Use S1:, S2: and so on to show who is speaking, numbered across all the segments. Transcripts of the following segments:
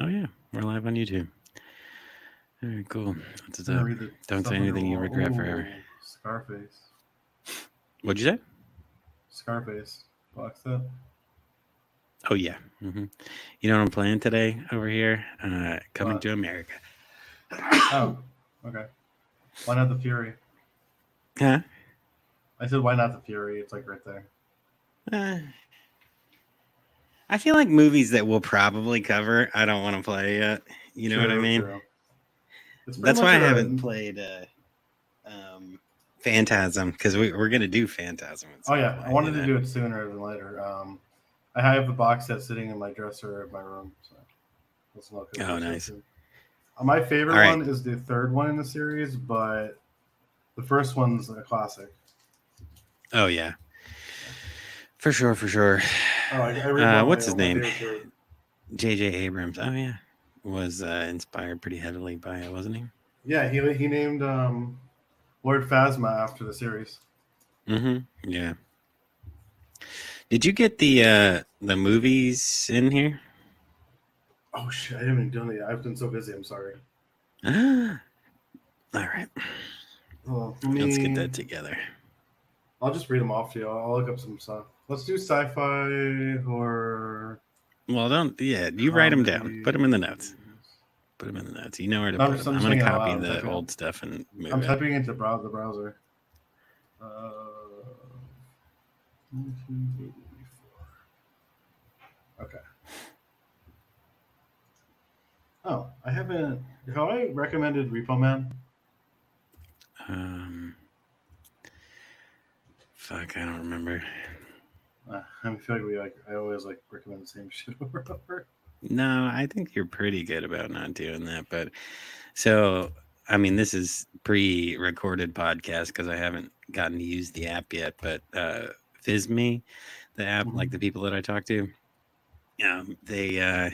S1: Oh yeah, we're live on YouTube. Very cool. What's
S2: I'm gonna
S1: up?
S2: read the
S1: Don't
S2: stuff
S1: say
S2: on your
S1: anything you
S2: wall.
S1: regret forever.
S2: Oh, Scarface.
S1: What'd you say?
S2: Scarface. Box set.
S1: Oh yeah. You know what I'm playing today over here? Coming
S2: What?
S1: to America.
S2: Oh, okay. Why not the Fury?
S1: Huh?
S2: I said, why not the Fury? It's like right there.
S1: Uh, I feel like movies that we'll probably cover. I don't want to play yet. You know what I
S2: True,
S1: mean?
S2: true. It's pretty
S1: That's
S2: much
S1: why I
S2: a.
S1: haven't played Phantasm because we're gonna do Phantasm at
S2: Oh
S1: some
S2: yeah, I
S1: point.
S2: wanted to do it sooner than later. I have the box set sitting in my dresser of my room, so let's look at
S1: Oh,
S2: it
S1: nice.
S2: too. My
S1: All
S2: favorite
S1: right.
S2: one is the third one in the series, but the first one's a classic.
S1: Oh yeah. For sure. For sure.
S2: Oh, I read one of
S1: What's his
S2: my
S1: name?
S2: favorites are.
S1: J.J. Abrams. Oh yeah, was inspired pretty heavily by it, wasn't he?
S2: Yeah, he named Lord Phasma after the series.
S1: Yeah. Did you get the movies in here?
S2: Oh shit, I haven't even done it yet. I've been so busy. I'm sorry.
S1: All right.
S2: Hold on, let
S1: Let's get
S2: me.
S1: that together.
S2: I'll just read them off to you. I'll look up some stuff. Let's do sci-fi, horror,
S1: Well, don't. Yeah, you write them down.
S2: comedy.
S1: Put them in the notes. Put them in the notes. You know where to
S2: No,
S1: put them.
S2: I'm
S1: I'm
S2: just
S1: gonna
S2: thinking out
S1: copy
S2: loud.
S1: the old stuff and move
S2: I'm
S1: it.
S2: typing into the browser. 1984. Okay. Oh, I haven't. Have I recommended Repo Man?
S1: Um, fuck, I don't remember.
S2: I feel like I always recommend the same shit over and over.
S1: No, I think you're pretty good about not doing that. But so, I mean, this is pre-recorded podcast because I haven't gotten to use the app yet. But FizMe, the app, like the people that I talk to, they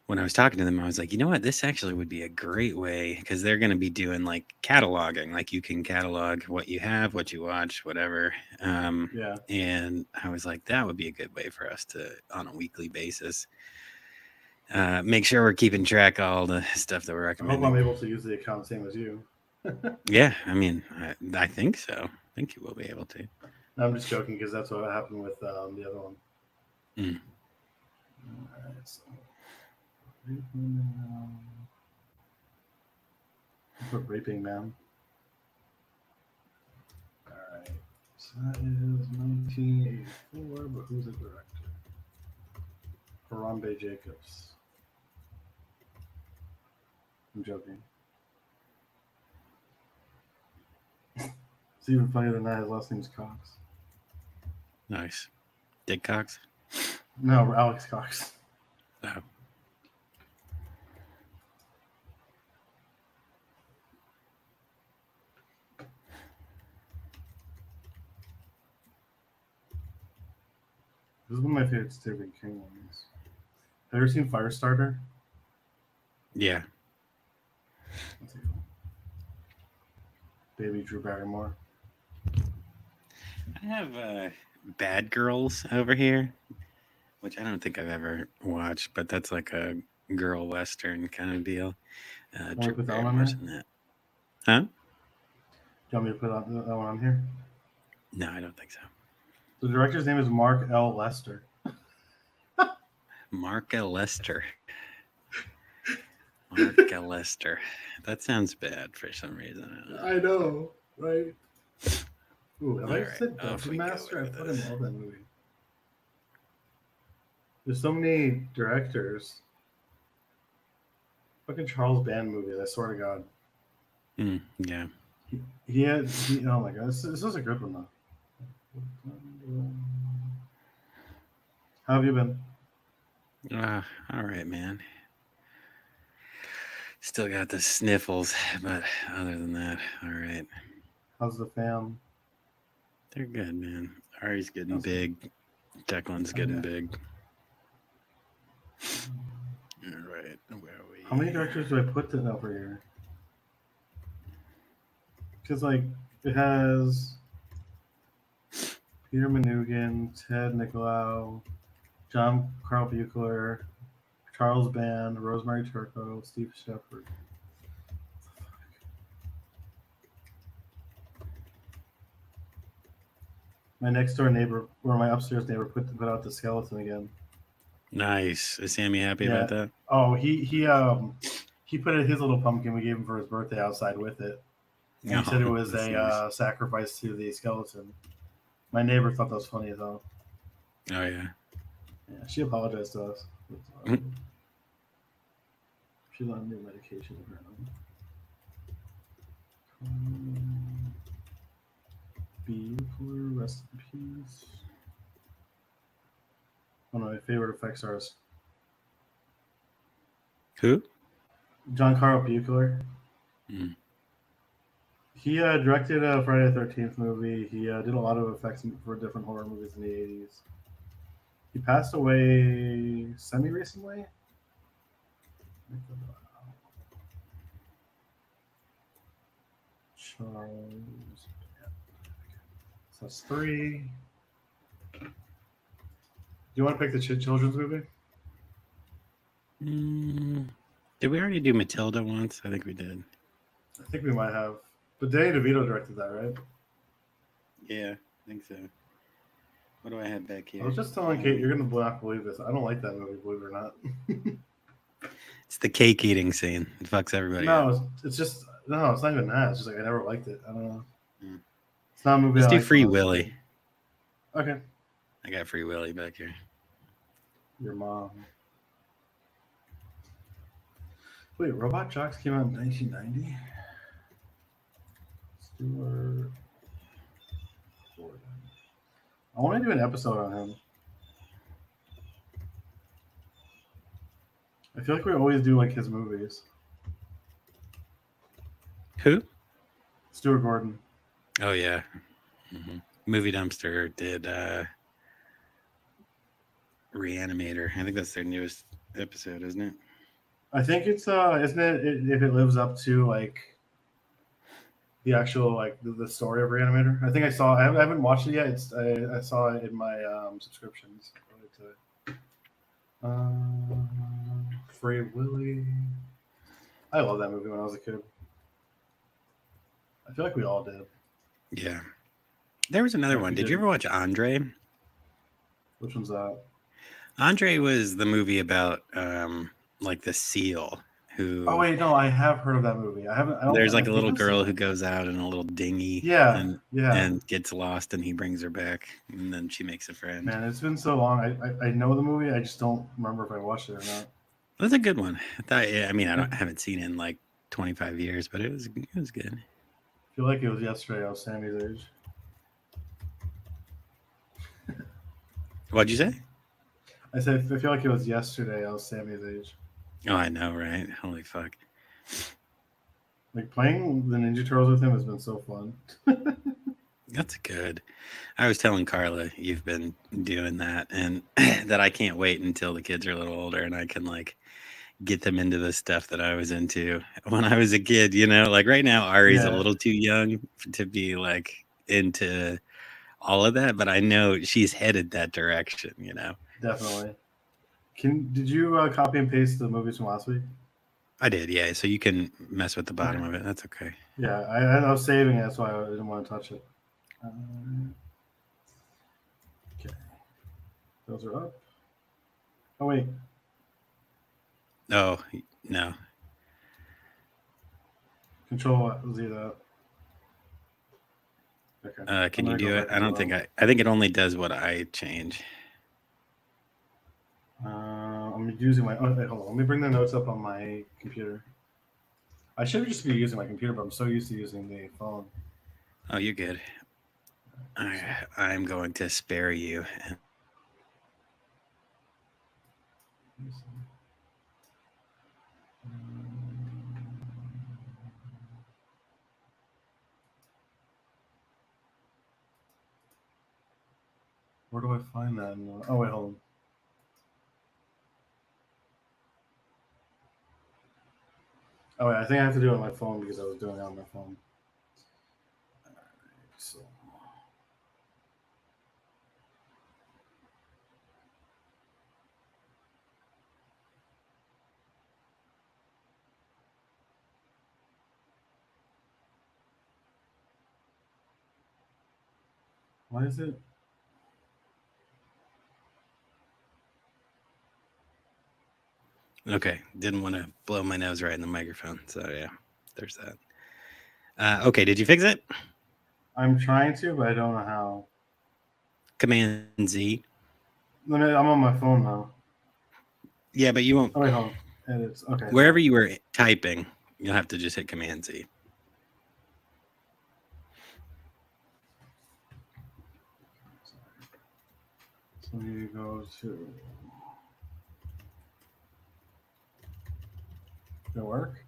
S1: when I was talking to them, I was like, you know what, this actually would be a great way because they're going to be doing like cataloging, like you can catalog what you have, what you watch, whatever.
S2: Yeah.
S1: And I was like, that would be a good way for us to, on a weekly basis, make sure we're keeping track of all the stuff that we're
S2: I hope I'm
S1: recommending.
S2: able to use the account same as you.
S1: Yeah, I mean, I think so. I think you will be able to.
S2: No, I'm just joking because that's what happened with the other one.
S1: Mm.
S2: Alright, so put Raping Man. Alright, so that is 1984, but who's the director? Harambe Jacobs. I'm joking. It's even funnier than that. His last name's Cox.
S1: Nice. Dick Cox?
S2: No, Alex Cox.
S1: Oh.
S2: This is one of my favorite Stephen King ones. Have you ever seen Firestarter?
S1: Yeah.
S2: That's a good one. Baby Drew Barrymore.
S1: I have Bad Girls over here, which I don't think I've ever watched, but that's like a girl western kind of deal.
S2: Want
S1: Drew
S2: me to put that one on
S1: Barrymore's
S2: there?
S1: in that. Huh?
S2: Do you want me to put that one on here?
S1: No, I don't think so.
S2: The director's name is Mark L. Lester.
S1: Mark L. Lester. Mark L. Lester. That sounds bad for some reason.
S2: I know, right? Ooh, have
S1: All
S2: I
S1: right,
S2: said
S1: off
S2: Dungeon
S1: we go
S2: Master? I
S1: with
S2: fucking
S1: this.
S2: love that movie. There's so many directors. Fucking Charles Band movies, I swear to God.
S1: Yeah.
S2: Oh my God, this is a good one though. How have you been?
S1: All right, man. Still got the sniffles, but other than that, all right.
S2: How's the fam?
S1: They're good, man. Ari's getting
S2: How's
S1: big. Declan's getting
S2: yeah.
S1: big. All right, where are we?
S2: How many directors do I put in over here? Because it has Peter Manoogian, Ted Nicolau, John Carl Buechler, Charles Band, Rosemary Turco, Steve Shepard. My next door neighbor, or my upstairs neighbor, put out the skeleton again.
S1: Nice. Is Sammy happy
S2: Yeah.
S1: about that?
S2: Oh, he put his little pumpkin we gave him for his birthday outside with it, and he said it
S1: Oh,
S2: was
S1: that's
S2: a
S1: nice.
S2: sacrifice to the skeleton. My neighbor thought that was funny as hell.
S1: Oh yeah.
S2: Yeah, she apologized to us. She's on new medication apparently. Bueller, rest in peace. One of my favorite effects artists,
S1: Who?
S2: John Carl Buechler.
S1: Mm.
S2: He directed a Friday the 13th movie. He did a lot of effects for different horror movies in the 80s. He passed away semi recently. Charles. So that's 3. Do you want to pick the children's movie?
S1: Did we already do Matilda once? I think we did.
S2: I think we might have. But Danny DeVito directed that, right?
S1: Yeah, I think so. What do I have back here?
S2: I was just telling Kate, you're going to not believe this. I don't like that movie, believe it or not.
S1: It's the cake eating scene. It fucks everybody up.
S2: No, it's just, no, it's not even that. It's just like I never liked it. I don't know.
S1: Mm.
S2: It's not a movie
S1: Let's
S2: I
S1: do
S2: liked
S1: Free
S2: when I was a
S1: Willy.
S2: kid. Okay.
S1: I got Free Willy back here.
S2: Your mom. Wait, Robot Jocks came out in 1990? Stuart Gordon. I want to do an episode on him. I feel like we always do like his movies.
S1: Who?
S2: Stuart Gordon.
S1: Oh yeah. Mm-hmm. Movie Dumpster did Reanimator. I think that's their newest episode, isn't it?
S2: I think it's isn't it if it lives up to like the actual like the story of Reanimator. I think I haven't watched it yet. I saw it in my subscriptions. Free Willy. I love that movie when I was a kid. I feel like we all did.
S1: Yeah. There was another one. Did you ever watch Andre?
S2: Which one's that?
S1: Andre was the movie about like the seal who.
S2: Oh wait, no, I have heard of that movie. I haven't.
S1: There's like a little girl who goes out in a little dinghy.
S2: Yeah,
S1: and gets lost, and he brings her back, and then she makes a friend.
S2: Man, it's been so long. I know the movie. I just don't remember if I watched it or not.
S1: That's a good one. I haven't seen it in like 25 years, but it was good.
S2: I feel like it was yesterday. I was Sammy's age.
S1: What'd you say?
S2: I said I feel like it was yesterday. I was Sammy's age.
S1: Oh, I know, right? Holy fuck!
S2: Like playing the Ninja Turtles with him has been so fun.
S1: That's good. I was telling Carla you've been doing that, and that I can't wait until the kids are a little older and I can like get them into the stuff that I was into when I was a kid. You know, like right now Ari's a little too young to be like into all of that, but I know she's headed that direction. You know,
S2: definitely. Did you copy and paste the movies from last week?
S1: I did, yeah. So you can mess with the bottom of it. That's okay.
S2: Yeah, I was saving it. That's why I didn't want to touch it. Okay, those are up. Oh wait.
S1: Oh no.
S2: Control Z that.
S1: Okay. Can you do it? I don't think I think it only does what I change.
S2: I'm using my. Oh, wait, hold on. Let me bring the notes up on my computer. I should just be using my computer, but I'm so used to using the phone.
S1: Oh, you're good. I'm going to spare you.
S2: Where do I find that? Oh wait, hold on. Oh wait, I think I have to do it on my phone because I was doing it on my phone. So. Why is it?
S1: Okay, didn't want to blow my nose right in the microphone. So yeah, there's that. Okay, did you fix it?
S2: I'm trying to, but I don't know how.
S1: Command Z.
S2: I'm on my phone now.
S1: Yeah, but you won't.
S2: Oh wait, hold on. Edits. Okay, it's
S1: Wherever
S2: on.
S1: you were typing, you'll have to just hit Command Z.
S2: So you go to. Did it work?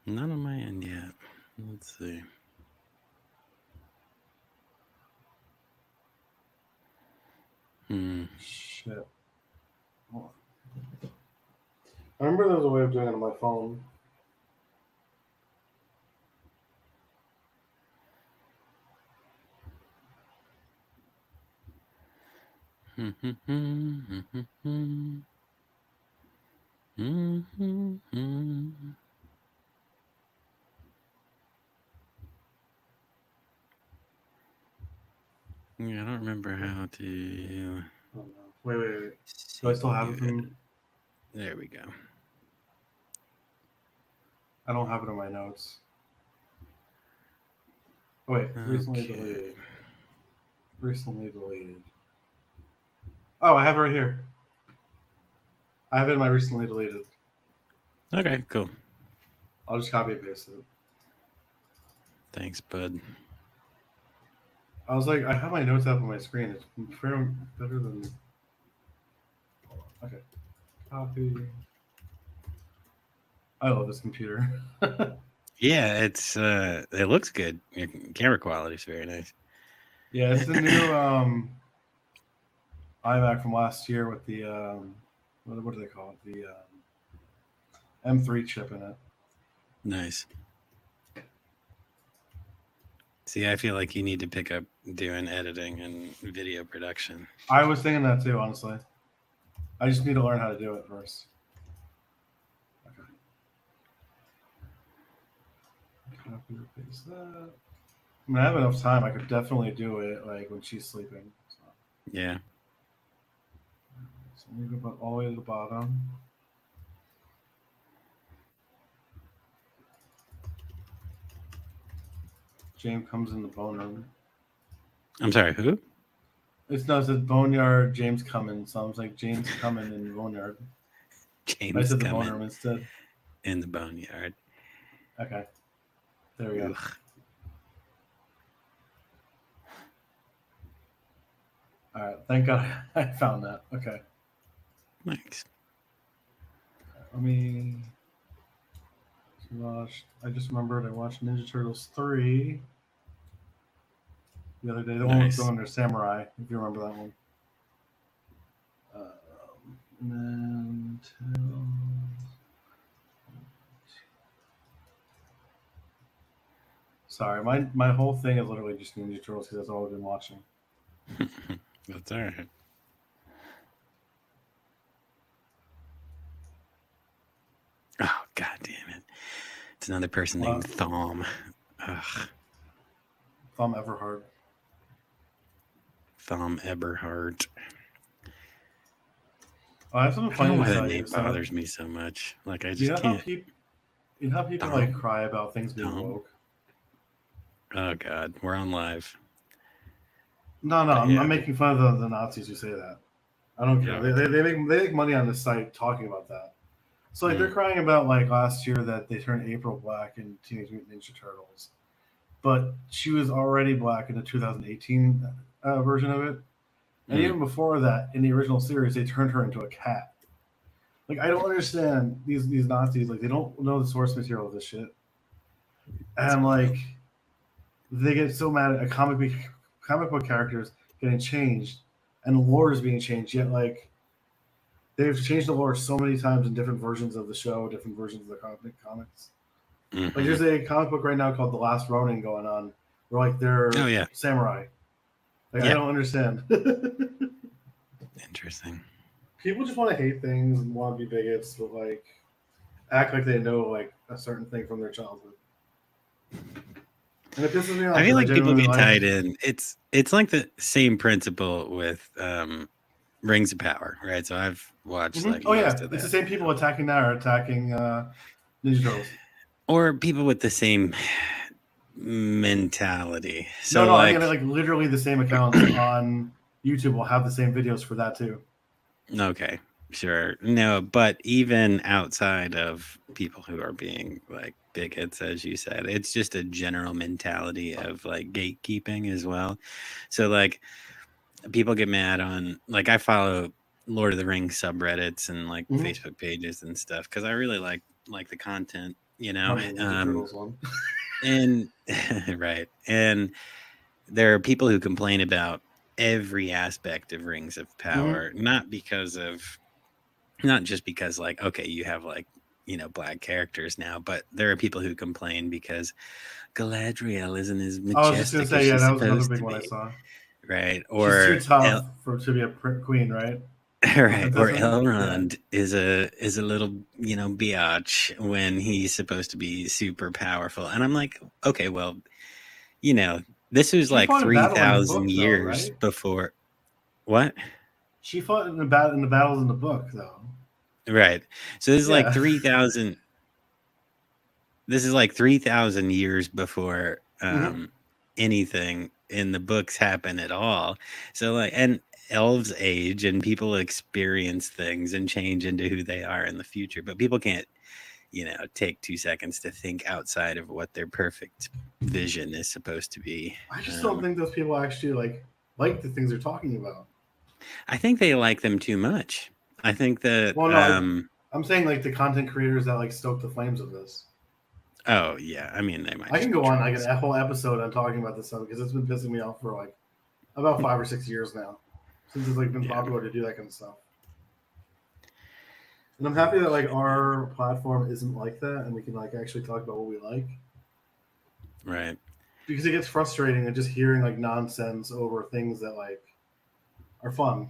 S1: Not on my end yet. Let's see.
S2: Shit. Hold on. I remember there was a way of doing it on my phone.
S1: Yeah, I don't remember how to.
S2: Oh, no. Wait. Do I still have it from?
S1: There we go.
S2: I don't have it in my notes. Oh, wait, recently
S1: Okay.
S2: deleted. Recently deleted. Oh, I have it right here. I have it in my recently deleted.
S1: Okay, cool.
S2: I'll just copy and paste it.
S1: Thanks, bud.
S2: I was like, I have my notes up on my screen. It's better than. Okay. Copy. I love this computer.
S1: Yeah, it looks good. Your camera quality is very nice.
S2: Yeah, it's the new iMac from last year with the what do they call it? The M3 chip in it.
S1: Nice. See, I feel like you need to pick up doing editing and video production.
S2: I was thinking that too, honestly. I just need to learn how to do it first. Okay. Copy and paste that. I mean, I have enough time. I could definitely do it like when she's sleeping. So,
S1: Yeah.
S2: so let me go all the way to the bottom. James comes in the bone room.
S1: I'm sorry, who?
S2: It says Boneyard James Cummins. So I was like James Cummins in Boneyard.
S1: James
S2: I said the bone
S1: coming
S2: room instead.
S1: in the boneyard.
S2: Okay. There we go.
S1: Ugh.
S2: All right. Thank God I found that. Okay.
S1: Thanks.
S2: Let me watch. I just remembered I watched Ninja Turtles 3 the other day. The one with
S1: Nice.
S2: going to Samurai, if you remember that one. And then sorry, my whole thing is literally just Ninja Turtles because that's all I've been watching.
S1: That's all right. Oh, god damn it. It's another person
S2: What?
S1: named Thom. Ugh.
S2: Thumb Everhard.
S1: Thom Eberhardt.
S2: Oh, I have something
S1: I don't
S2: funny
S1: know why
S2: to
S1: that
S2: tell
S1: name
S2: you. So,
S1: bothers me so much. Like, I
S2: you
S1: just
S2: know how
S1: can't.
S2: people
S1: Thom?
S2: like cry about things being
S1: Thom?
S2: woke?
S1: Oh, God. We're on live.
S2: No,
S1: But
S2: I'm
S1: yeah.
S2: making fun of the Nazis who say that. I don't care.
S1: Yeah,
S2: They make money on this site talking about that. So like they're crying about like last year that they turned April black in Teenage Mutant Ninja Turtles, but she was already black in the 2018 version of it, and even before that, in the original series, they turned her into a cat. Like I don't understand these Nazis. Like they don't know the source material of this shit, and like they get so mad at comic book characters getting changed, and the lore is being changed. Yet like they've changed the lore so many times in different versions of the show, different versions of the comics.
S1: Mm-hmm.
S2: Like there's a comic book right now called The Last Ronin going on, where like they're samurai. Like I don't understand.
S1: Interesting.
S2: People just want to hate things and want to be bigots, but like act like they know like a certain thing from their childhood. And it pisses me off
S1: I feel
S2: because I
S1: like people
S2: genuinely
S1: get
S2: like.
S1: tied in. It's like the same principle with Rings of Power, right? So I've watched
S2: Mhm.
S1: like
S2: Oh
S1: most
S2: yeah,
S1: of
S2: it's the
S1: that
S2: same
S1: now.
S2: people attacking that are attacking Ninja Turtles.
S1: Or people with the same mentality.
S2: No,
S1: So
S2: no, I mean
S1: like
S2: like literally the same accounts on YouTube will have the same videos for that too.
S1: okay, sure. No, but even outside of people who are being like bigots, as you said, it's just a general mentality of like gatekeeping as well. So like people get mad on like I follow Lord of the Rings subreddits and like
S2: Mm-hmm.
S1: Facebook pages and stuff because I really like the content, you know.
S2: Not the Ninja Turtles one.
S1: And right. And there are people who complain about every aspect of Rings of
S2: Mm-hmm.
S1: Power, not just because like okay you have like black characters now, but there are people who complain because Galadriel isn't as
S2: I was just gonna
S1: majestic as
S2: say, yeah,
S1: she's
S2: that was another
S1: supposed
S2: big
S1: to
S2: one I
S1: be,
S2: saw.
S1: right?
S2: She's too
S1: Or
S2: tough for to be a queen, right? Or
S1: right, or
S2: princess, I mean. Yeah.
S1: Elrond is a little biatch when he's supposed to be super powerful, and I'm like, okay, well, you know, this was
S2: She
S1: like
S2: fought in
S1: three
S2: battle in the
S1: thousand
S2: book, though,
S1: years
S2: right?
S1: before what?
S2: She fought in the battles in the book, though.
S1: Right. So this is like
S2: Yeah.
S1: 3,000. This is like 3,000 years before
S2: Mm-hmm.
S1: anything in the books happen at all. So like, and elves age and people experience things and change into who they are in the future, but people can't, take 2 seconds to think outside of what their perfect vision is supposed to be.
S2: I just don't
S1: Um,
S2: think those people actually like the things they're talking about.
S1: I think they like them too much. I think that,
S2: Well, no, I'm saying like the content creators that like stoke the flames of this.
S1: oh yeah, I mean, they might
S2: I can
S1: just be
S2: go on like
S1: trolls.
S2: a whole episode on talking about this stuff because it's been pissing me off for like about 5 or 6 years now, since it's like been
S1: Yeah.
S2: popular to do that kind of stuff. And I'm happy that like our platform isn't like that, and we can like actually talk about what we like.
S1: Right.
S2: Because it gets frustrating and just hearing like nonsense over things that like are fun.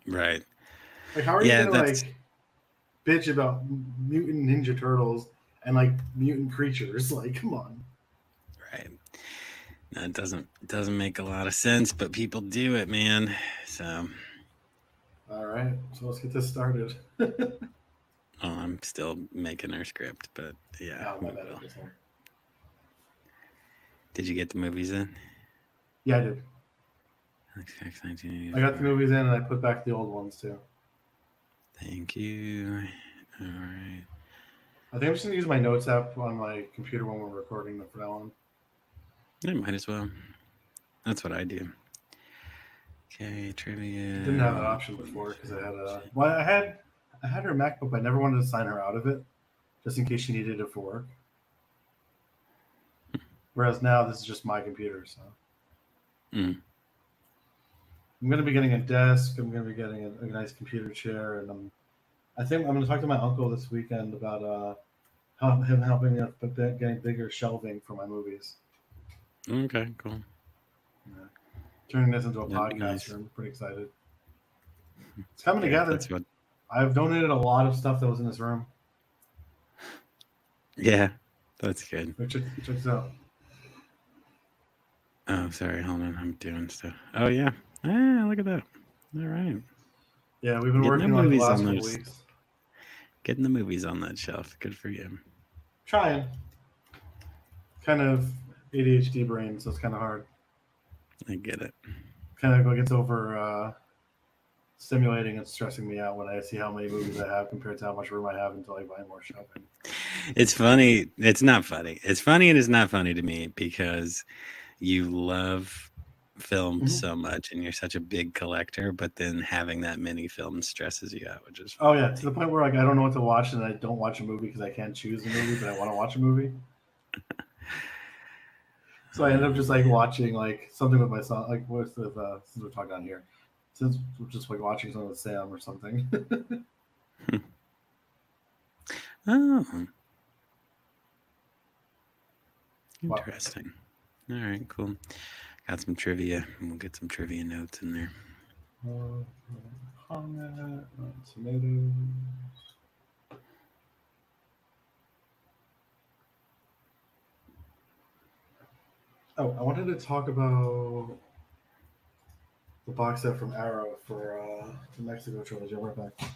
S1: Right.
S2: Like, how are you
S1: Yeah,
S2: gonna
S1: that's
S2: like bitch about mutant Ninja Turtles and like mutant creatures? Like, come on.
S1: right. No, it doesn't make a lot of sense, but people do it, man. So,
S2: All right, so let's get this started. Oh,
S1: I'm still making our script, but yeah,
S2: my
S1: we
S2: bad.
S1: will.
S2: Okay, sorry.
S1: Did you get the movies in?
S2: Yeah, I did. I got the
S1: 1984.
S2: movies in, and I put back the old ones too.
S1: Thank you. All right.
S2: I think I'm just gonna use my notes app on my computer when we're recording for now on.
S1: I might as well. That's what I do. Okay,
S2: I didn't have that
S1: trivia.
S2: option before because I had a well, I had her MacBook, but I never wanted to sign her out of it just in case she needed it for work. Whereas now this is just my computer, so
S1: Mm,
S2: I'm gonna be getting a desk. I'm gonna be getting a nice computer chair, and I think I'm gonna talk to my uncle this weekend about him helping me with getting bigger shelving for my movies.
S1: okay, cool.
S2: Yeah. Turning this into a
S1: That'd be
S2: podcast
S1: nice.
S2: room. Pretty excited. It's coming
S1: Okay,
S2: together.
S1: that's what.
S2: I've donated a lot of stuff that was in this room.
S1: Yeah, that's good.
S2: Check this out.
S1: Oh, sorry. Hold on. I'm doing stuff. Oh, yeah. Ah, look at that. All right.
S2: Yeah, we've been
S1: Getting the
S2: working like the
S1: movies on
S2: last couple
S1: those.
S2: weeks.
S1: Getting the movies on that shelf. Good for you.
S2: Trying. Kind of ADHD brain, so it's kind of hard.
S1: I get it.
S2: Kind of gets over stimulating and stressing me out when I see how many movies I have compared to how much room I have until I buy more shelving.
S1: It's funny. It's not funny. It's funny and it's not funny to me because you love film
S2: Mm-hmm.
S1: so much and you're such a big collector, but then having that many films stresses you out, which is
S2: Oh
S1: funny
S2: yeah,
S1: to
S2: to
S1: me.
S2: the point where like I don't know what to watch and I don't watch a movie because I can't choose a movie, but I want to watch a movie. So I end up just like
S1: Man.
S2: watching like something with my son, like with since we're talking on here, since we're just like watching something with Sam or something.
S1: Oh,
S2: Wow.
S1: interesting. All right, cool. Got some trivia. We'll get some trivia notes in there.
S2: Tomatoes. Oh, I wanted to talk about the box set from Arrow for the Mexico trilogy. I'll be right back.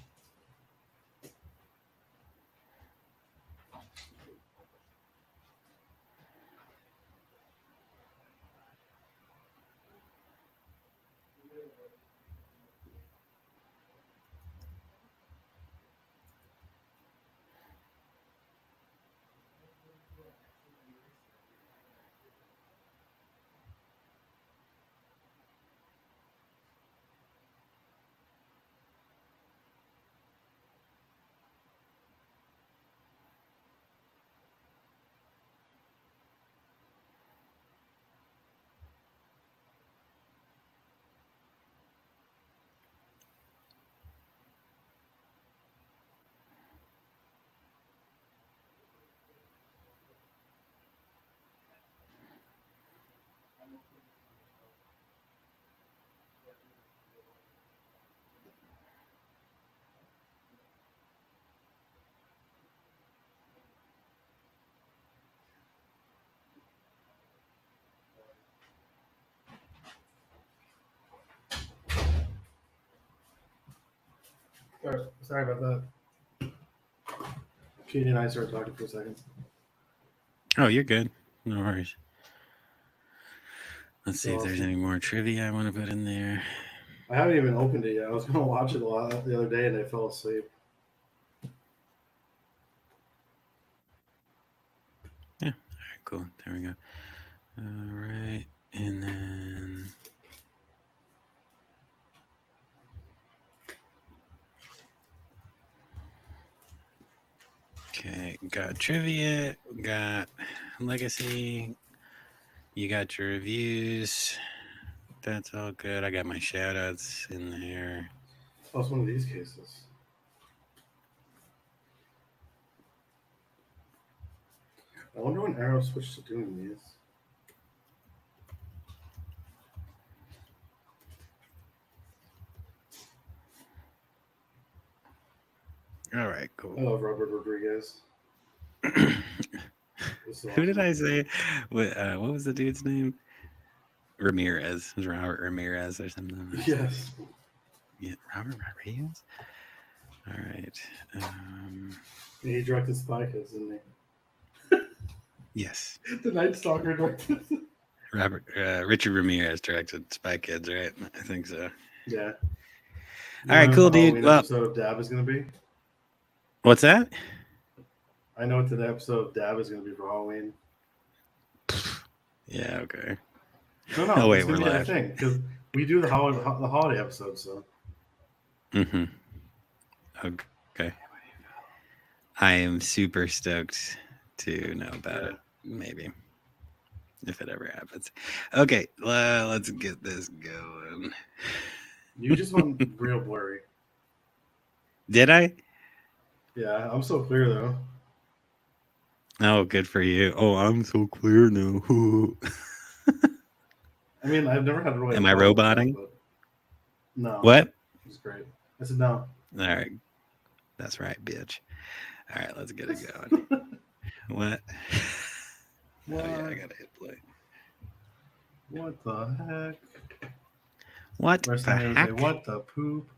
S2: Sorry about that. Katie and I started talking for a second.
S1: Oh, you're good. No worries. Let's see
S2: So
S1: if there's
S2: awesome.
S1: any more trivia I want to put in there.
S2: I haven't even opened it yet. I was going to watch it the other day and I fell asleep.
S1: Yeah. All right. Cool. There we go. All right. And then. Okay. Got trivia. Got legacy. You got your reviews. That's all good. I got my shout outs in there.
S2: Oh, it's one of these cases. I wonder when Arrow switched to doing these.
S1: All right. Cool.
S2: I love Robert Rodriguez. This is
S1: Who did
S2: awesome.
S1: I say? What was the dude's name? Ramirez. It was Robert Ramirez or something?
S2: Yes.
S1: Yeah, Robert Rodriguez? All right.
S2: Yeah, he directed Spy Kids, didn't he?
S1: Yes.
S2: The Night Stalker directed.
S1: Richard Ramirez directed Spy Kids, right? I think so.
S2: Yeah.
S1: All right, cool,
S2: the
S1: dude.
S2: Halloween
S1: Well,
S2: episode of Dab is going to be?
S1: what's that?
S2: I know what the episode of Dab is going to be for Halloween.
S1: Yeah, okay.
S2: No,
S1: Oh, wait,
S2: it's
S1: we're
S2: going to be a
S1: live.
S2: thing because we do the holiday episode. So
S1: Mm-hmm. Okay. I am super stoked to know about it. Maybe. If it ever happens. Okay, let's get this going.
S2: You just went real blurry.
S1: Did I?
S2: Yeah, I'm so clear though.
S1: Oh, good for you. Oh, I'm so clear now.
S2: I mean, I've never had really a
S1: Am I
S2: problem with that,
S1: roboting?
S2: but no,
S1: What?
S2: it's great. I said no.
S1: All right. That's right, bitch. All right, let's get it going. What?
S2: What?
S1: Oh, yeah, I gotta hit play.
S2: What the heck?
S1: What
S2: First
S1: the
S2: time I say,
S1: heck?
S2: what the poop?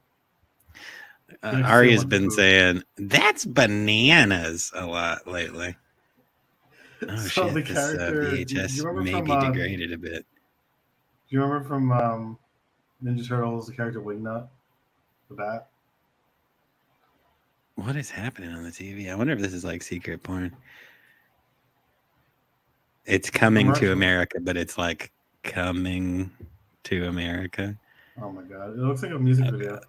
S1: Ari's
S2: what the
S1: been
S2: poop.
S1: saying, that's bananas a lot lately. Oh,
S2: So the
S1: shit. This
S2: character, do you
S1: VHS
S2: remember
S1: may
S2: from?
S1: be degraded a bit.
S2: Do you remember from Ninja Turtles, the character Wingnut, the bat?
S1: What is happening on the TV? I wonder if this is like secret porn. It's coming to America, but it's like coming to America.
S2: Oh my god, it looks like a music video.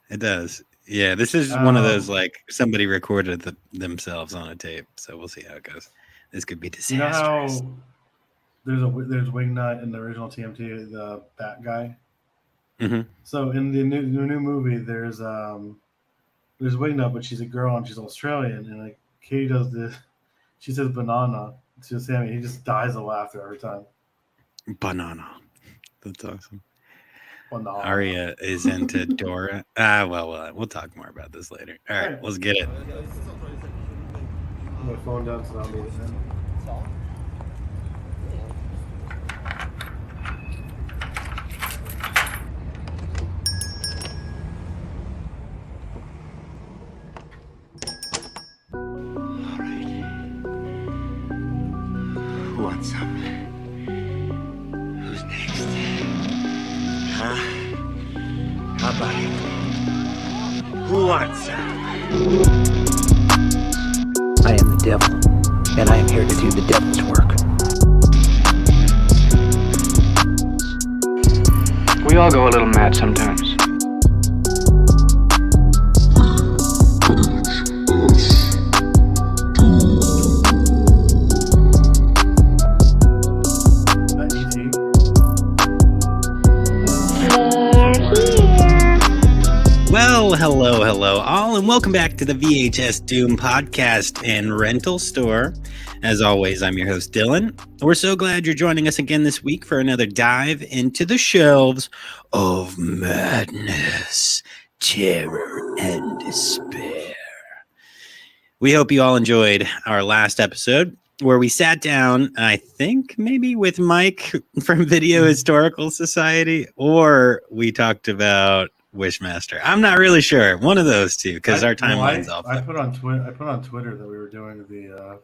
S1: It does. Yeah, this is one of those like somebody recorded themselves on a tape, so we'll see how it goes. This could be disastrous.
S2: You know how there's Wingnut in the original TMT, the bat guy.
S1: Mm-hmm.
S2: So in the new movie, there's Wingnut, but she's a girl and she's Australian, and like Katie does this. She says banana to Sammy. He just dies of laughter every time.
S1: Banana. That's awesome.
S2: Banana.
S1: Aria is into Dora. Well, we'll talk more about this later. All right, let's get it.
S2: My phone down, so I'll need it then.
S3: buddy. Who wants some?
S4: I am the devil, and I am here to do the devil's work.
S5: We all go a little mad sometimes.
S1: Well, hello, all, and welcome back to the VHS Doom podcast and rental store. As always, I'm your host, Dylan. We're so glad you're joining us again this week for another dive into the shelves of madness, terror, and despair. We hope you all enjoyed our last episode where we sat down, I think maybe with Mike from Video Historical Society, or we talked about Wishmaster. I'm not really sure. One of those two, because our timeline's off.
S2: I put on Twitter that we were doing the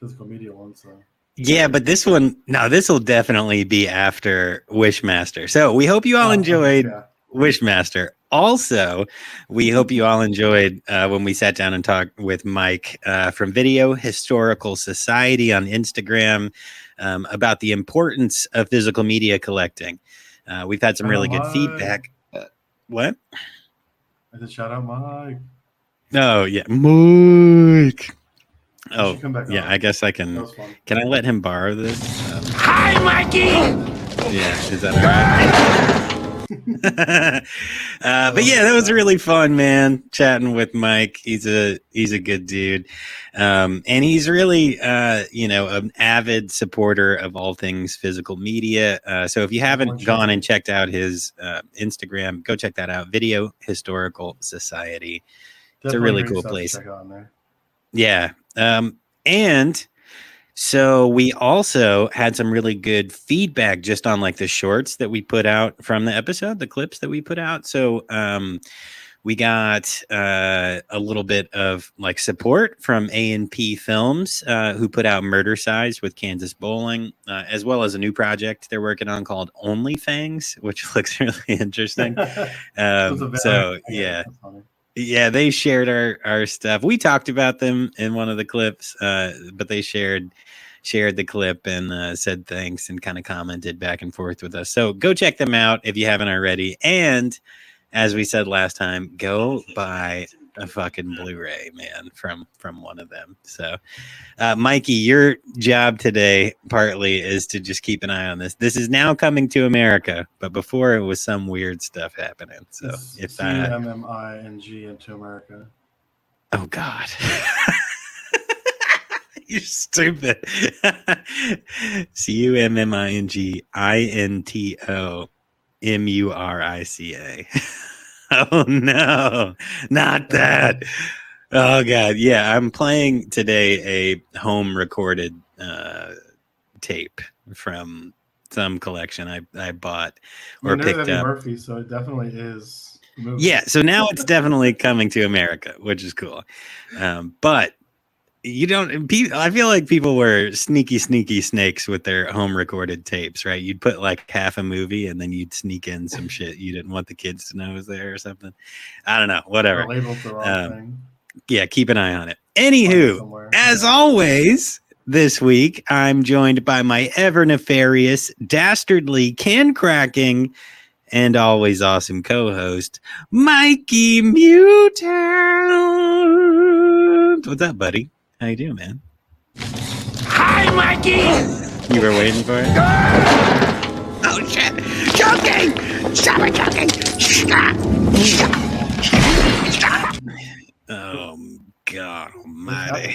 S2: physical media one. So
S1: yeah, but this one, no, this will definitely be after Wishmaster. So we hope you all enjoyed Wishmaster. Also, we hope you all enjoyed when we sat down and talked with Mike from Video Historical Society on Instagram about the importance of physical media collecting. We've had some really good feedback. What?
S2: I said shout out Mike.
S1: Oh yeah, Mike. Oh yeah,
S2: on.
S1: I guess I can. Can I let him borrow this?
S3: Hi, Mikey.
S1: Yeah, is that all right? But yeah, that was really fun, man. Chatting with Mike. He's a good dude, and he's really an avid supporter of all things physical media. So if you haven't gone and checked out his Instagram, go check that out. Video Historical Society. It's a really cool place.
S2: Check out on there.
S1: Yeah, and so we also had some really good feedback just on like the shorts that we put out from the episode, the clips that we put out. So we got a little bit of like support from A&P Films, who put out Murder Size with Kansas Bowling, as well as a new project they're working on called Only Fangs, which looks really interesting. So yeah. Yeah, they shared our stuff. We talked about them in one of the clips, but they shared the clip and said thanks and kind of commented back and forth with us. So go check them out if you haven't already. And as we said last time, go buy a fucking Blu-ray, man, from one of them. So Mikey, your job today partly is to just keep an eye on this. This is now coming to America, but before it was some weird stuff happening. So if
S2: CMMING into America.
S1: Oh God. You're stupid. CUMMINGINTOMURICA. Oh no, not that. Oh God. Yeah, I'm playing today a home recorded tape from some collection I bought or picked up.
S2: Murphy, so it definitely is.
S1: Yeah, so now it's definitely coming to America, which is cool. But you don't. I feel like people were sneaky snakes with their home recorded tapes, right? You'd put like half a movie and then you'd sneak in some shit you didn't want the kids to know was there or something. I don't know. Whatever.
S2: Labeled the wrong thing.
S1: Yeah, keep an eye on it. Anywho, as always, this week I'm joined by my ever nefarious, dastardly, can cracking, and always awesome co-host, Mikey Mutant. What's up, buddy? How you doing, man?
S3: Hi, Mikey.
S1: You were waiting for it?
S3: Oh, shit. Joking. Stop it, joking. Stop.
S1: Oh, God almighty.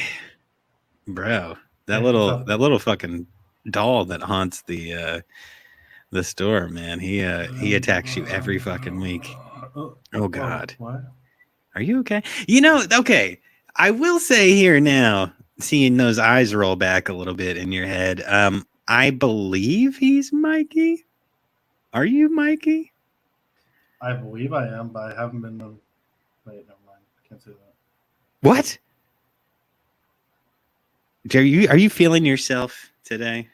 S1: Bro, that little fucking doll that haunts the store, man. He attacks you every fucking week. Oh, God.
S2: What?
S1: Are you okay? Okay. I will say here now, seeing those eyes roll back a little bit in your head, I believe he's Mikey. Are you Mikey?
S2: I believe I am, but I haven't been. Wait, never mind. I can't say that.
S1: What? Are you feeling yourself today?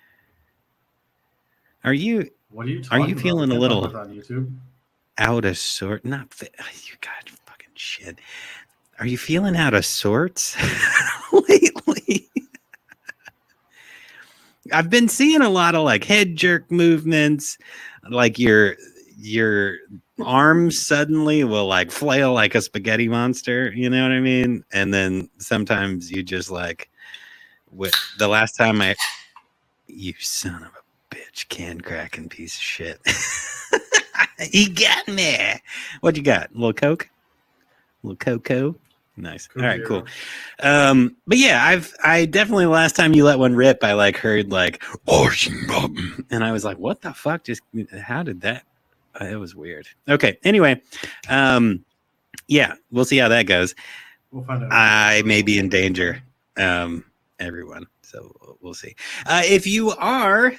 S1: Are you?
S2: What are you talking about?
S1: Feeling a little?
S2: On YouTube.
S1: out of sort? Not fit. You got fucking shit. Are you feeling out of sorts lately? I've been seeing a lot of like head jerk movements, like your arms suddenly will like flail like a spaghetti monster, you know what I mean? And then sometimes you just like with the last time you son of a bitch, can cracking piece of shit. He got me. What you got? A little Coke? A little Cocoa? Nice. All right, cool. But yeah, I definitely last time you let one rip, I like heard like and I was like, what the fuck? Just how did that? It was weird. Okay. Anyway, yeah, we'll see how that goes.
S2: We'll find out.
S1: I may be in danger, everyone. So we'll see. If you are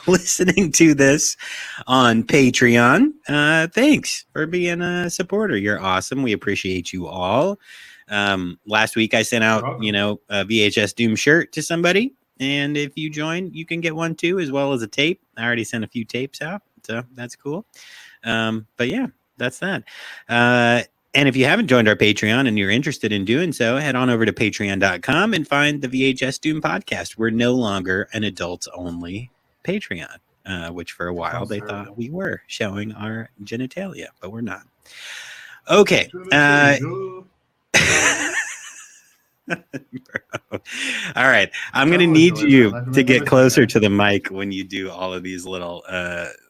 S1: listening to this on Patreon, thanks for being a supporter. You're awesome. We appreciate you all. Last week I sent out, a VHS Doom shirt to somebody. And if you join, you can get one too, as well as a tape. I already sent a few tapes out, so that's cool. But yeah, that's that. And if you haven't joined our Patreon and you're interested in doing so, head on over to patreon.com and find the VHS Doom podcast. We're no longer an adults only Patreon, which for a while they thought we were showing our genitalia, but we're not. Okay. All right. I'm going to need you to get closer to the mic when you do all of these little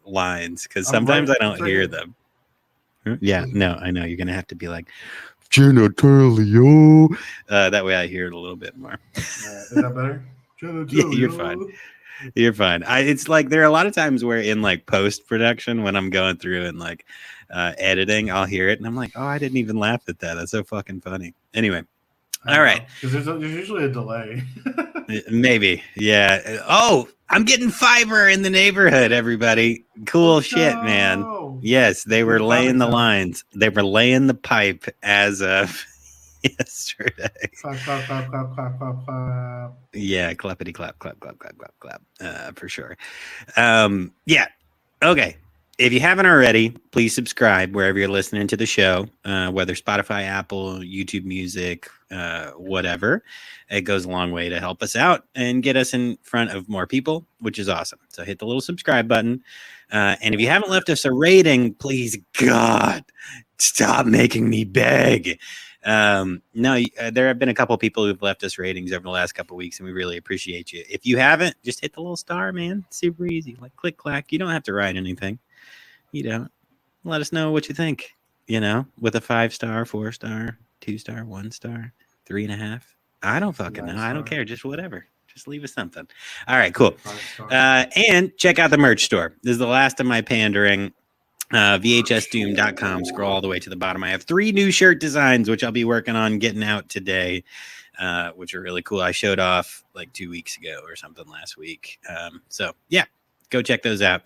S1: lines, because sometimes I don't hear them. Yeah, no, I know. You're going to have to be like, genitalia. That way I hear it a little bit more.
S2: Is that better?
S1: Yeah, you're fine. You're fine. It's like there are a lot of times where in like post-production when I'm going through and like editing, I'll hear it and I'm like, oh, I didn't even laugh at that. That's so fucking funny. Anyway. All right.
S2: Because there's usually a delay.
S1: Maybe. Yeah. Oh, I'm getting fiber in the neighborhood, everybody. Cool shit, man. Yes, they were laying the lines. They were laying the pipe as of yesterday.
S2: Clap, clap, clap, clap, clap, clap, clap.
S1: Yeah, clappity clap, clap, clap, clap, clap, clap. For sure. Yeah. Okay. If you haven't already, please subscribe wherever you're listening to the show, whether Spotify, Apple, YouTube Music, whatever. It goes a long way to help us out and get us in front of more people, which is awesome. So hit the little subscribe button. And if you haven't left us a rating, please, God, stop making me beg. No, there have been a couple people who've left us ratings over the last couple of weeks, and we really appreciate you. If you haven't, just hit the little star, man. It's super easy. Like click, clack. You don't have to write anything. You don't. Let us know what you think, with a 5-star, 4-star, 2-star, 1-star, 3.5. I don't fucking know. I don't care. Just whatever. Just leave us something. All right, cool. And check out the merch store. This is the last of my pandering. VHSDoom.com. Scroll all the way to the bottom. I have 3 new shirt designs, which I'll be working on getting out today, which are really cool. I showed off like 2 weeks ago or something last week. So, yeah, go check those out.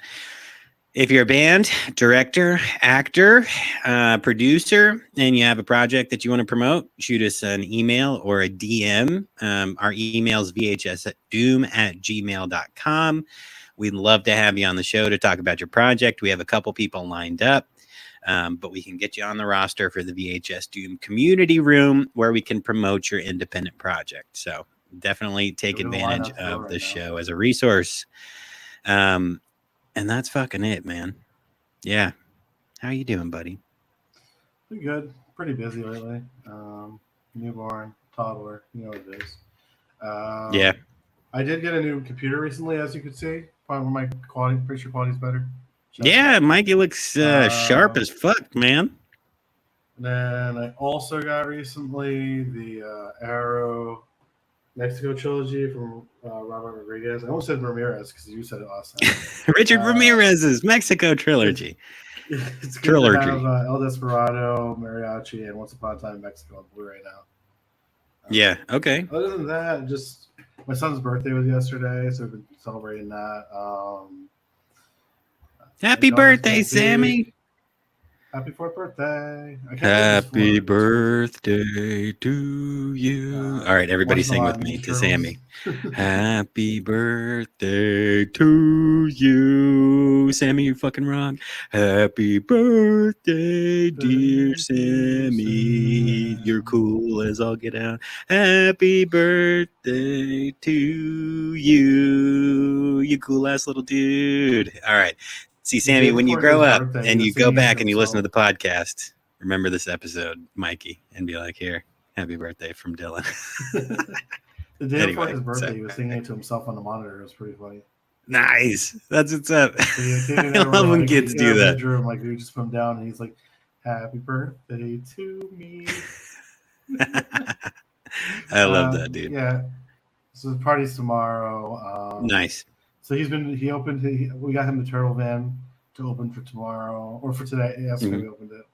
S1: If you're a band, director, actor, producer, and you have a project that you want to promote, shoot us an email or a DM. Our email is vhsdoom@gmail.com. We'd love to have you on the show to talk about your project. We have a couple people lined up, but we can get you on the roster for the VHS Doom community room where we can promote your independent project. So definitely take advantage of the show as a resource. And that's fucking it, man. Yeah. How you doing, buddy?
S2: Pretty good. Pretty busy lately. Newborn, toddler, you know what it is.
S1: Yeah.
S2: I did get a new computer recently, as you could see. Probably my quality, pretty sure quality's better.
S1: Yeah, Mikey looks sharp as fuck, man.
S2: Then I also got recently the Arrow Mexico trilogy from Robert Rodriguez. I almost said Ramirez because you said it last time.
S1: Richard Ramirez's Mexico trilogy.
S2: It's good to have El Desperado, Mariachi, and Once Upon a Time in Mexico on Blu-ray now.
S1: Yeah, okay.
S2: Other than that, just my son's birthday was yesterday, so we've been celebrating that.
S1: Happy birthday, Sammy.
S2: Happy 4th birthday. I can't
S1: Happy
S2: believe it's 4th.
S1: birthday to you. All right, everybody
S2: Watched a
S1: sing
S2: lot
S1: with
S2: of
S1: me
S2: Ninja
S1: to
S2: Turtles.
S1: Sammy. Happy birthday to you. Sammy, you fucking wrong. Happy birthday, dear Sammy. You're cool as all get out. Happy birthday to you. You cool ass little dude. All right. See,
S2: The day
S1: Sammy, when you
S2: before his
S1: grow up
S2: birthday, he
S1: and
S2: was
S1: you go
S2: singing it to
S1: back and you listen to the
S2: himself.
S1: podcast, remember this episode, Mikey, and be like, here, happy birthday from Dylan.
S2: The day before
S1: Anyway,
S2: his birthday,
S1: so-
S2: he was singing it to himself on the monitor. It was pretty funny.
S1: Nice. That's what's up.
S2: So yeah, Katie and
S1: I
S2: I were
S1: love when
S2: like
S1: kids
S2: in
S1: do
S2: our
S1: that.
S2: bedroom, like we just put him down, and he's like, "Happy birthday to me."
S1: I love that, dude.
S2: Yeah. So the party's tomorrow.
S1: Nice.
S2: So we got him the turtle van to open for tomorrow or for today. Yesterday we opened it,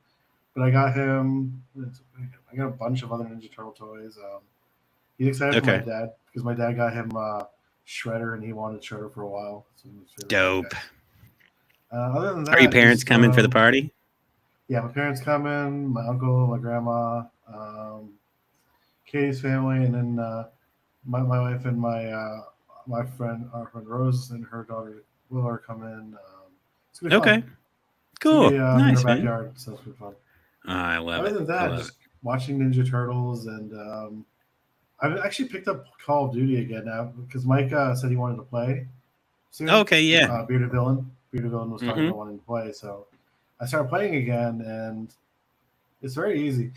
S2: but I got a bunch of other Ninja Turtle toys. He's excited for my dad because my dad got him Shredder and he wanted Shredder for a while. So
S1: Dope.
S2: Other than that,
S1: Are your parents coming for the party?
S2: Yeah, my parents coming, my uncle, my grandma, Katie's family, and then my wife and my friend, our friend Rose and her daughter Will are coming. It's gonna be fun.
S1: Okay. Cool.
S2: In
S1: Nice,
S2: our
S1: man.
S2: backyard, so it's pretty fun.
S1: I love it.
S2: Other than
S1: I
S2: that,
S1: love
S2: just watching Ninja Turtles, and I've actually picked up Call of Duty again now because Mike said he wanted to play soon.
S1: Okay, yeah.
S2: Bearded Villain was talking about wanting to play, so I started playing again, and it's very easy.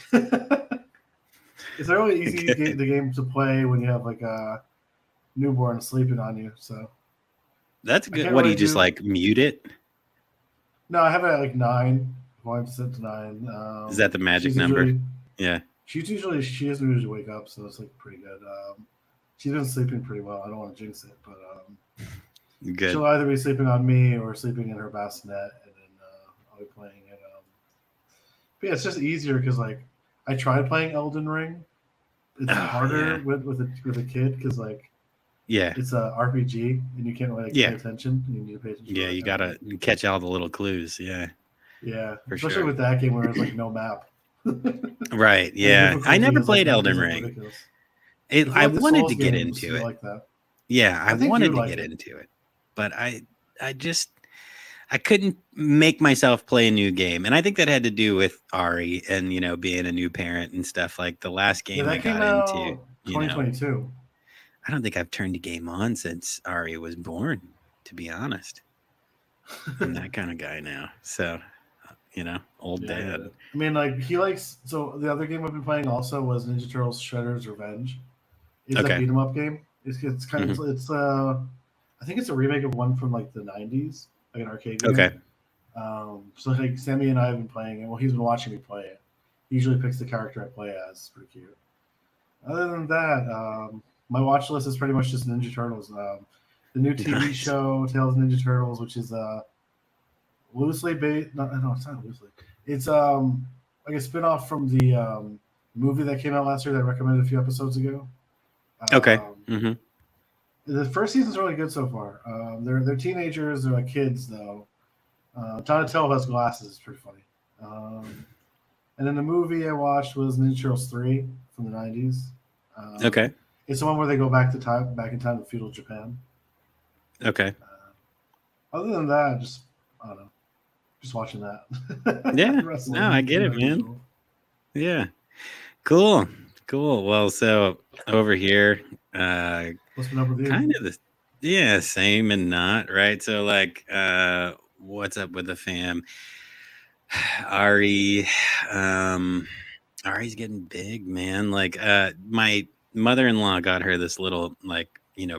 S2: It's a really easy the game to play when you have like a newborn sleeping on you. So
S1: That's
S2: I
S1: good.
S2: can't
S1: What do
S2: really
S1: you just
S2: do-
S1: like mute it?
S2: No, I have it at like 9. I want to set to 9.
S1: Is that the magic
S2: she's
S1: number?
S2: usually-
S1: Yeah.
S2: she doesn't usually wake up, so it's like pretty good. She's been sleeping pretty well. I don't want to jinx it, but
S1: Good.
S2: she'll either be sleeping on me or sleeping in her bassinet, and then I'll be playing it. But yeah, it's just easier because like I tried playing Elden Ring. It's harder with a kid because like
S1: Yeah.
S2: it's a RPG and you can't really pay attention. You need to pay attention.
S1: Yeah, you gotta catch all the little clues. Yeah.
S2: Yeah,
S1: For
S2: especially
S1: sure.
S2: with that game where there's like no map.
S1: Right. Yeah. I never played Elden Ring.
S2: Ridiculous.
S1: I
S2: the
S1: wanted
S2: Souls
S1: to get
S2: games,
S1: into
S2: you
S1: it.
S2: like that.
S1: Yeah, I
S2: think
S1: wanted
S2: you'd
S1: to
S2: like
S1: get
S2: it.
S1: into it, but I couldn't make myself play a new game, and I think that had to do with Ari and being a new parent and stuff. Like the last game
S2: that
S1: I
S2: came
S1: got
S2: out
S1: into,
S2: 2022.
S1: I don't think I've turned a game on since Ari was born. To be honest, I'm that kind of guy now. So, old
S2: Yeah, I get
S1: dad.
S2: it. I mean, like he likes. So the other game I've been playing also was Ninja Turtles: Shredder's Revenge. It's a beat 'em up game. It's kind of it's I think it's a remake of one from like the 90s, like an arcade game.
S1: Okay.
S2: So like Sammy and I have been playing it. Well, he's been watching me play it. He usually picks the character I play as. It's pretty cute. Other than that, my watch list is pretty much just Ninja Turtles. The new TV
S1: Nice.
S2: show Tales of Ninja Turtles, which is loosely based. No, it's not loosely. It's like a spinoff from the movie that came out last year that I recommended a few episodes ago.
S1: Okay. Mm-hmm.
S2: The first season's really good so far. They're teenagers. They're like kids though. Donatello has glasses. It's pretty funny. And then the movie I watched was Ninja Turtles 3 from the 90s.
S1: Okay.
S2: It's the one where they go back in time to feudal Japan.
S1: Okay.
S2: Other than that, just I don't know, just watching that.
S1: Yeah.
S2: Wrestling,
S1: No, I get it, man.
S2: usual.
S1: Yeah. Cool. Well, so over here,
S2: What's been up with you?
S1: kind of same and not, right? So like what's up with the fam? Ari's getting big, man. Like my mother-in-law got her this little like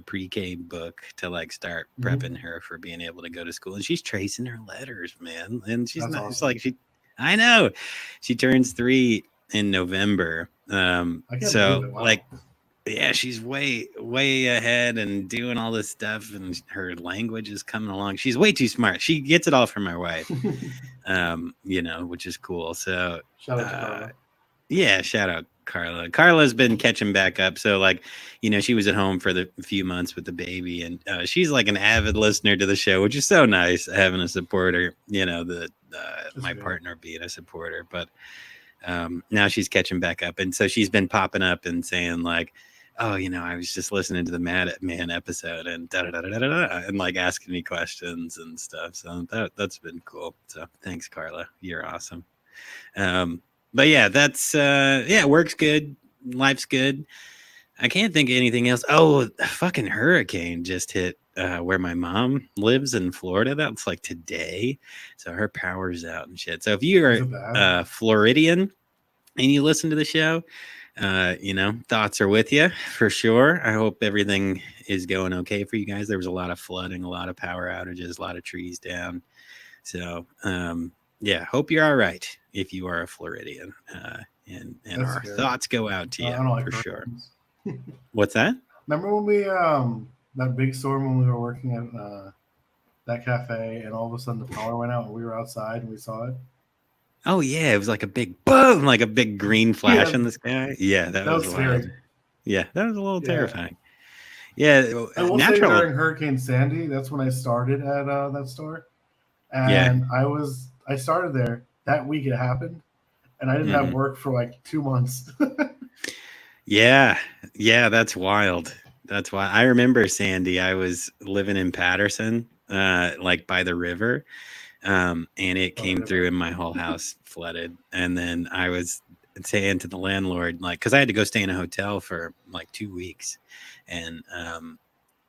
S1: pre-K book to like start prepping her for being able to go to school, and she's tracing her letters, man. And she's
S2: That's
S1: not it's
S2: awesome.
S1: like I know she turns 3 in November.
S2: I can't
S1: So
S2: believe it. Wow.
S1: like yeah, she's way ahead and doing all this stuff, and her language is coming along. She's way too smart. She gets it all from her wife. Which is cool. So
S2: Shout out to Carla.
S1: yeah, shout out Carla. Carla's been catching back up. So like, she was at home for the few months with the baby, and she's like an avid listener to the show, which is so nice having a supporter, the
S2: good.
S1: partner being a supporter, but now she's catching back up, and so she's been popping up and saying like, "Oh, I was just listening to the Mad Man episode and da da da da da da," and like asking me questions and stuff. So that's been cool. So thanks, Carla. You're awesome. But yeah, that's work's good, life's good. I can't think of anything else. Oh, a fucking hurricane just hit where my mom lives in Florida. That's like today. So her power's out and shit. So if you
S2: Is
S1: are
S2: it bad?
S1: Floridian and you listen to the show, thoughts are with you for sure. I hope everything is going okay for you guys. There was a lot of flooding, a lot of power outages, a lot of trees down. So, hope you're all right if you are a Floridian. And
S2: That's
S1: our
S2: scary.
S1: thoughts go out to you
S2: I don't like
S1: for sure.
S2: hurricanes.
S1: What's that?
S2: Remember when we that big storm when we were working at that cafe and all of a sudden the power went out and we were outside and we saw it?
S1: Oh yeah, it was like a big boom, like a big green flash
S2: Yeah.
S1: in the sky. Yeah, that was wild.
S2: scary.
S1: Yeah, that was a little
S2: Yeah.
S1: terrifying. Yeah,
S2: I will say during Hurricane Sandy, that's when I started at that store, and I started there that week it happened, and I didn't have work for like 2 months.
S1: Yeah, that's wild. That's why I remember Sandy. I was living in Patterson, like by the river, and it came through, and my whole house flooded. And then I was saying to the landlord, like, because I had to go stay in a hotel for like 2 weeks, and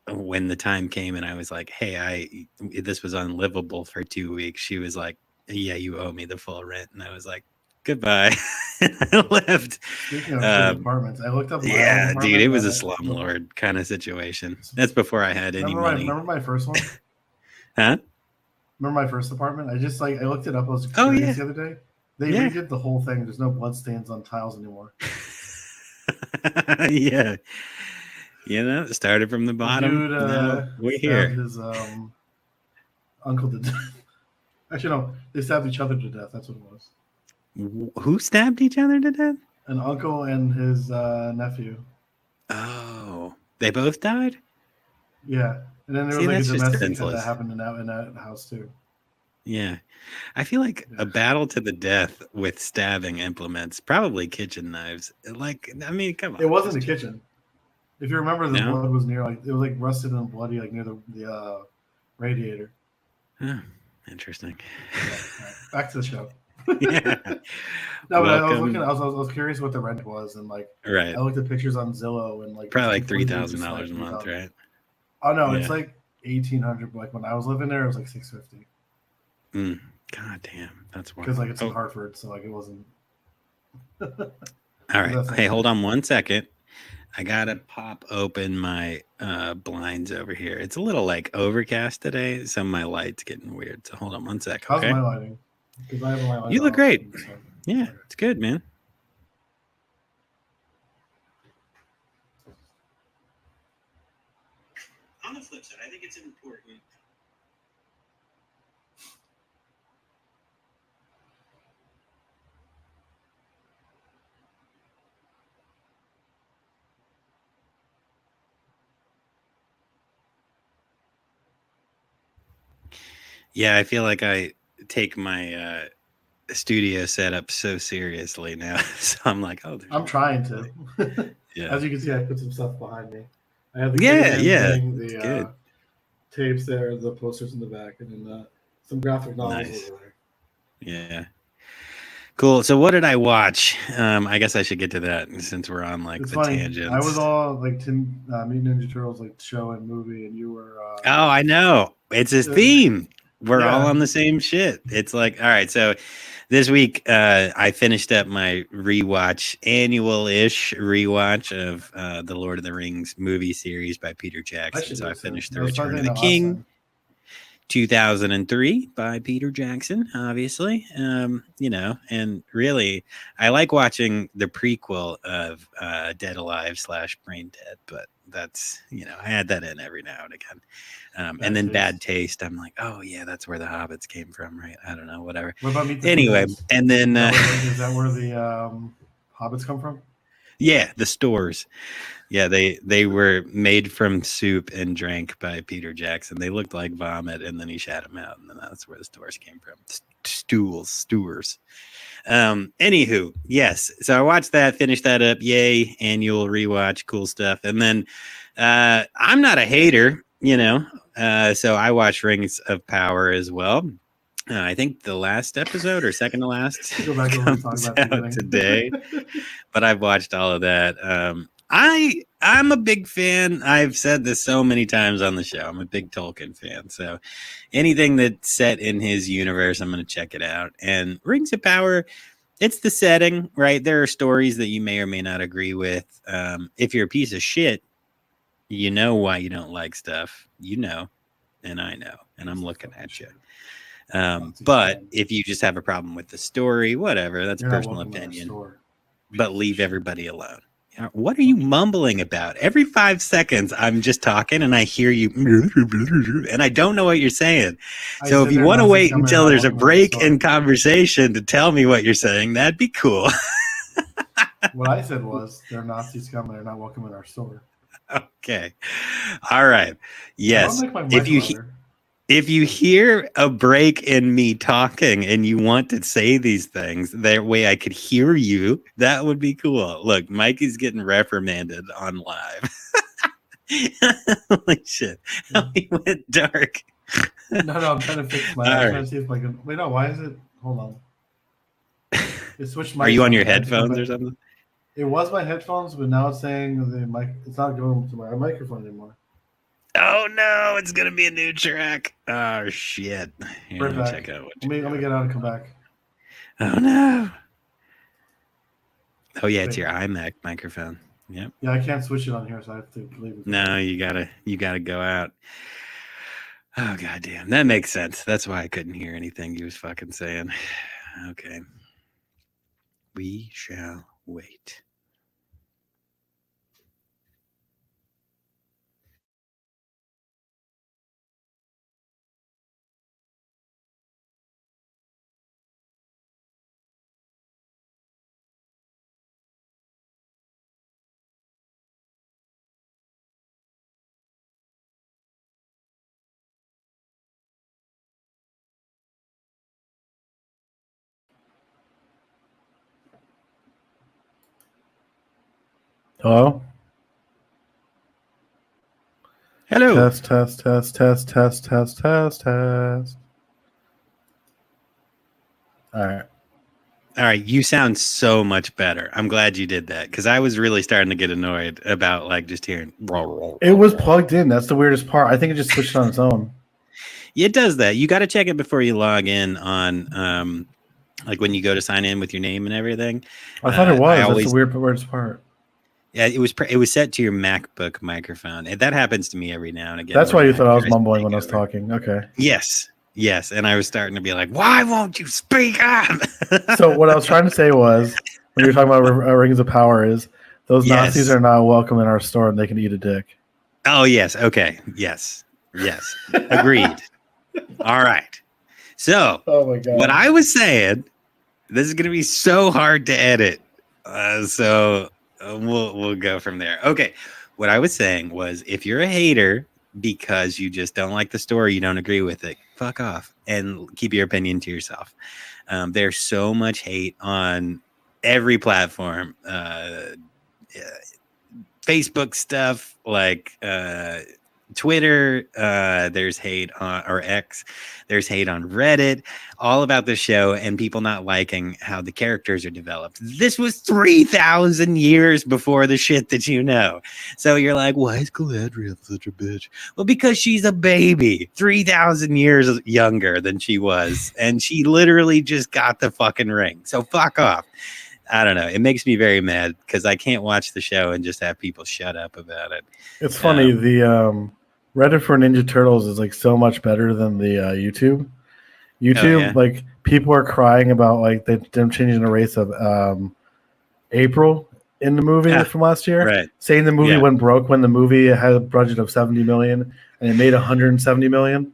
S1: when the time came, and I was like, "Hey, this was unlivable for 2 weeks." She was like, "Yeah, you owe me the full rent," and I was like, "Goodbye." I left.
S2: Speaking of shitty apartments, I looked up my own
S1: Yeah, dude,
S2: apartment
S1: it was a
S2: and
S1: slumlord kind of situation. That's before I had any money.
S2: remember my first one?
S1: Huh?
S2: Remember my first apartment? I just I looked it up. I was
S1: Oh,
S2: curious
S1: yeah.
S2: the other day. They
S1: Yeah.
S2: redid the whole thing. There's no blood stains on tiles anymore.
S1: Yeah. It started from the bottom.
S2: Dude,
S1: No, we're
S2: stabbed
S1: here.
S2: his uncle to death. Actually, no, they stabbed each other to death. That's what it was.
S1: Who stabbed each other to death?
S2: An uncle and his nephew.
S1: Oh, they both died?
S2: Yeah, and then there
S1: See,
S2: was like a
S1: that's just
S2: domestic
S1: senseless.
S2: that happened in that house too.
S1: Yeah. I feel like
S2: Yeah.
S1: a battle to the death with stabbing implements, probably kitchen knives. Like, I mean, come on.
S2: It wasn't the kitchen. If you remember, the
S1: No?
S2: blood was near it was like rusted and bloody, like near the radiator.
S1: Oh, interesting.
S2: Yeah, right. Back to the show.
S1: Yeah.
S2: No, but
S1: Welcome.
S2: I was curious what the rent was, and like
S1: Right.
S2: I looked at pictures on Zillow, and like
S1: Probably
S2: it's
S1: like
S2: completely just,
S1: $3,000 a month,
S2: up.
S1: right?
S2: Oh no,
S1: Yeah.
S2: it's like 1,800. But like when I was living there, it was like 650.
S1: God damn, that's wild.
S2: Because like it's in Hartford, so like it wasn't.
S1: All right.
S2: That's
S1: Hey, hold on 1 second. I gotta pop open my blinds over here. It's a little like overcast today, so my light's getting weird. So hold on 1 second.
S2: How's
S1: Okay.
S2: my lighting? Because I have my lights
S1: You look
S2: off,
S1: great.
S2: so-
S1: Yeah, it's good, man. On the flip side, I think it's important. Yeah, I feel like I take my studio setup so seriously now. So I'm like, oh,
S2: I'm trying to.
S1: Yeah.
S2: As you can see, I put some stuff behind me. I have the
S1: Yeah,
S2: K-Man
S1: yeah,
S2: thing,
S1: it's
S2: the
S1: good.
S2: tapes there, the posters in the back, and then some graphic novels
S1: Nice.
S2: over there.
S1: Yeah. Cool. So what did I watch? I guess I should get to that since we're on like
S2: It's
S1: the
S2: funny.
S1: tangents.
S2: I was all like Mutant Ninja Turtles like show and movie, and you were.
S1: Oh, I know. It's his theme. We're all
S2: Yeah.
S1: on the same shit. It's like, all right. So this week, I finished up my annual-ish rewatch of the Lord of the Rings movie series by Peter Jackson. So I finished The Return of the King. 2003 by Peter Jackson, obviously. And really, I like watching the prequel of Dead Alive / Brain Dead, but that's, I add that in every now and again. And then Bad Taste, I'm like, oh yeah, that's where the Hobbits came from, right? I don't know, whatever.
S2: What about Meet the
S1: Anyway,
S2: Feebles?
S1: and then
S2: Is that where the Hobbits come from?
S1: yeah, the stores. Yeah, they were made from soup and drank by Peter Jackson. They looked like vomit, and then he shat them out, and then that's where the stores came from. stewers. Anywho, yes. So I watched that, finished that up. Yay, annual rewatch, cool stuff. And then I'm not a hater, so I watched Rings of Power as well. I think the last episode or second to last
S2: Go back over and talk
S1: comes
S2: about the
S1: out
S2: beginning.
S1: today, but I've watched all of that. I'm a big fan. I've said this so many times on the show. I'm a big Tolkien fan, so anything that's set in his universe, I'm going to check it out. And Rings of Power, it's the setting, right? There are stories that you may or may not agree with. If you're a piece of shit, you know why you don't like stuff. And I know, and I'm looking at you. But if you just have a problem with the story, whatever, that's personal opinion. But leave everybody alone. What are you mumbling about? Every 5 seconds, I'm just talking and I hear you, and I don't know what you're saying. So if you want to wait until there's a break in conversation to tell me what you're saying, that'd be cool.
S2: What I said was, they're Nazis coming. They're not welcome in our store.
S1: Okay. All right. Yes. If you hear a break in me talking and you want to say these things, that way I could hear you, that would be cool. Look, Mikey's getting reprimanded on live. Holy shit. He went dark.
S2: No, I'm trying to fix my. I'm trying to see if I can. Wait, no, why is it? Hold on. It switched my.
S1: Are you on your headphones or something?
S2: It was my headphones, but now it's saying the mic. It's not going to my microphone anymore.
S1: Oh no, it's gonna be a new track. Oh shit.
S2: Here, let me check out what let me get out and come back.
S1: Oh no. Oh yeah, it's your iMac microphone. Yep.
S2: Yeah, I can't switch it on here, so I have to leave it.
S1: No, you gotta go out. Oh goddamn. That makes sense. That's why I couldn't hear anything he was fucking saying. Okay. We shall wait.
S2: Hello?
S1: Hello.
S2: Test.
S1: All right, you sound so much better. I'm glad you did that because I was really starting to get annoyed about like just hearing.
S2: It was plugged in. That's the weirdest part. I think it just switched on its own.
S1: It does that. You got to check it before you log in on, like when you go to sign in with your name and everything.
S2: I thought it was. That's the weirdest part.
S1: Yeah, it was set to your MacBook microphone, and that happens to me every now and again.
S2: That's why you thought I was mumbling when I was talking. Okay.
S1: Yes, and I was starting to be like, "Why won't you speak up?"
S2: So what I was trying to say was, when you're talking about Rings of Power, is those Nazis are not welcome in our store, and they can eat a dick.
S1: Oh yes, okay, yes, agreed. All right. So,
S2: oh my God,
S1: what I was saying, this is going to be so hard to edit. So we'll go from there. Okay, what I was saying was, if you're a hater because you just don't like the story, you don't agree with it, fuck off and keep your opinion to yourself. There's so much hate on every platform. Facebook stuff, like Twitter, there's hate on, or X, there's hate on Reddit, all about the show and people not liking how the characters are developed. This was 3,000 years before the shit that you know. So you're like, why is Galadriel such a bitch? Well, because she's a baby, 3,000 years younger than she was, and she literally just got the fucking ring. So fuck off. I don't know. It makes me very mad because I can't watch the show and just have people shut up about it.
S2: It's funny. The Reddit for Ninja Turtles is like so much better than the YouTube. Like people are crying about like them changing the race of April in the movie from last year,
S1: right?
S2: Saying the movie went broke when the movie had a budget of 70 million and it made 170 million.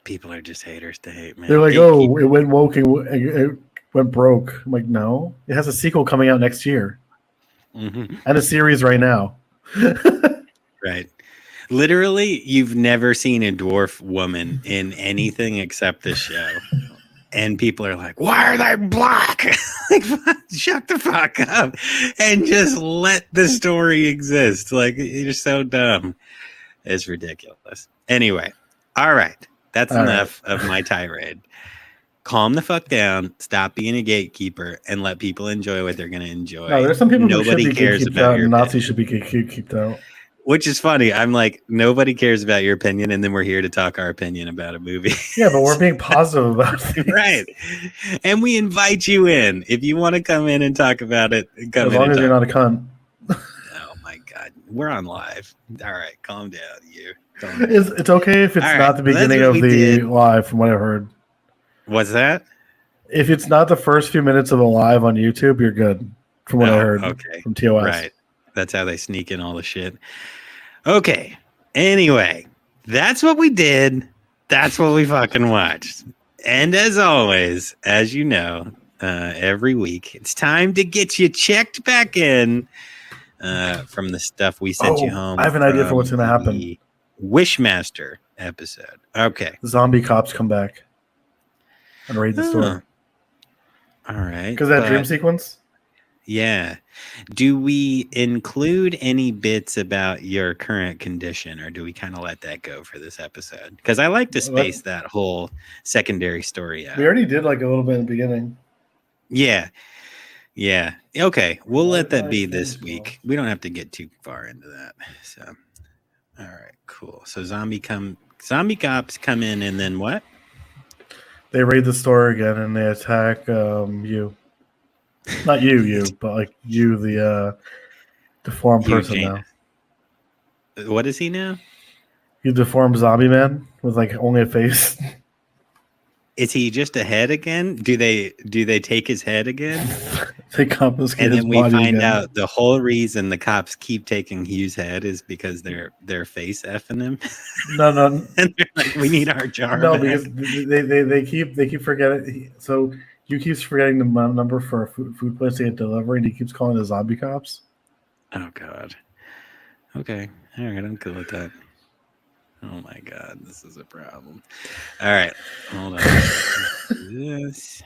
S1: People are just haters to hate, man.
S2: They're like, it went woke and it went broke. I'm like, no, it has a sequel coming out next year, and a series right now.
S1: Right. Literally, you've never seen a dwarf woman in anything except this show. and people are like, why are they black? Like, shut the fuck up and just let the story exist. Like, you're so dumb. It's ridiculous. Anyway, all right. That's enough of my tirade. Calm the fuck down. Stop being a gatekeeper and let people enjoy what they're going to enjoy.
S2: No, there's some people
S1: Nobody
S2: who should be
S1: cares
S2: gatekeeped
S1: about
S2: out,
S1: your
S2: and Nazis
S1: opinion.
S2: should be gatekeeped out.
S1: Which is funny. I'm like, nobody cares about your opinion, and then we're here to talk our opinion about a movie.
S2: Yeah, but we're being positive about it.
S1: Right. And we invite you in. If you want to come in and talk about it, come
S2: As
S1: in
S2: long
S1: and
S2: as
S1: talk.
S2: you're not a cunt.
S1: Oh my God. We're on live. All right, calm down, you.
S2: It's okay if it's
S1: All right,
S2: not the
S1: well, that's
S2: beginning
S1: what
S2: of
S1: we
S2: the
S1: did.
S2: live, from what I heard.
S1: What's that?
S2: If it's not the first few minutes of a live on YouTube, you're good, from what I heard from TOS.
S1: Right. That's how they sneak in all the shit. Okay. Anyway, that's what we did. That's what we fucking watched. And as always, as you know, every week, it's time to get you checked back in from the stuff we sent you home.
S2: I have an idea for what's going to happen.
S1: the Wishmaster episode. Okay.
S2: Zombie cops come back and raid the store.
S1: All right.
S2: Because that dream sequence?
S1: Yeah. Do we include any bits about your current condition, or do we kind of let that go for this episode? Because I like to space that whole secondary story out.
S2: We already did like a little bit in the beginning.
S1: Yeah. Yeah. Okay. We'll let that be this week. We don't have to get too far into that. So, all right, cool. So zombie cops come in, and then what?
S2: They raid the store again and they attack you. Not you, but like you, the deformed person now.
S1: What is he now?
S2: You deformed zombie man with like only a face.
S1: Is he just a head again? Do they take his head again?
S2: They confiscate
S1: and
S2: his
S1: then we
S2: body
S1: find
S2: again.
S1: out the whole reason the cops keep taking Hugh's head is because they're face effing him.
S2: No.
S1: And they're like, we need our jar.
S2: No,
S1: back.
S2: because they keep forgetting. So you keeps forgetting the number for a food place to get delivery, and he keeps calling the zombie cops.
S1: Oh God. Okay. All right. I'm cool with that. Oh my God, this is a problem. All right, hold on. This.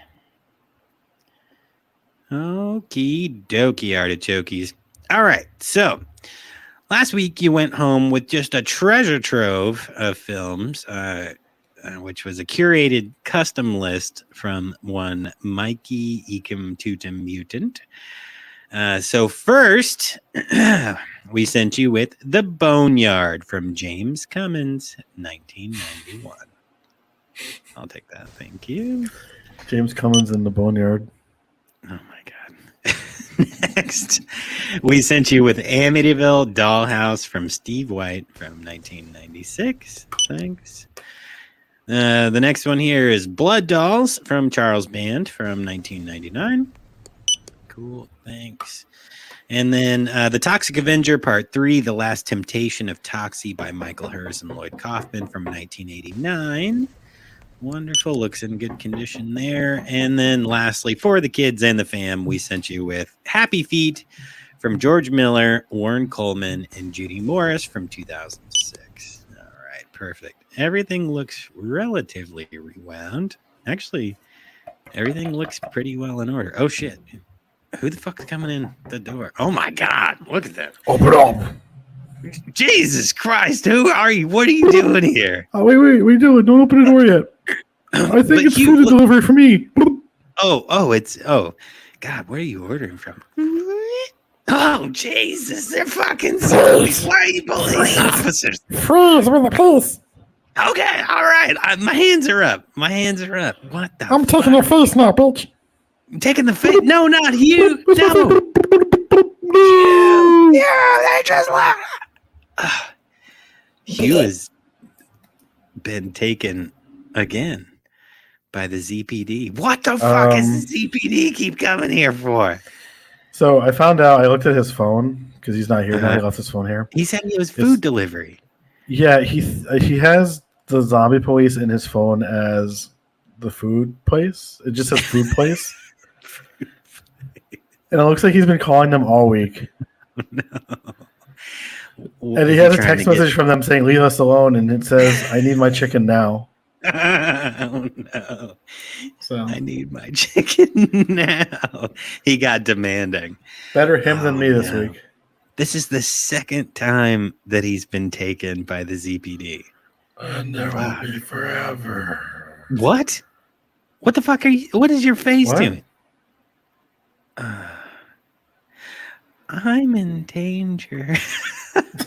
S1: Okie dokie, artichokes. All right, so last week you went home with just a treasure trove of films, which was a curated custom list from one Mikey Ekum Tutum Mutant. So first, we sent you with The Boneyard from James Cummins, 1991. I'll take that. Thank you.
S2: James Cummins in The Boneyard.
S1: Oh, my God. Next, we sent you with Amityville Dollhouse from Steve White from 1996. Thanks. The next one here is Blood Dolls from Charles Band from 1999. Cool, thanks. And then The Toxic Avenger Part 3, The Last Temptation of Toxie by Michael Hers and Lloyd Kaufman from 1989. Wonderful, looks in good condition there. And then lastly, for the kids and the fam, we sent you with Happy Feet from George Miller, Warren Coleman, and Judy Morris from 2006. All right, perfect. Everything looks relatively rewound. Actually, everything looks pretty well in order. Oh, shit. Who the fuck's coming in the door? Oh my God! Look at that!
S2: Open up!
S1: Jesus Christ! Who are you? What are you doing here?
S2: Oh wait! What are you doing? Don't open the door yet. I think it's food delivery for me.
S1: Oh, God! Where are you ordering from? Oh Jesus! They're fucking zombies! Why are you police officers?
S6: Freeze with the police.
S1: Okay, all right. My hands are up. What the?
S6: I'm taking your face now, bitch.
S1: Taking the face? No, not you. No. Yeah, they just left. Hugh has been taken again by the ZPD. What the fuck is the ZPD keep coming here for?
S2: So I found out. I looked at his phone because he's not here now. He left his phone here.
S1: He said it was food delivery.
S2: Yeah, he has the zombie police in his phone as the food place. It just says food place. And it looks like he's been calling them all week.
S1: No.
S2: And he has a text message from them saying, leave us alone. And it says, I need my chicken now.
S1: Oh no.
S2: So
S1: I need my chicken now. He got demanding.
S2: better him than
S1: Oh,
S2: me this
S1: no.
S2: week.
S1: This is the second time that he's been taken by the ZPD.
S2: And there will be forever.
S1: What? What the fuck are you? What is your face
S2: What?
S1: doing? I'm in danger.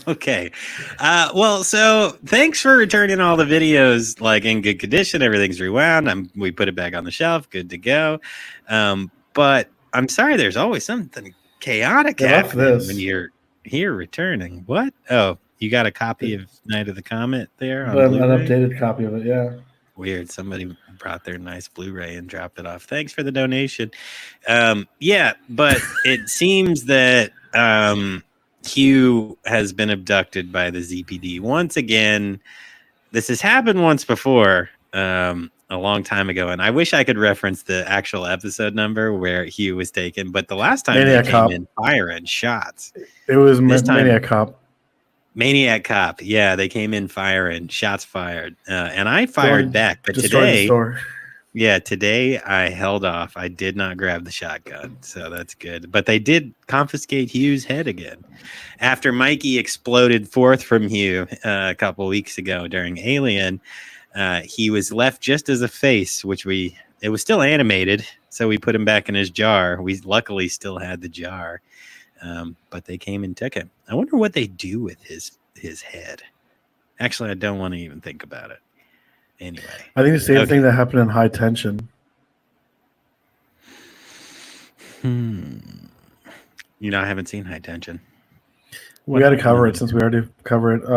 S1: Okay. Well, so thanks for returning all the videos like in good condition. Everything's rewound. We put it back on the shelf. Good to go. But I'm sorry, there's always something chaotic
S2: They left
S1: happening
S2: this.
S1: when you're here returning. What? Oh, you got a copy of Night of the Comet there on
S2: But an
S1: Blu-ray?
S2: updated copy of it, yeah.
S1: Weird. Somebody brought their nice Blu-ray and dropped it off. Thanks for the donation. Yeah, but it seems that Hugh has been abducted by the ZPD once again. This has happened once before, a long time ago, and I wish I could reference the actual episode number where Hugh was taken. But the last time
S2: Maniac
S1: they came
S2: Cop.
S1: in firing shots.
S2: It was
S1: This time-
S2: Maniac Cop.
S1: Maniac Cop, yeah, they came in firing, shots fired, and I fired back. But
S2: Destroyed the
S1: today,
S2: store.
S1: yeah, today I held off. I did not grab the shotgun, so that's good. But they did confiscate Hugh's head again after Mikey exploded forth from Hugh a couple weeks ago during Alien. He was left just as a face, it was still animated, so we put him back in his jar. We luckily still had the jar. But they came and took him. I wonder what they do with his head. Actually, I don't want to even think about it. Anyway,
S2: I think the same
S1: Okay.
S2: thing that happened in High Tension.
S1: I haven't seen High Tension.
S2: We got to cover it since we already covered it.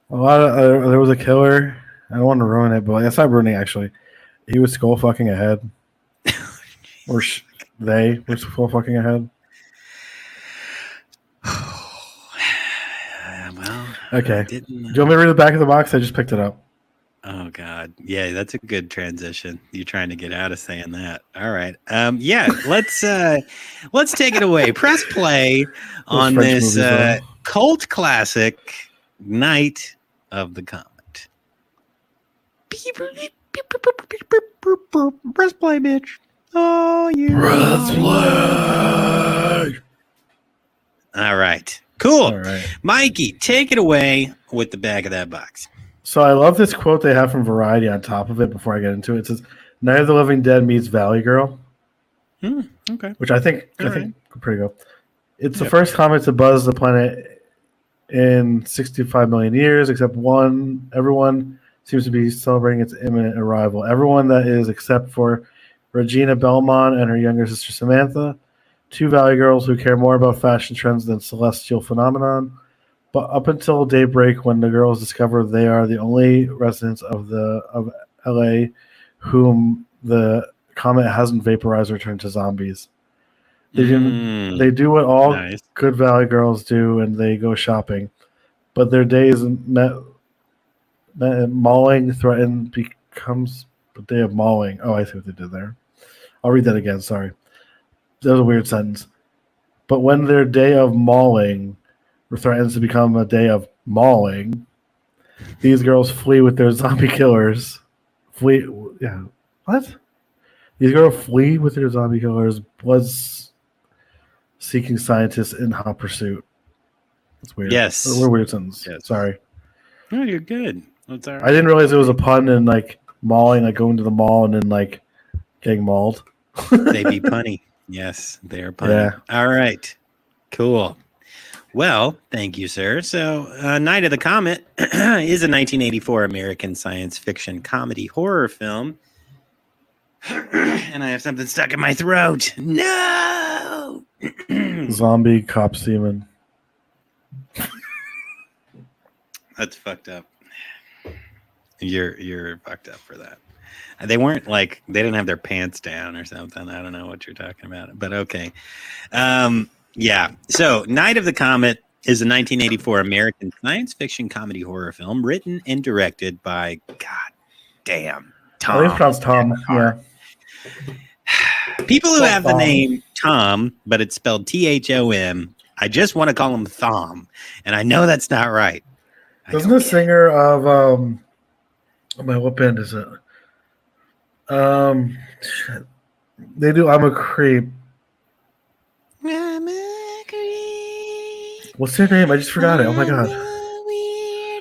S2: There was a killer. I don't want to ruin it, but it's not ruining actually. He was skull fucking ahead, or they were skull fucking ahead.
S1: Well,
S2: Okay.
S1: I
S2: Do
S1: didn't.
S2: you want me to read the back of the box? I just picked it up.
S1: Oh God, yeah, that's a good transition. You're trying to get out of saying that. All right, yeah, let's take it away. Press play on
S2: French
S1: this
S2: movies, though.
S1: cult classic, Night of the Comet. Press play, bitch. Oh, you.
S2: Press play.
S1: All right, cool.
S2: All right.
S1: Mikey, take it away with the back of that box.
S2: So I love this quote they have from Variety on top of it before I get into it. It says, "Night of the Living Dead meets Valley Girl,"
S1: Okay.
S2: which I think
S1: All right.
S2: pretty good. It's the
S1: Yep.
S2: first comet to buzz the planet in 65 million years, except one. Everyone seems to be celebrating its imminent arrival. Everyone, that is, except for Regina Belmont and her younger sister Samantha, two Valley girls who care more about fashion trends than celestial phenomenon. But up until daybreak, when the girls discover they are the only residents of LA whom the comet hasn't vaporized or turned to zombies. They do what all
S1: Nice.
S2: good Valley girls do, and they go shopping. But their day is mauling threatened becomes a day of mauling. Oh, I see what they did there. I'll read that again. Sorry. That was a weird sentence. But when their day of mauling threatens to become a day of mauling, these girls flee with their zombie killers. Yeah. What? These girls flee with their zombie killers, blood-seeking scientists in hot pursuit. That's weird.
S1: Yes.
S2: What a weird sentence.
S1: Yes.
S2: Sorry.
S1: Oh, you're good. That's all right.
S2: I didn't realize it was a pun and like mauling, like going to the mall and then like getting mauled.
S1: They be punny. Yes, they're punny.
S2: Yeah.
S1: All right. Cool. Well, thank you, sir. So, Night of the Comet is a 1984 American science fiction comedy horror film. And I have something stuck in my throat. No.
S2: Zombie cop semen.
S1: That's fucked up. You're fucked up for that. They weren't like they didn't have their pants down or something. I don't know what you're talking about, but okay. Yeah. So, Night of the Comet is a 1984 American science fiction comedy horror film written and directed by
S2: I
S1: Tom.
S2: think it's pronounced Tom. Yeah.
S1: People who
S2: Spelled
S1: have the
S2: Thom.
S1: name Tom, but it's spelled Thom. I just want to call him Thom, and I know that's not right. I
S2: Doesn't
S1: don't
S2: the
S1: get it.
S2: singer of What band is it? Shit. They do I'm a Creep.
S1: I'm a creep.
S2: What's their name? I just forgot it. Oh my
S1: I'm
S2: god.
S1: a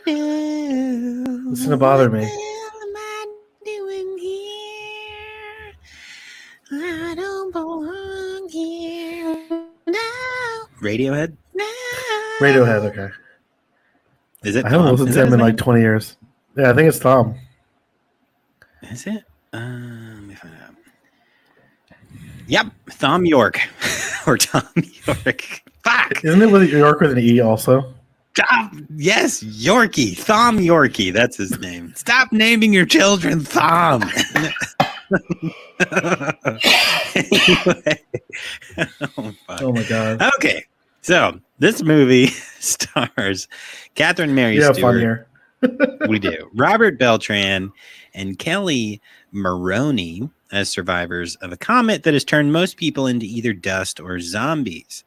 S1: weirdo.
S2: Listen to Bother Me.
S1: What the hell am I doing here? I don't belong here. No. Radiohead? No.
S2: Radiohead, okay.
S1: Is it
S2: I haven't
S1: Tom?
S2: listened
S1: Is
S2: to
S1: that
S2: him
S1: his
S2: in like
S1: name?
S2: 20 years. Yeah, I think it's Tom.
S1: Is it? Let me find out. Yep, Thom Yorke. Or Tom York. Fuck!
S2: Isn't it with York with an E also?
S1: Yes, Yorkie. Thom Yorkie. That's his name. Stop naming your children Thom. Anyway. Oh, fuck.
S2: Oh my god.
S1: Okay, so this movie stars Catherine Mary
S2: You have fun
S1: Stewart.
S2: here.
S1: We do. Robert Beltran and Kelly Maroney as survivors of a comet that has turned most people into either dust or zombies.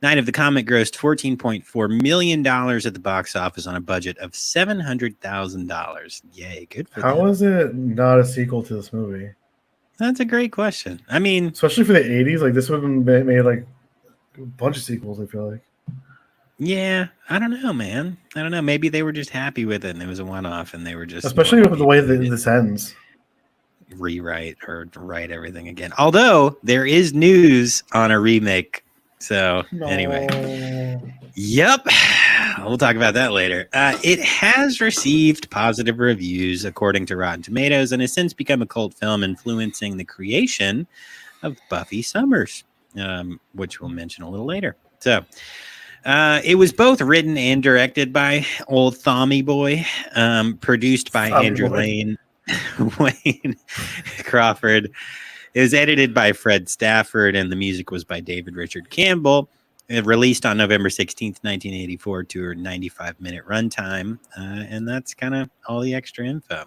S1: Night of the Comet grossed $14.4 million at the box office on a budget of $700,000. Yay, good for
S2: How
S1: them.
S2: is it not a sequel to this movie?
S1: That's a great question. I mean,
S2: Especially for the 80s, like this would have been made like a bunch of sequels, I feel like.
S1: yeah, I don't know, man. I don't know. Maybe they were just happy with it and it was a one-off and they were just
S2: Especially with the way that this ends.
S1: rewrite or write everything again. Although there is news on a remake. So anyway, yep, we'll talk about that later. It has received positive reviews according to Rotten Tomatoes and has since become a cult film influencing the creation of Buffy Summers, which we'll mention a little later. So it was both written and directed by old Thommy Boy, produced by
S2: Thommy
S1: Andrew
S2: Boy.
S1: Lane, Wayne Crawford. It was edited by Fred Stafford, and the music was by David Richard Campbell. It released on November 16th, 1984, to a 95-minute runtime, and that's kind of all the extra info.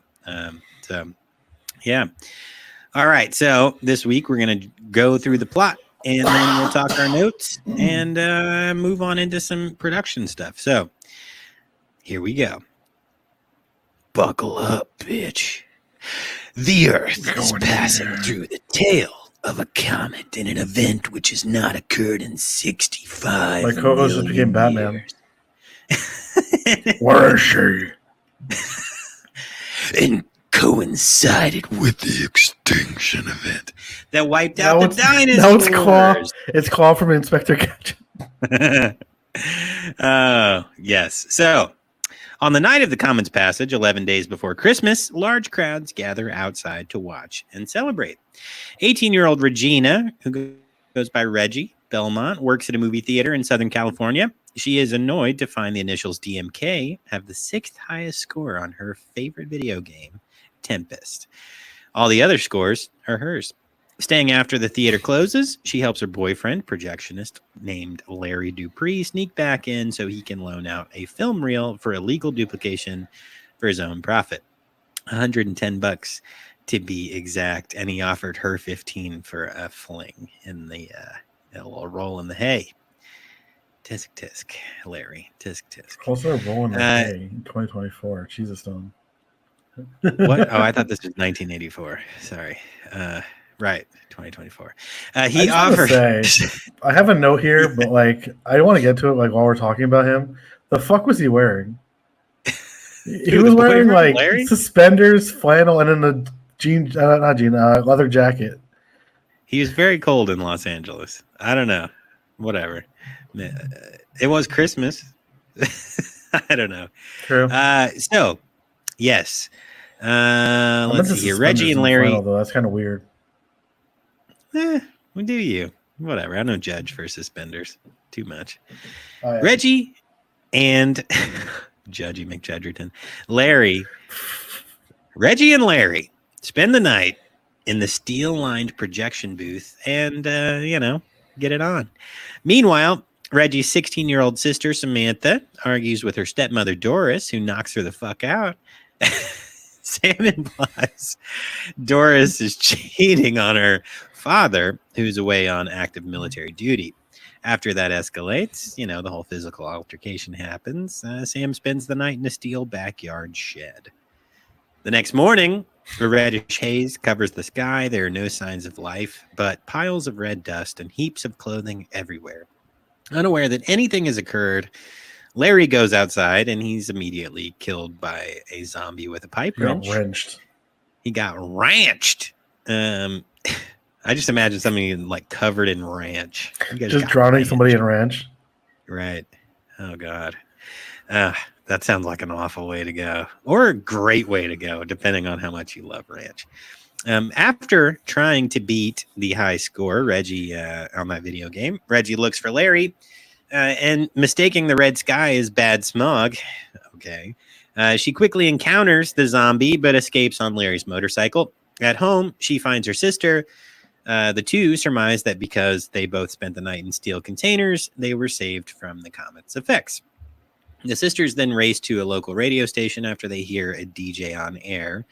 S1: So, yeah. All right, so this week we're going to go through the plot, and then we'll talk our notes and move on into some production stuff. So, here we go. Buckle up, bitch. The Earth is passing through the tail of a comet in an event which has not occurred in 65
S2: My co-host just became Batman.
S1: years.
S2: Where is she?
S1: And coincided with the extinction event that wiped out the dinosaurs.
S2: Now it's Claw. It's Claw from Inspector Gadget.
S1: Oh, yes. So, on the night of the comet's passage, 11 days before Christmas, large crowds gather outside to watch and celebrate. 18-year-old Regina, who goes by Reggie Belmont, works at a movie theater in Southern California. She is annoyed to find the initials DMK have the 6th highest score on her favorite video game, Tempest. All the other scores are hers. Staying after the theater closes, she helps her boyfriend, projectionist named Larry Dupree, sneak back in so he can loan out a film reel for illegal duplication for his own profit. $110 to be exact, and he offered her 15 for a fling in the a little roll in the hay. Tisk tisk, Larry. Tisk tisk.
S2: Also, rolling the hay in 2024. Jesus, Stone.
S1: What? Oh, I thought this was 1984. Sorry. Right, 2024. He
S2: I just wanna
S1: offered.
S2: say, I have a note here, but like, I don't want to get to it. Like while we're talking about him, the fuck was he wearing? He
S1: Who,
S2: was
S1: the
S2: wearing
S1: boyfriend,
S2: like
S1: Larry?
S2: suspenders, flannel, and then the leather jacket.
S1: He was very cold in Los Angeles. I don't know. Whatever. It was Christmas. I don't know.
S2: True.
S1: So, yes. Let's see here. Reggie and Larry.
S2: Flannel, though. That's kind of weird.
S1: We do you. Whatever. I don't judge for suspenders too much.
S2: Oh, yeah.
S1: Reggie and Judgy McJudgerton. Reggie and Larry spend the night in the steel-lined projection booth and, get it on. Meanwhile, Reggie's 16-year-old sister, Samantha, argues with her stepmother, Doris, who knocks her the fuck out. Sam implies Doris is cheating on her father, who's away on active military duty. After that escalates, the whole physical altercation happens. Sam spends the night in a steel backyard shed. The next morning, a reddish haze covers the sky. There are no signs of life, but piles of red dust and heaps of clothing everywhere. Unaware that anything has occurred, Larry goes outside and he's immediately killed by a zombie with a pipe
S2: He got
S1: wrench.
S2: wrenched.
S1: He got ranched. I just imagine something like covered in ranch. You guys
S2: Just
S1: got
S2: drowning
S1: ranched.
S2: somebody in ranch.
S1: Right. Oh, God. That sounds like an awful way to go, or a great way to go, depending on how much you love ranch. After trying to beat the high score, Reggie, on that video game, Reggie looks for Larry, and mistaking the red sky as bad smog. Okay. She quickly encounters the zombie, but escapes on Larry's motorcycle. At home, she finds her sister. The two surmise that because they both spent the night in steel containers, they were saved from the comet's effects. The sisters then race to a local radio station after they hear a DJ on air,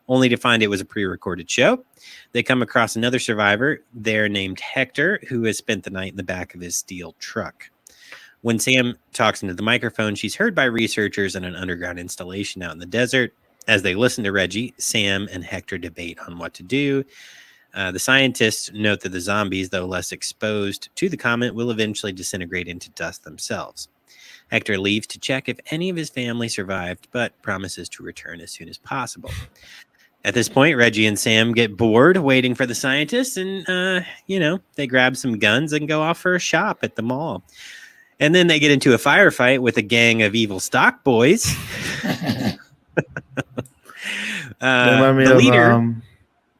S1: only to find it was a pre-recorded show. They come across another survivor there named Hector, who has spent the night in the back of his steel truck. When Sam talks into the microphone, she's heard by researchers in an underground installation out in the desert. As they listen to Reggie, Sam and Hector debate on what to do. The scientists note that the zombies, though less exposed to the comet, will eventually disintegrate into dust themselves. Hector leaves to check if any of his family survived, but promises to return as soon as possible. At this point, Reggie and Sam get bored waiting for the scientists, and, they grab some guns and go off for a shop at the mall. And then they get into a firefight with a gang of evil stock boys.
S2: Remind me
S1: the
S2: of
S1: leader...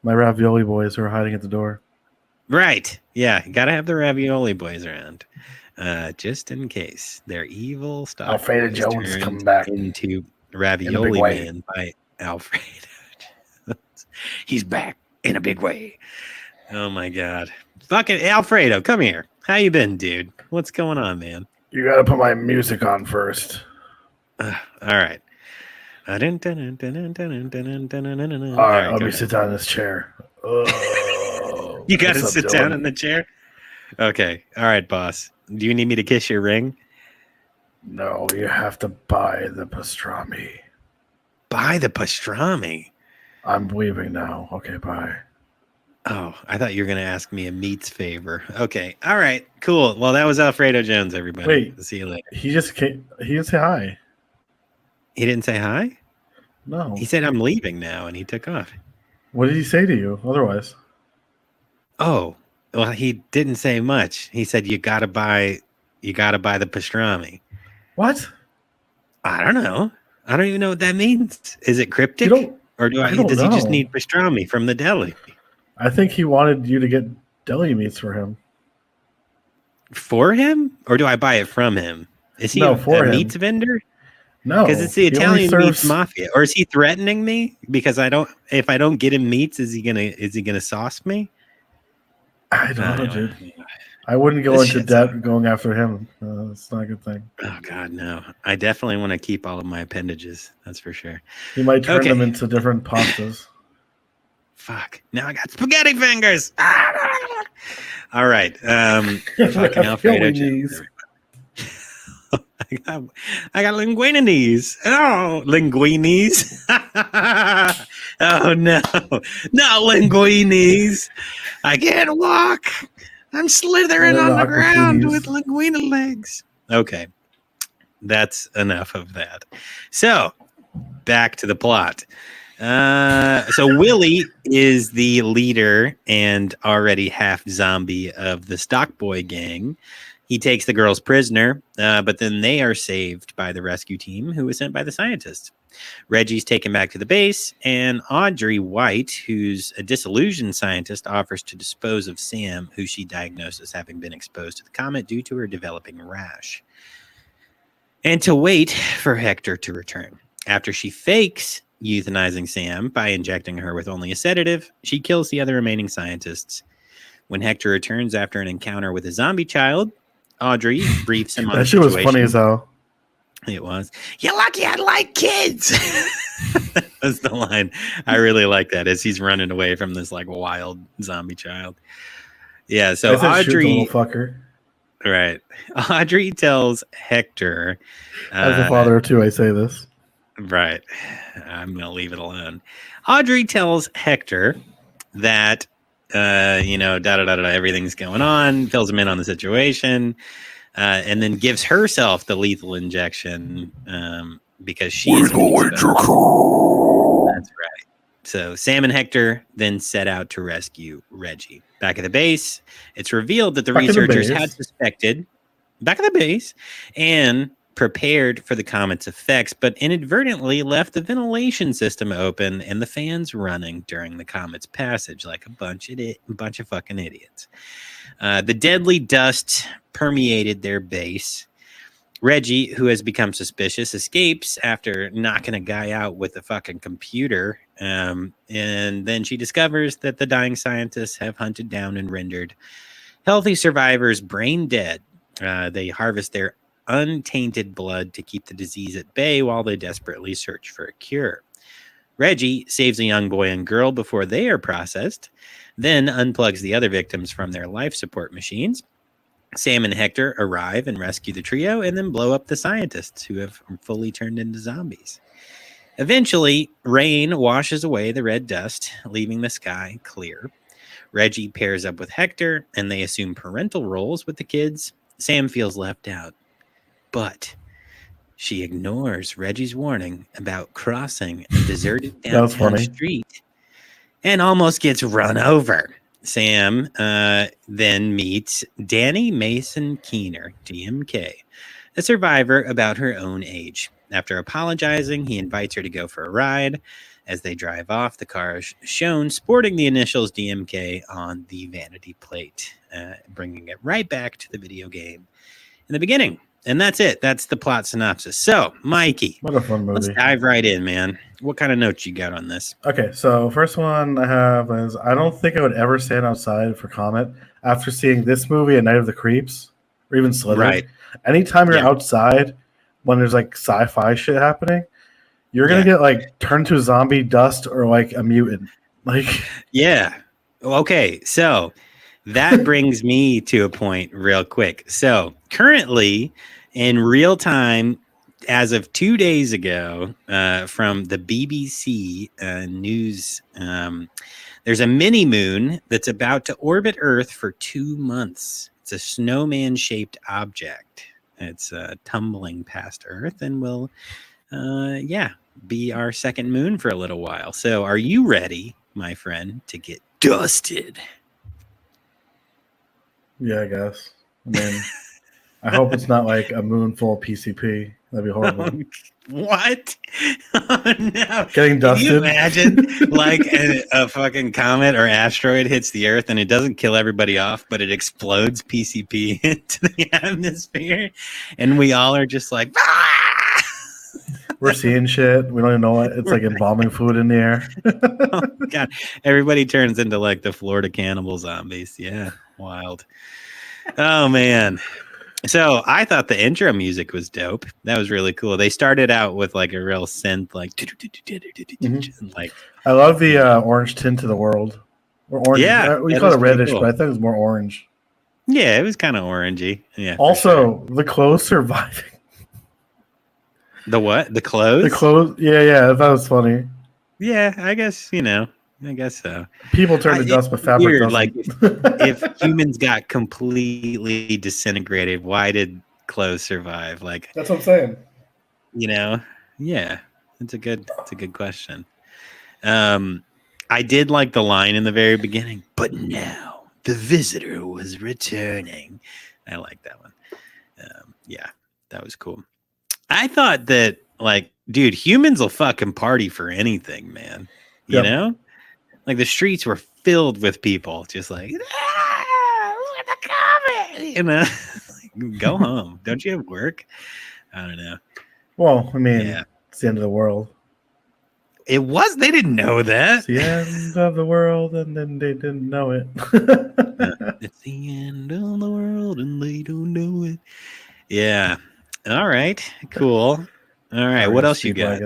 S2: my ravioli boys who are hiding at the door.
S1: Right. Yeah. You got to have the ravioli boys around. Just in case. They're evil stock
S2: Alfredo
S1: boys
S2: Jones
S1: turned
S2: coming back
S1: into
S2: in
S1: Ravioli
S2: a big way.
S1: Man by Alfredo.
S3: He's back in a big way.
S1: Oh my God. Fucking Alfredo, come here. How you been, dude? What's going on, man?
S2: You gotta put my music on first.
S1: All right. All
S2: All right, let me sit down in this chair. Oh,
S1: You got to
S2: what's up,
S1: sit down
S2: Dylan?
S1: in the chair? Okay. All right, boss. Do you need me to kiss your ring?
S2: No, you have to buy the pastrami.
S1: Buy the pastrami.
S2: I'm leaving now. Okay, bye.
S1: Oh, I thought you were going to ask me a meats favor. Okay. All right. Cool. Well, that was Alfredo Jones, everybody.
S2: Wait.
S1: See you later.
S2: He just came. He didn't say hi.
S1: He didn't say hi?
S2: No.
S1: He said, I'm leaving now, and he took off.
S2: What did he say to you? Otherwise,
S1: Oh, well, he didn't say much. He said, you got to buy the pastrami.
S2: what?
S1: I don't know. I don't even know what that means. Is it cryptic?
S2: You don't.
S1: Or
S2: I don't
S1: does he just
S2: know.
S1: need pastrami from the deli?
S2: I think he wanted you to get deli meats for him.
S1: For him? Or do I buy it from him? Is he
S2: No,
S1: a
S2: for him.
S1: meats vendor?
S2: No,
S1: Because it's the
S2: he only
S1: Italian meats
S2: serves-
S1: mafia. Or is he threatening me? Because if I don't get him meats, is he gonna sauce me?
S2: I don't know,
S1: Anyway.
S2: dude. I wouldn't go
S1: This
S2: into
S1: shit's
S2: debt going after him. It's not a good thing.
S1: Oh God, no. I definitely want to keep all of my appendages. That's for sure.
S2: He might turn
S1: Okay.
S2: them into different pastas.
S1: Fuck. Now I got spaghetti fingers. All right. Fucking Alfredo Jones. I got linguine knees. Oh, linguines. Oh no, not linguines. I can't walk. I'm slithering
S2: They're
S1: on the
S2: not
S1: ground
S2: bikinis.
S1: with linguine legs. Okay, that's enough of that. So back to the plot. So Willie is the leader and already half zombie of the Stockboy gang. He takes the girls prisoner, but then they are saved by the rescue team who was sent by the scientists. Reggie's taken back to the base, and Audrey White, who's a disillusioned scientist, offers to dispose of Sam, who she diagnosed as having been exposed to the comet due to her developing rash, and to wait for Hector to return. After she fakes euthanizing Sam by injecting her with only a sedative, she kills the other remaining scientists. When Hector returns after an encounter with a zombie child, Audrey briefs him on the
S2: That shit was
S1: situation.
S2: funny as hell.
S1: It was. You're lucky I like kids. That's the line. I really like that as he's running away from this like wild zombie child. Yeah, so
S2: I said, shoot the
S1: Audrey,
S2: little fucker.
S1: right? Audrey tells Hector,
S2: As a father too, I say this.
S1: Right. I'm going to leave it alone. Audrey tells Hector that, everything's going on, fills him in on the situation, and then gives herself the lethal injection because she is going to be exposed. That's right. So Sam and Hector then set out to rescue Reggie. Back at the base, it's revealed that the researchers had suspected, back at the base, and prepared for the comet's effects, but inadvertently left the ventilation system open and the fans running during the comet's passage like a bunch of fucking idiots. The deadly dust permeated their base. Reggie, who has become suspicious, escapes after knocking a guy out with a fucking computer. And then she discovers that the dying scientists have hunted down and rendered healthy survivors brain dead. They harvest their untainted blood to keep the disease at bay while they desperately search for a cure. Reggie saves a young boy and girl before they are processed, then unplugs the other victims from their life support machines. Sam and Hector arrive and rescue the trio and then blow up the scientists who have fully turned into zombies. Eventually, rain washes away the red dust, leaving the sky clear. Reggie pairs up with Hector and they assume parental roles with the kids. Sam feels left out, but she ignores Reggie's warning about crossing a deserted downtown street and almost gets run over. Sam then meets Danny Mason Keener, DMK, a survivor about her own age. After apologizing, he invites her to go for a ride. As they drive off, the car is shown sporting the initials DMK on the vanity plate, bringing it right back to the video game in the beginning. And that's it. That's the plot synopsis. So, Mikey,
S2: what a fun movie.
S1: Let's dive right in, man. What kind of notes you got on this?
S2: Okay, so first one I have is I don't think I would ever stand outside for Comet after seeing this movie and Night of the Creeps or even Slither.
S1: Right.
S2: Anytime you're outside when there's like sci-fi shit happening, you're going to get like turned to zombie dust or like a mutant. Like,
S1: yeah. Okay, so that brings me to a point real quick. So currently in real time, as of 2 days ago, from the BBC news, there's a mini moon that's about to orbit Earth for 2 months. It's a snowman-shaped object. It's tumbling past Earth and will, be our second moon for a little while. So are you ready, my friend, to get dusted?
S2: Yeah, I guess. I mean, I hope it's not like a moon full of PCP. That'd be horrible.
S1: What? Oh, no.
S2: Getting dusted?
S1: Can you imagine like a fucking comet or asteroid hits the Earth and it doesn't kill everybody off, but it explodes PCP into the atmosphere, and we all are just like, ah!
S2: We're seeing shit. We don't even know what it's like embalming fluid in the air.
S1: Oh, God. Everybody turns into like the Florida cannibal zombies. Yeah. Wild. Oh, man. So I thought the intro music was dope. That was really cool. They started out with like a real synth, like, like
S2: I love the orange tint to the world. Or orange.
S1: Yeah,
S2: We call it reddish, but I think it was more orange.
S1: Yeah, it was kind of orangey. Yeah.
S2: Also, the clothes surviving.
S1: The what? The clothes?
S2: The clothes. Yeah, I thought it was funny.
S1: Yeah, I guess, I guess so.
S2: People turn to dust, but fabric
S1: weird,
S2: doesn't.
S1: like if humans got completely disintegrated, why did clothes survive? Like
S2: that's what I'm saying.
S1: Yeah, it's a good question. I did like the line in the very beginning, but now the visitor was returning. I like that one. Yeah, that was cool. I thought that, like, dude, humans will fucking party for anything, man. You know? Like, the streets were filled with people just like, look at the comet! Go home. Don't you have work? I don't know.
S2: Well, I mean, it's the end of the world.
S1: It was. They didn't know that.
S2: It's the end of the world, and then they didn't know it.
S1: It's the end of the world, and they don't know it. Yeah. All right. Cool. All right. What else you got?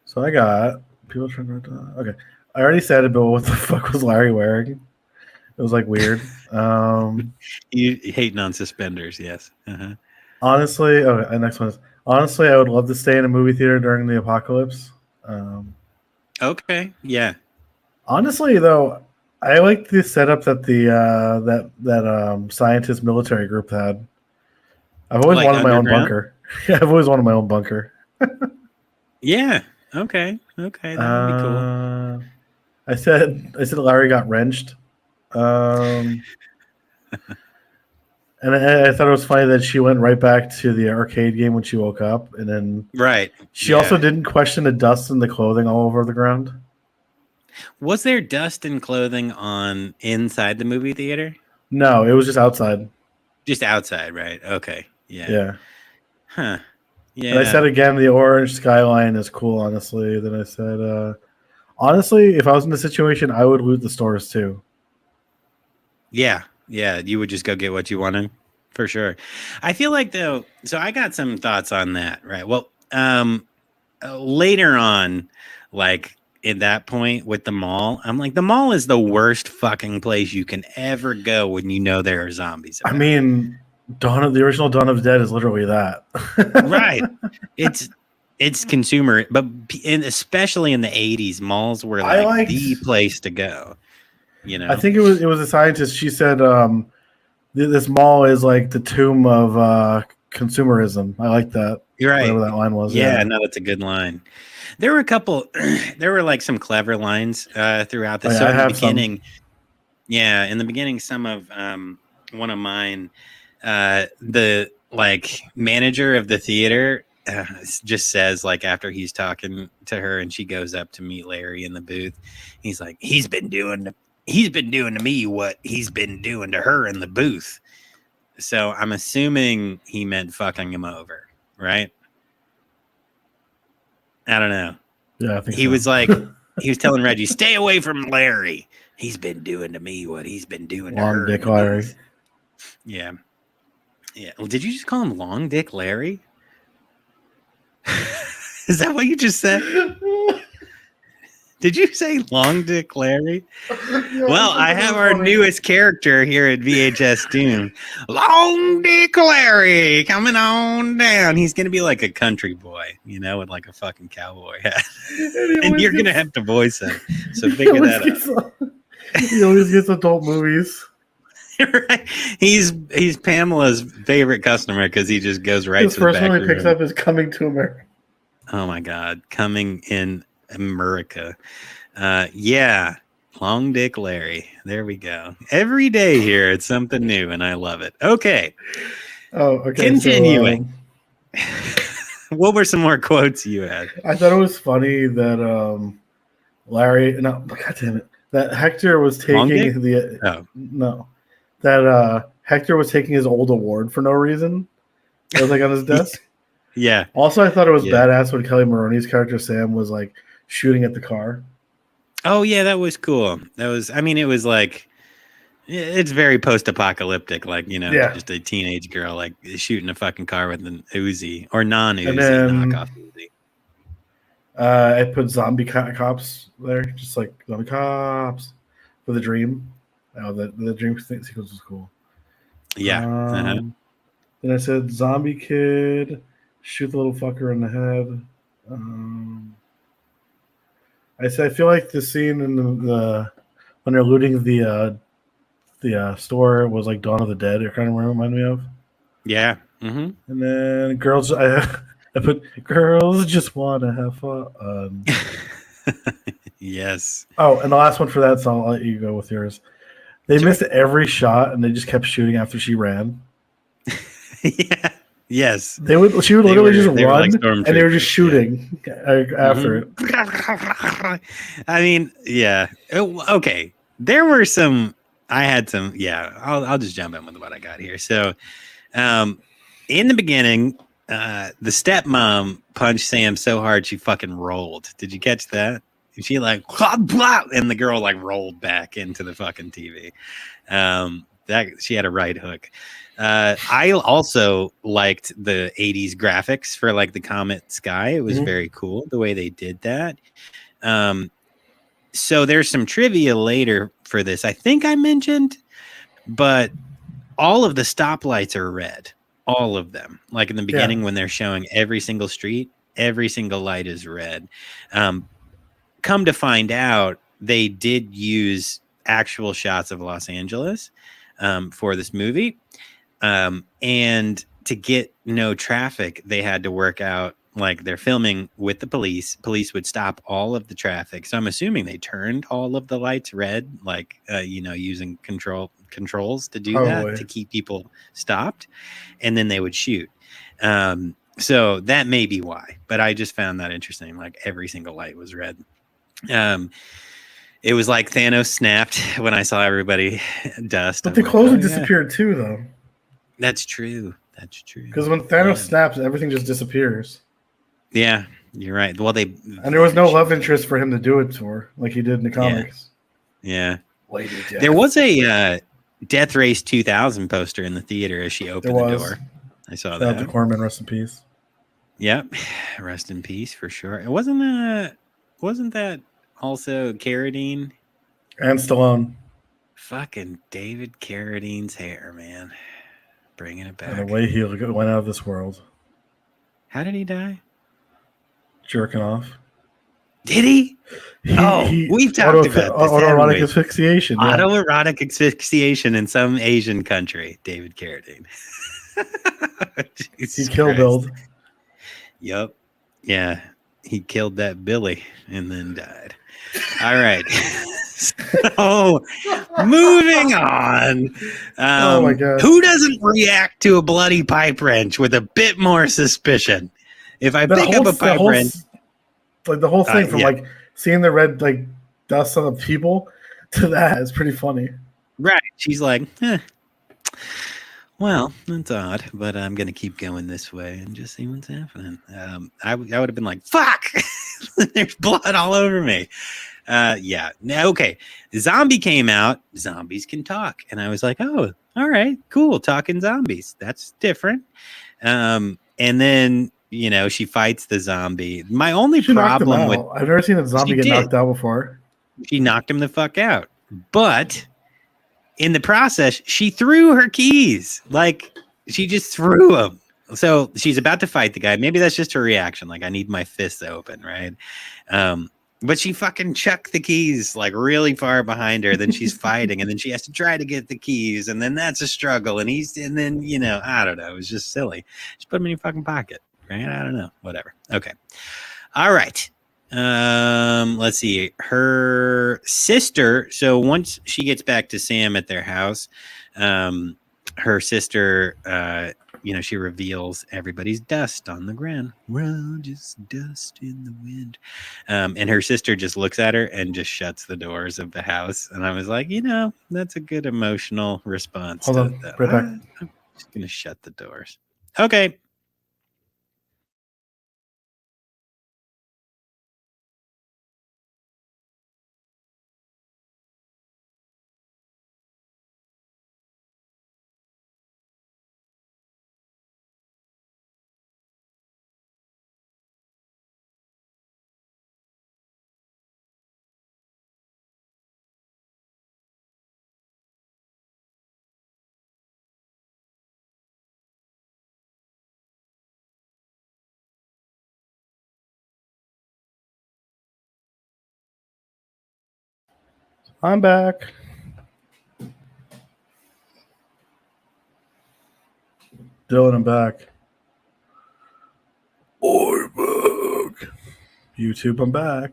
S2: So I got people trying to. Okay, I already said it, but what the fuck was Larry wearing? It was like weird.
S1: You hating on suspenders? Yes.
S2: Honestly, okay. The next one is Honestly, I would love to stay in a movie theater during the apocalypse.
S1: Okay. Yeah.
S2: Honestly, though, I like the setup that the scientist military group had. I've always
S1: Like
S2: wanted my own
S1: underground?
S2: bunker. Yeah, I've always wanted my own bunker.
S1: Yeah. Okay. Okay. That would be cool.
S2: I said Larry got wrenched. And I thought it was funny that she went right back to the arcade game when she woke up, and then
S1: Right.
S2: she
S1: Yeah.
S2: also didn't question the dust and the clothing all over the ground.
S1: Was there dust and clothing on inside the movie theater?
S2: No, it was just outside.
S1: Just outside, right? Okay. Yeah.
S2: Yeah.
S1: Huh. Yeah.
S2: And I said again, the orange skyline is cool, honestly. Then I said, honestly, if I was in the situation, I would loot the stores too.
S1: Yeah. Yeah. You would just go get what you wanted for sure. I feel like though, so I got some thoughts on that, right? Well, later on, like at that point with the mall, I'm like, the mall is the worst fucking place you can ever go when you know there are zombies.
S2: I mean, the original Dawn of the Dead is literally that.
S1: Right. It's consumer, but especially in the 80s, malls were like the place to go. You know,
S2: I think it was a scientist. She said this mall is like the tomb of consumerism. I like that.
S1: You're right.
S2: Whatever that line was.
S1: Yeah, no, that's a good line. There were a couple. There were like some clever lines throughout this.
S2: Oh, yeah,
S1: so
S2: I
S1: in
S2: have
S1: the beginning, in the beginning, some of one of mine, the like manager of the theater just says, like, after he's talking to her and she goes up to meet Larry in the booth, he's like, he's been doing to me what he's been doing to her in the booth. So I'm assuming he meant fucking him over, right? I don't know.
S2: Yeah, I think
S1: he
S2: so.
S1: was like, he was telling Reggie, stay away from Larry. He's been doing to me what he's been doing to her.
S2: Long Dick Larry.
S1: Yeah. Yeah. Well, did you just call him Long Dick Larry? Is that what you just said? Did you say Long Dick Larry? Yeah, well, I have our newest character here at VHS Doom. Long Dick Larry coming on down. He's going to be like a country boy, you know, with like a fucking cowboy hat. And you're going to have to voice him. So figure that out.
S2: He always gets adult movies.
S1: Right. He's Pamela's favorite customer because he just goes right
S2: His
S1: to the back.
S2: His first one he picks up is Coming to America.
S1: Oh my God. Coming in America. Yeah. Long Dick Larry. There we go. Every day here it's something new and I love it. Okay.
S2: Oh, okay.
S1: Continuing. So, what were some more quotes you had?
S2: I thought it was funny that God damn it. That Hector was taking Hector was taking his old award for no reason. It was like on his desk.
S1: Yeah.
S2: Also, I thought it was badass when Kelly Maroney's character Sam was like shooting at the car.
S1: Oh yeah, that was cool. That was, I mean, it was like, it's very post-apocalyptic, like, you know, just a teenage girl like shooting a fucking car with an Uzi or non-Uzi knockoff Uzi.
S2: I put zombie cops there, just like zombie cops for the dream. Oh, the dream sequence was cool.
S1: Yeah.
S2: Then I said zombie kid, shoot the little fucker in the head. I said I feel like the scene in the when they're looting the store was like Dawn of the Dead. It kind of reminded me of.
S1: Yeah. Mm-hmm.
S2: And then girls, I put girls just want to have fun.
S1: Yes.
S2: Oh, and the last one for that, so I'll let you go with yours. They missed every shot, and they just kept shooting after she ran.
S1: Yeah. Yes.
S2: She would literally just run,
S1: like
S2: and they were just shooting after it.
S1: I mean, yeah. Okay. There were some. I had some. Yeah. I'll just jump in with what I got here. So, in the beginning, the stepmom punched Sam so hard she fucking rolled. Did you catch that? She like blah, blah, and the girl like rolled back into the fucking TV. That she had a right hook. I also liked the 80s graphics for like the Comet Sky. It was very cool the way they did that. So there's some trivia later for this. I think I mentioned, but all of the stoplights are red. all of them. Like in the beginning, when they're showing every single street, every single light is red. Come to find out, they did use actual shots of Los Angeles for this movie. And to get no traffic, they had to work out, like, they're filming with the police. Police would stop all of the traffic. So I'm assuming they turned all of the lights red, like, using controls to do that, to keep people stopped. And then they would shoot. So that may be why. But I just found that interesting. Like, every single light was red. It was like Thanos snapped when I saw everybody dust.
S2: But the clothes would disappear too, though.
S1: That's true. That's true.
S2: Because when Thanos snaps, everything just disappears.
S1: Yeah, you're right. Well,
S2: and there was no love interest for him to do it for, like he did in the comics.
S1: Yeah. There was a Death Race 2000 poster in the theater as she opened the door. I saw that.
S2: Shout out to Corman, rest in peace.
S1: Yep, rest in peace for sure. It wasn't that also Carradine
S2: and Stallone?
S1: Fucking David Carradine's hair, man, bringing it back.
S2: And the way he went out of this world.
S1: How did he die?
S2: Jerking off.
S1: Did he? We've talked about this.
S2: Autoerotic asphyxiation.
S1: Yeah. Autoerotic asphyxiation in some Asian country. David Carradine.
S2: He killed Bill.
S1: Yep. Yeah. He killed that Billy and then died. All right. So, moving on.
S2: Oh my God.
S1: Who doesn't react to a bloody pipe wrench with a bit more suspicion? If I pick up a pipe wrench,
S2: like the whole thing from like seeing the red like dust on the people to that is pretty funny.
S1: Right. She's like, well, that's odd, but I'm going to keep going this way and just see what's happening. I would have been like, fuck, there's blood all over me. Yeah. Okay. Zombie came out. Zombies can talk. And I was like, oh, all right, cool. Talking zombies. That's different. And then, she fights the zombie. My only problem with...
S2: I've never seen a zombie get knocked out before.
S1: She knocked him the fuck out. But in the process, she threw her keys. Like, she just threw them. So she's about to fight the guy. Maybe that's just her reaction. Like, I need my fists open, right? But she fucking chucked the keys like really far behind her. Then she's fighting, and then she has to try to get the keys, and then that's a struggle. And then I don't know. It was just silly. Just put them in your fucking pocket, right? I don't know. Whatever. Okay. All right. Let's see. Her sister. So once she gets back to Sam at their house, her sister, she reveals everybody's dust on the ground. Well, just dust in the wind. And her sister just looks at her and just shuts the doors of the house. And I was like, that's a good emotional response.
S2: Hold on,
S1: that.
S2: right back.
S1: I'm just going to shut the doors. Okay.
S2: I'm back. Dylan, I'm back. I'm back. YouTube, I'm back.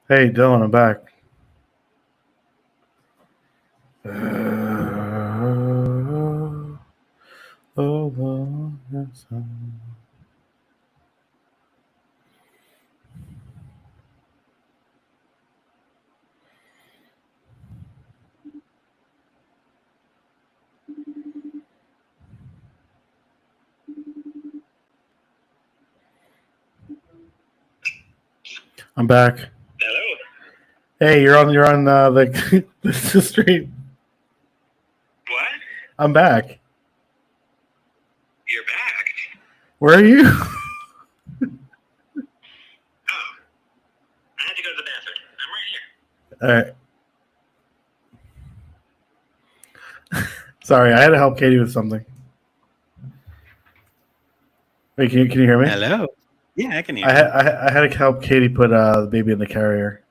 S2: Hey, Dylan, I'm back. I'm back.
S7: Hello.
S2: Hey, you're on the the street.
S7: What?
S2: I'm back.
S7: You're back.
S2: Where are you?
S7: Oh. I had to go to the bathroom. I'm right here.
S2: All right. Sorry, I had to help Katie with something. Wait, can you hear me?
S1: Hello. Yeah, I can hear
S2: I
S1: you.
S2: I had to help Katie put the baby in the carrier.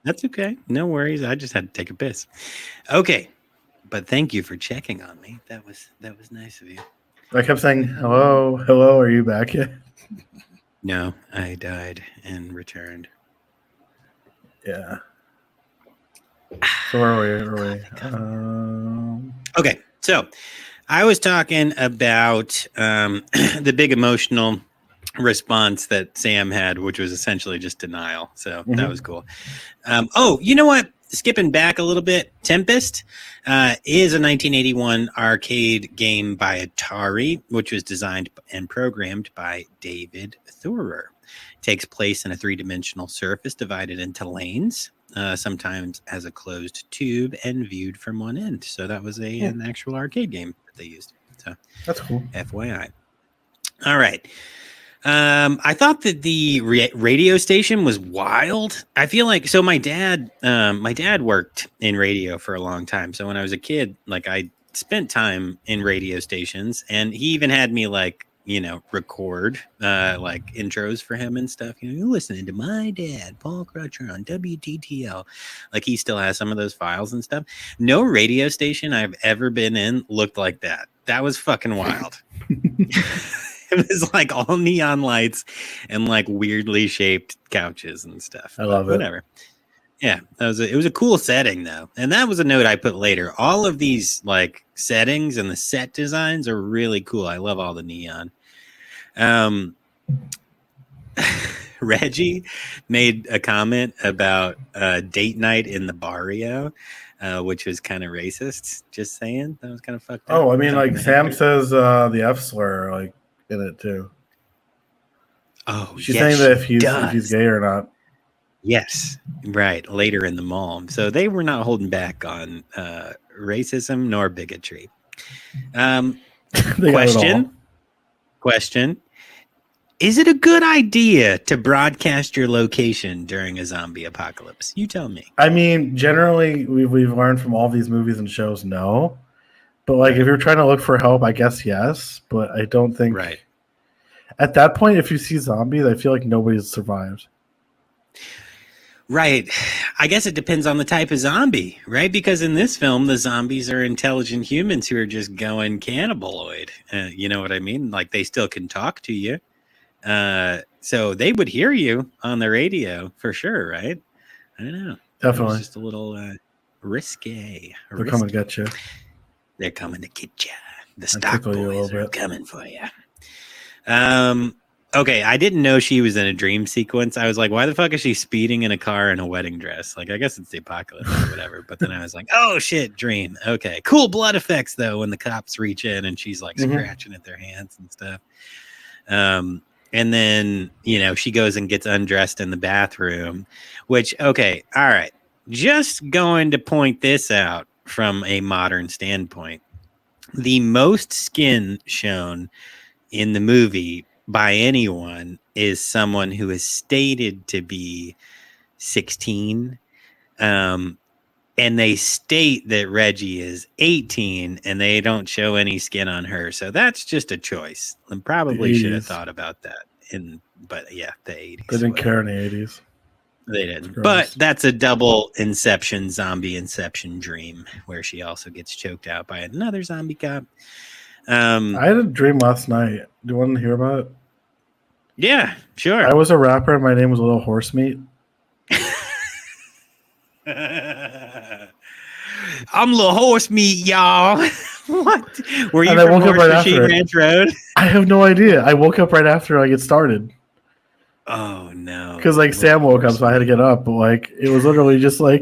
S1: That's okay. No worries. I just had to take a piss. Okay. But thank you for checking on me. That was nice of you.
S2: I kept saying, hello, are you back yet?
S1: No, I died and returned.
S2: Yeah. So where are we?
S1: Okay, so I was talking about the big emotional response that Sam had, which was essentially just denial. So that was cool. Oh, you know what? Skipping back a little bit, Tempest is a 1981 arcade game by Atari, which was designed and programmed by David Thurer. It takes place in a three-dimensional surface divided into lanes, sometimes as a closed tube and viewed from one end. So that was an actual arcade game that they used. So
S2: that's cool.
S1: FYI. All right. I thought that the radio station was wild. I feel like my dad worked in radio for a long time. So when I was a kid, like I spent time in radio stations, and he even had me record like intros for him and stuff. You're listening to my dad, Paul Crutcher, on WTTL. Like he still has some of those files and stuff. No radio station I've ever been in looked like that. That was fucking wild. It was like all neon lights and like weirdly shaped couches and stuff.
S2: I love it.
S1: Whatever. Yeah, it was a cool setting though. And that was a note I put later. All of these like settings and the set designs are really cool. I love all the neon. Reggie made a comment about date night in the barrio, which was kind of racist. Just saying. That was kind of fucked up.
S2: Oh, I mean, like Sam says the F slur like in it too.
S1: Oh,
S2: she's saying that if he's gay or not.
S1: Yes, right. Later in the mall. So they were not holding back on racism nor bigotry. Question. Is it a good idea to broadcast your location during a zombie apocalypse? You tell me.
S2: I mean, generally, we've learned from all these movies and shows, no. But like, if you're trying to look for help, I guess yes. But I don't think.
S1: Right.
S2: At that point, if you see zombies, I feel like nobody's survived.
S1: Right. I guess it depends on the type of zombie, right? Because in this film, the zombies are intelligent humans who are just going cannibaloid. You know what I mean? Like they still can talk to you. So they would hear you on the radio for sure, right? I don't know.
S2: Definitely.
S1: It's just a little risque.
S2: They're coming to get you.
S1: They're coming to get you. The stock boys are coming for you. Okay, I didn't know she was in a dream sequence. I was like, why the fuck is she speeding in a car in a wedding dress? Like, I guess it's the apocalypse or whatever. But then I was like, oh shit, dream. Okay, cool blood effects though when the cops reach in and she's like scratching at their hands and stuff. And then, she goes and gets undressed in the bathroom, which, okay, all right. Just going to point this out from a modern standpoint. The most skin shown in the movie by anyone is someone who is stated to be 16. And they state that Reggie is 18 and they don't show any skin on her. So that's just a choice. And probably should have thought about that. But yeah, the 80s.
S2: They didn't care in the 80s.
S1: They didn't. But that's a double Inception, zombie Inception dream where she also gets choked out by another zombie cop.
S2: I had a dream last night. Do you want to hear about it?
S1: Yeah, sure.
S2: I was a rapper and my name was Little Horse Meat.
S1: I'm Little Horse Meat, y'all. What? Were you
S2: from
S1: Horse Machine Ranch Road?
S2: I have no idea. I woke up right after I get started.
S1: Oh, no.
S2: Because, Sam woke up, so I had to get up. But, it was literally just, I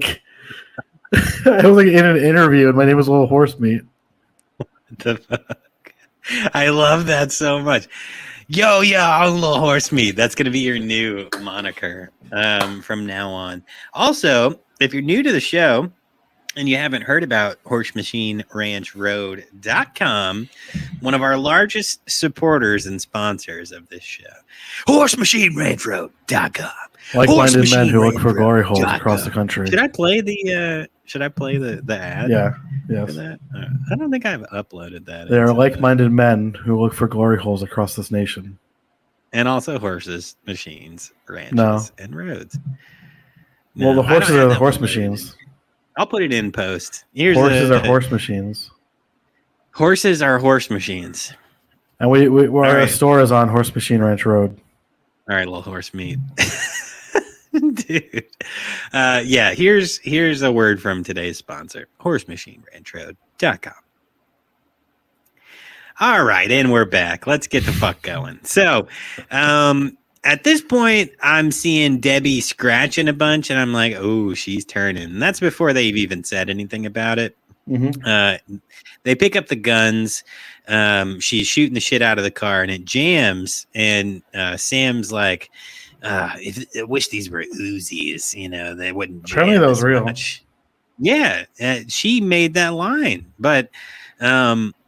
S2: was, in an interview, and my name was Little Horse Meat.
S1: What the fuck? I love that so much. Yo, I'm a little horse meat. That's going to be your new moniker from now on. Also, if you're new to the show and you haven't heard about HorsemachineRanchRoad.com, one of our largest supporters and sponsors of this show, HorsemachineRanchRoad.com.
S4: Like-minded men who look for glory holes across the country.
S1: Should I play the ad?
S4: Yeah.
S1: For
S4: Yes.
S1: that? I don't think I've uploaded that.
S4: They are
S1: into
S4: like-minded men who look for glory holes across this nation.
S1: and also horses, machines, ranches, and roads.
S4: Well, the
S1: I don't
S4: horses
S1: have
S4: are the
S1: that
S4: horse
S1: one loaded in.
S4: machines.
S1: I'll put it in post. Here's
S4: Horses are horse machines.
S1: Horses are horse machines.
S4: And our
S1: right.
S4: store is on Horse Machine Ranch Road.
S1: All right, little horse meat. Dude. Yeah, here's a word from today's sponsor, HorsemachineRanchRoad.com. All right, and we're back. Let's get the fuck going. So, at this point, I'm seeing Debbie scratching a bunch, and I'm like, oh, she's turning. And that's before they've even said anything about it.
S4: Mm-hmm.
S1: They pick up the guns. She's shooting the shit out of the car, and it jams. And Sam's like, I wish these were Uzis. You know, they wouldn't jam.
S4: Apparently that was
S1: as
S4: real.
S1: much. Yeah, she made that line. But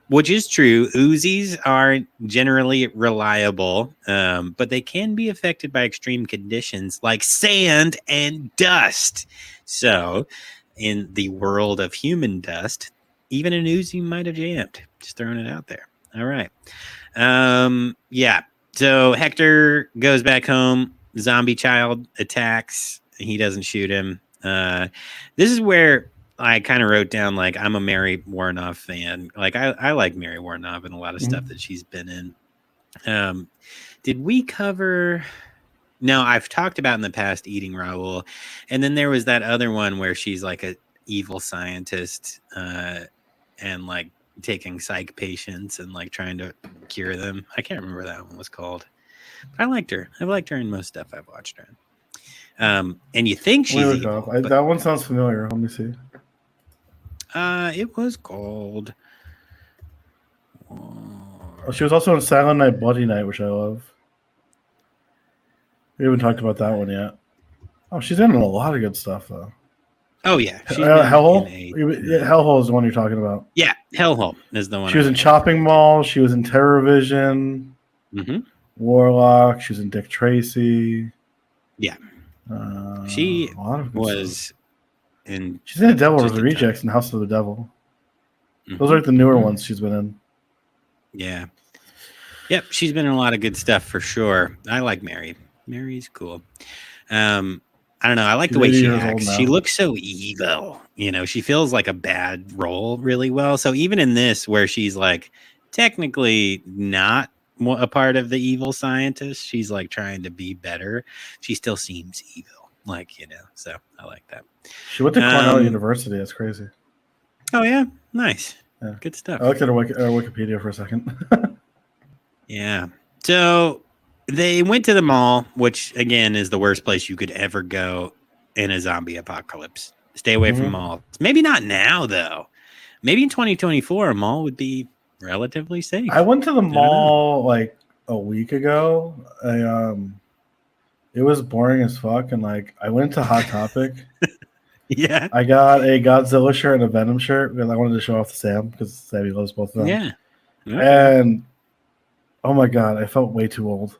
S1: which is true. Uzis are generally reliable, but they can be affected by extreme conditions like sand and dust. So, in the world of human dust, even an Uzi might have jammed. Just throwing it out there. All right. Yeah. So Hector goes back home. Zombie child attacks. He doesn't shoot him. This is where I kind of wrote down, like, I'm a Mary Warnoff fan. Like, I like Mary Warnoff and a lot of stuff that she's been in. Did we cover... No, I've talked about in the past Eating Raoul. And then there was that other one where she's like a evil scientist and like taking psych patients and like trying to cure them. I can't remember what that one was called. But I liked her. I've liked her in most stuff I've watched her in. And you think she's evil, but,
S4: that one sounds familiar. Let me see.
S1: it was called...
S4: Oh, she was also in Silent Night, Bloody Night, which I love. We haven't talked about that one yet. Oh, she's in a lot of good stuff, though.
S1: Oh, yeah.
S4: Hellhole? Hellhole is the one you're talking about.
S1: Yeah, Hellhole is the one.
S4: She was in Chopping Mall. She was in Terror Vision.
S1: Mm-hmm.
S4: Warlock. She was in Dick Tracy.
S1: Yeah. She
S4: a lot of good
S1: was
S4: stuff.
S1: in...
S4: She's in The Devil
S1: just
S4: with
S1: a
S4: the Rejects
S1: ton.
S4: and House of the Devil.
S1: Mhm.
S4: Those are like the newer ones she's been in.
S1: Yeah. Yep, she's been in a lot of good stuff for sure. I like Mary. Mary's cool. I don't know. I like
S4: She's
S1: the way
S4: 80
S1: she
S4: years old
S1: acts.
S4: now.
S1: She looks so evil. You know, she feels like a bad role really well. So even in this, where she's like technically not a part of the evil scientist, she's like trying to be better. She still seems evil. Like, you know, so I like that.
S4: She went to Cornell University. That's crazy.
S1: Oh, yeah. Nice.
S4: Yeah.
S1: Good stuff.
S4: I looked at her Wikipedia for a second.
S1: Yeah. So they went to the mall, which again is the worst place you could ever go in a zombie apocalypse. Stay away from malls. Maybe not now, though. Maybe in 2024, a mall would be relatively safe.
S4: I went to the mall like a week ago. It was boring as fuck, and like I went to Hot Topic.
S1: Yeah.
S4: I got a Godzilla shirt and a Venom shirt because I wanted to show off to Sam because Sammy loves both of them.
S1: Yeah.
S4: And oh my god, I felt way too old.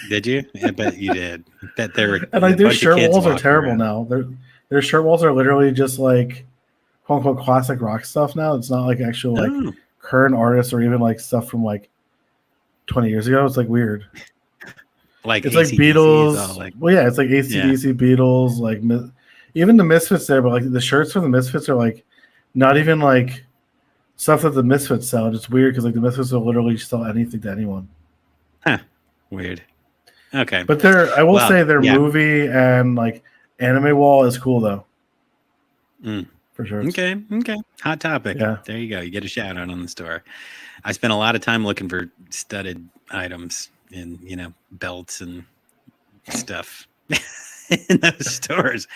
S1: Did you? I bet you did. I bet there were.
S4: And like their shirt walls are
S1: walking
S4: terrible
S1: around.
S4: now. Their shirt walls are literally just like quote unquote classic rock stuff now. It's not like actual like
S1: Oh.
S4: current artists or even like stuff from like 20 years ago. It's like weird.
S1: Like
S4: It's like
S1: AC/DC
S4: Beatles.
S1: is all like,
S4: Well, yeah, it's like AC/DC, Beatles, like even the Misfits there, but like the shirts for the Misfits are like not even like stuff that the Misfits sell. It's weird because like the Misfits will literally sell anything to anyone.
S1: huh. Weird. Okay.
S4: But I will say their
S1: yeah.
S4: movie and like anime wall is cool though. For sure.
S1: Okay. Hot Topic.
S4: Yeah.
S1: There you go. You get a shout out on the store. I spent a lot of time looking for studded items in, you know, belts and stuff in those stores.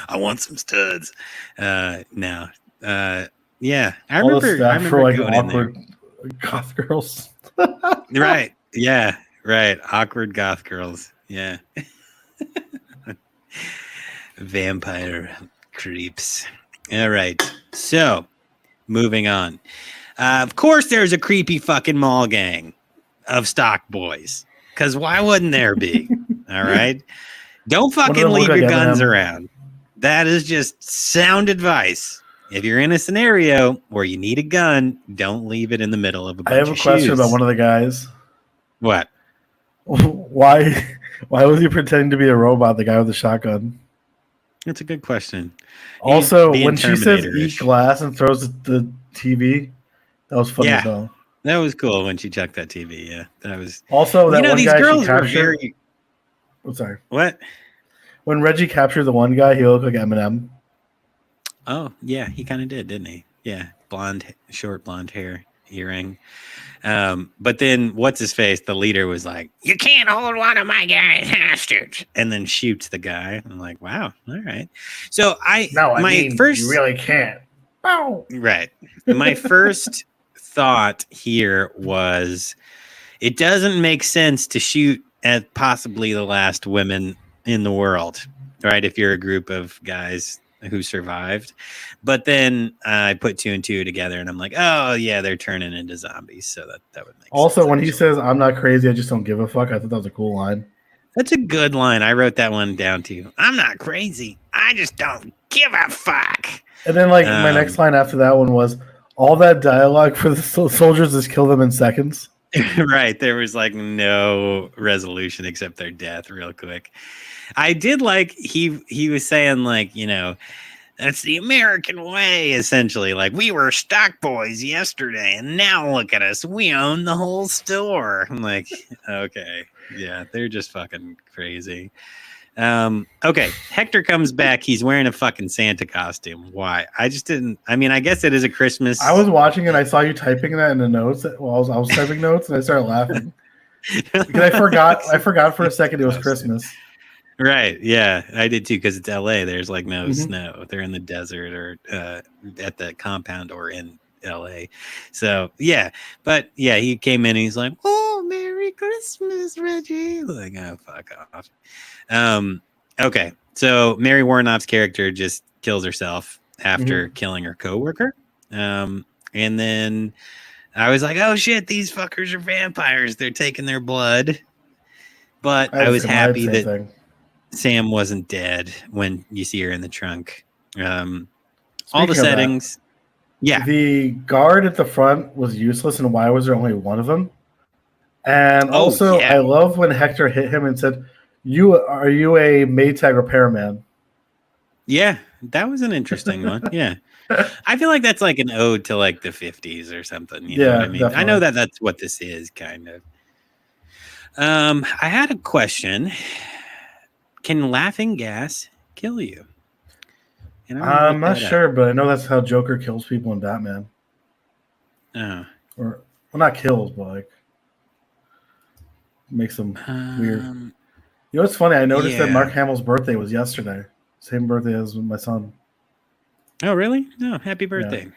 S1: I want some studs. Now. Yeah. I
S4: All the
S1: remember
S4: stuff for like
S1: going in there.
S4: awkward goth girls.
S1: Right. Yeah. Right. Awkward goth girls. Yeah. Vampire creeps. All right. So, moving on. Of course, there's a creepy fucking mall gang of stock boys. Because why wouldn't there be? All right. Don't
S4: One of
S1: fucking
S4: them look
S1: leave your
S4: like
S1: guns
S4: Eminem.
S1: around. That is just sound advice. If you're in a scenario where you need a gun, don't leave it in the middle of a
S4: I
S1: bunch
S4: have a
S1: of
S4: question
S1: shoes.
S4: about one of the guys.
S1: What?
S4: Why was he pretending to be a robot, the guy with the shotgun?
S1: That's a good question.
S4: Also,
S1: being
S4: when she says
S1: Terminator-ish.
S4: eat glass and throws the TV, that was funny as
S1: Yeah.
S4: hell.
S1: That was cool when she chucked that TV. Yeah, that was.
S4: Also, that one
S1: these
S4: guy she
S1: girls were
S4: captured.
S1: very.
S4: I'm sorry.
S1: What?
S4: When Reggie captured the one guy, he looked like Eminem.
S1: Oh yeah, he kind of did, didn't he? Yeah, short blonde hair, earring. But then what's his face? The leader was like, "You can't hold one of my guys hostage," and then shoots the guy. I'm like, "Wow, all right." So
S4: you really can't. Oh.
S1: Right. My first thought here was it doesn't make sense to shoot at possibly the last women in the world, right? If you're a group of guys who survived. But then I put two and two together and I'm like, oh, yeah, they're turning into zombies. So that would make
S4: Also,
S1: sense.
S4: when he says, "I'm not crazy, I just don't give a fuck," I thought that was a cool line.
S1: That's a good line. I wrote that one down too. I'm not crazy. I just don't give a fuck.
S4: And then, like, my next line after that one was, "All that dialogue for the soldiers is kill them in seconds."
S1: Right. There was like no resolution except their death real quick. I did like he was saying like, that's the American way, essentially. Like, we were stock boys yesterday, and now look at us. We own the whole store. I'm like, okay. Yeah, they're just fucking crazy. Okay, Hector comes back. He's wearing a fucking Santa costume. Why? I just didn't. I mean, I guess it is a Christmas.
S4: I was watching it. I saw you typing that in the notes. Well, I was typing notes, and I started laughing because I forgot for a second it was Christmas.
S1: Right. Yeah, I did too because it's LA. There's like no snow. They're in the desert or at the compound or in LA. So yeah, but yeah, he came in and he's like, "Oh, Merry Christmas, Reggie!" Like, oh, fuck off. Okay, so Mary Warnoff's character just kills herself after killing her coworker. And then I was like, "Oh shit, these fuckers are vampires. They're taking their blood." But I was happy that Sam wasn't dead when you see her in the trunk. All the settings. Yeah.
S4: The guard at the front was useless, and why was there only one of them? And also, I love when Hector hit him and said, Are you a Maytag repairman?
S1: Yeah, that was an interesting one. Yeah. I feel like that's like an ode to like the 50s or something. You know what I mean? Definitely. I know that that's what this is, kind of. I had a question. Can laughing gas kill you?
S4: I'm not sure, but I know that's how Joker kills people in Batman.
S1: Oh.
S4: Or, well, not kills, but like makes them weird. You know what's funny? I noticed that Mark Hamill's birthday was yesterday. Same birthday as my son.
S1: Oh, really? No, happy birthday.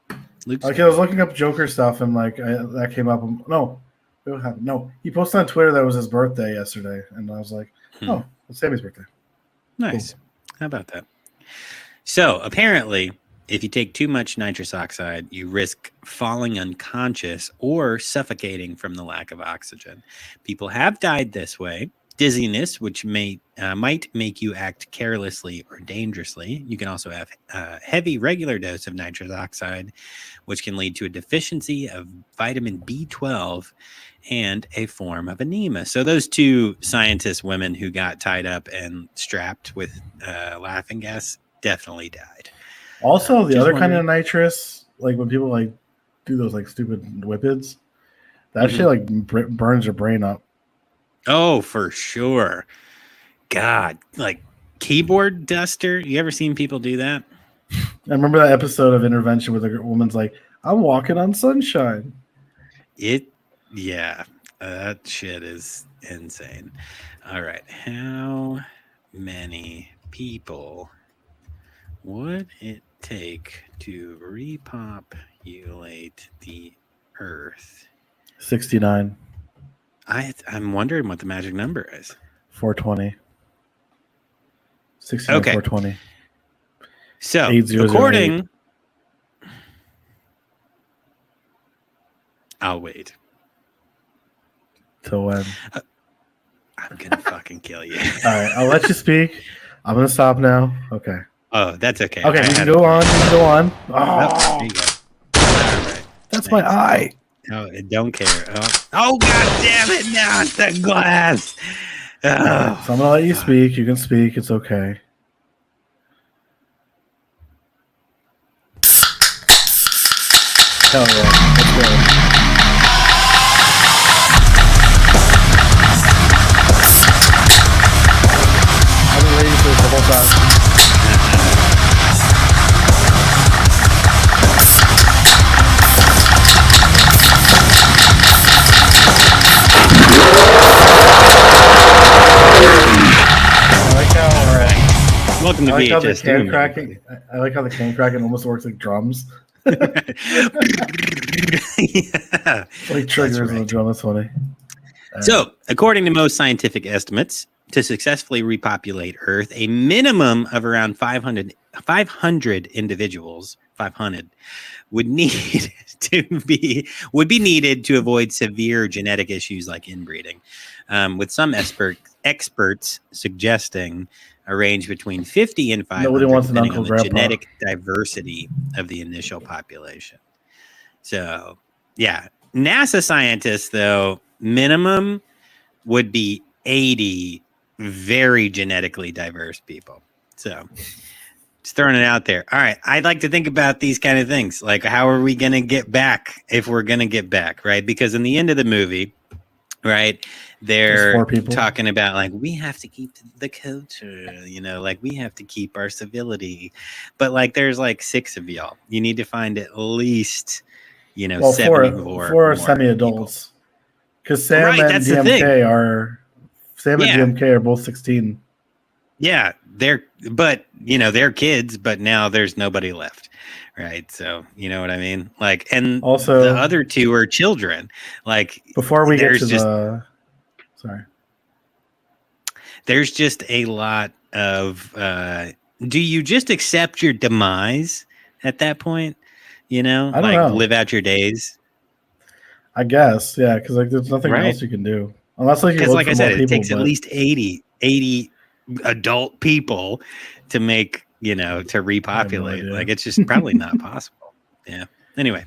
S4: Yeah. Okay, I was looking up Joker stuff and like that came up. No, what happened? No, he posted on Twitter that it was his birthday yesterday, and I was like, oh, it's Sammy's birthday.
S1: Nice. Cool. How about that? So apparently, if you take too much nitrous oxide, you risk falling unconscious or suffocating from the lack of oxygen. People have died this way. Dizziness, which might make you act carelessly or dangerously. You can also have a heavy regular dose of nitrous oxide, which can lead to a deficiency of vitamin B12 and a form of anemia. So those two scientist women who got tied up and strapped with laughing gas definitely died.
S4: Also, the other kind of nitrous, like when people like do those like stupid whippets, that shit like burns your brain up.
S1: Oh, for sure. God, like keyboard duster. You ever seen people do that?
S4: I remember that episode of Intervention where the woman's like, "I'm walking on sunshine."
S1: That shit is insane. All right, how many people would it take to repopulate the Earth?
S4: 69.
S1: I'm wondering what the magic number is.
S4: 420. 16
S1: Okay.
S4: 420.
S1: So
S4: 8008.
S1: according, I'll wait.
S4: Till when?
S1: I'm gonna fucking kill you.
S4: All right, I'll let you speak. I'm gonna stop now. Okay.
S1: Oh, that's okay.
S4: Okay,
S1: I
S4: you can
S1: had a
S4: go
S1: plan.
S4: on. You can go on.
S1: Oh, there you go. All right.
S4: That's my
S1: Thanks.
S4: eye.
S1: Oh, I don't care. Oh, god damn it! Now it's the glass.
S4: All right,
S1: Oh,
S4: so I'm gonna let you
S1: fuck.
S4: speak. You can speak. It's okay. Hell yeah. Let's go. I've been waiting for this the whole time. I like how.
S1: All right. Welcome to
S4: I like how the
S1: VHS.
S4: can
S1: Doom,
S4: cracking. I like how the can cracking almost works like drums.
S1: everybody. Yeah.
S4: Like triggers
S1: That's
S4: in the
S1: right.
S4: drum. That's funny.
S1: So, according to most scientific estimates, to successfully repopulate Earth, a minimum of around 500 individuals, 500, would need would be needed to avoid severe genetic issues like inbreeding, with some experts suggesting a range between 50 and 500,
S4: Nobody wants an
S1: depending
S4: Uncle
S1: on the
S4: Grandpa.
S1: genetic diversity of the initial population. So, yeah, NASA scientists, though, minimum would be 80 very genetically diverse people. So, just throwing it out there. All right, I'd like to think about these kind of things. Like, how are we going to get back if we're going to get back, right? Because in the end of the movie, right, they're
S4: 4 people.
S1: talking about like we have to keep the culture, like we have to keep our civility, but like there's like 6 of y'all. You need to find at least 74
S4: four
S1: more
S4: semi-adults. Because Sam
S1: Right,
S4: and
S1: that's the thing.
S4: DMK are both 16.
S1: Yeah, they're kids, but now there's nobody left, right? So you know what I mean. Like, and
S4: Also,
S1: the other 2 are children. Like,
S4: before we get
S1: there's
S4: to
S1: just
S4: sorry,
S1: there's just a lot of. Do you just accept your demise at that point?
S4: I don't
S1: like
S4: know.
S1: live out your days.
S4: I guess, yeah, because like there's nothing
S1: Right.
S4: else you can do unless like you
S1: Because,
S4: look
S1: like
S4: for
S1: I said,
S4: more
S1: it
S4: people.
S1: takes at least 80 adult people to make to repopulate.
S4: idea.
S1: Like, it's just probably not possible. Yeah. Anyway,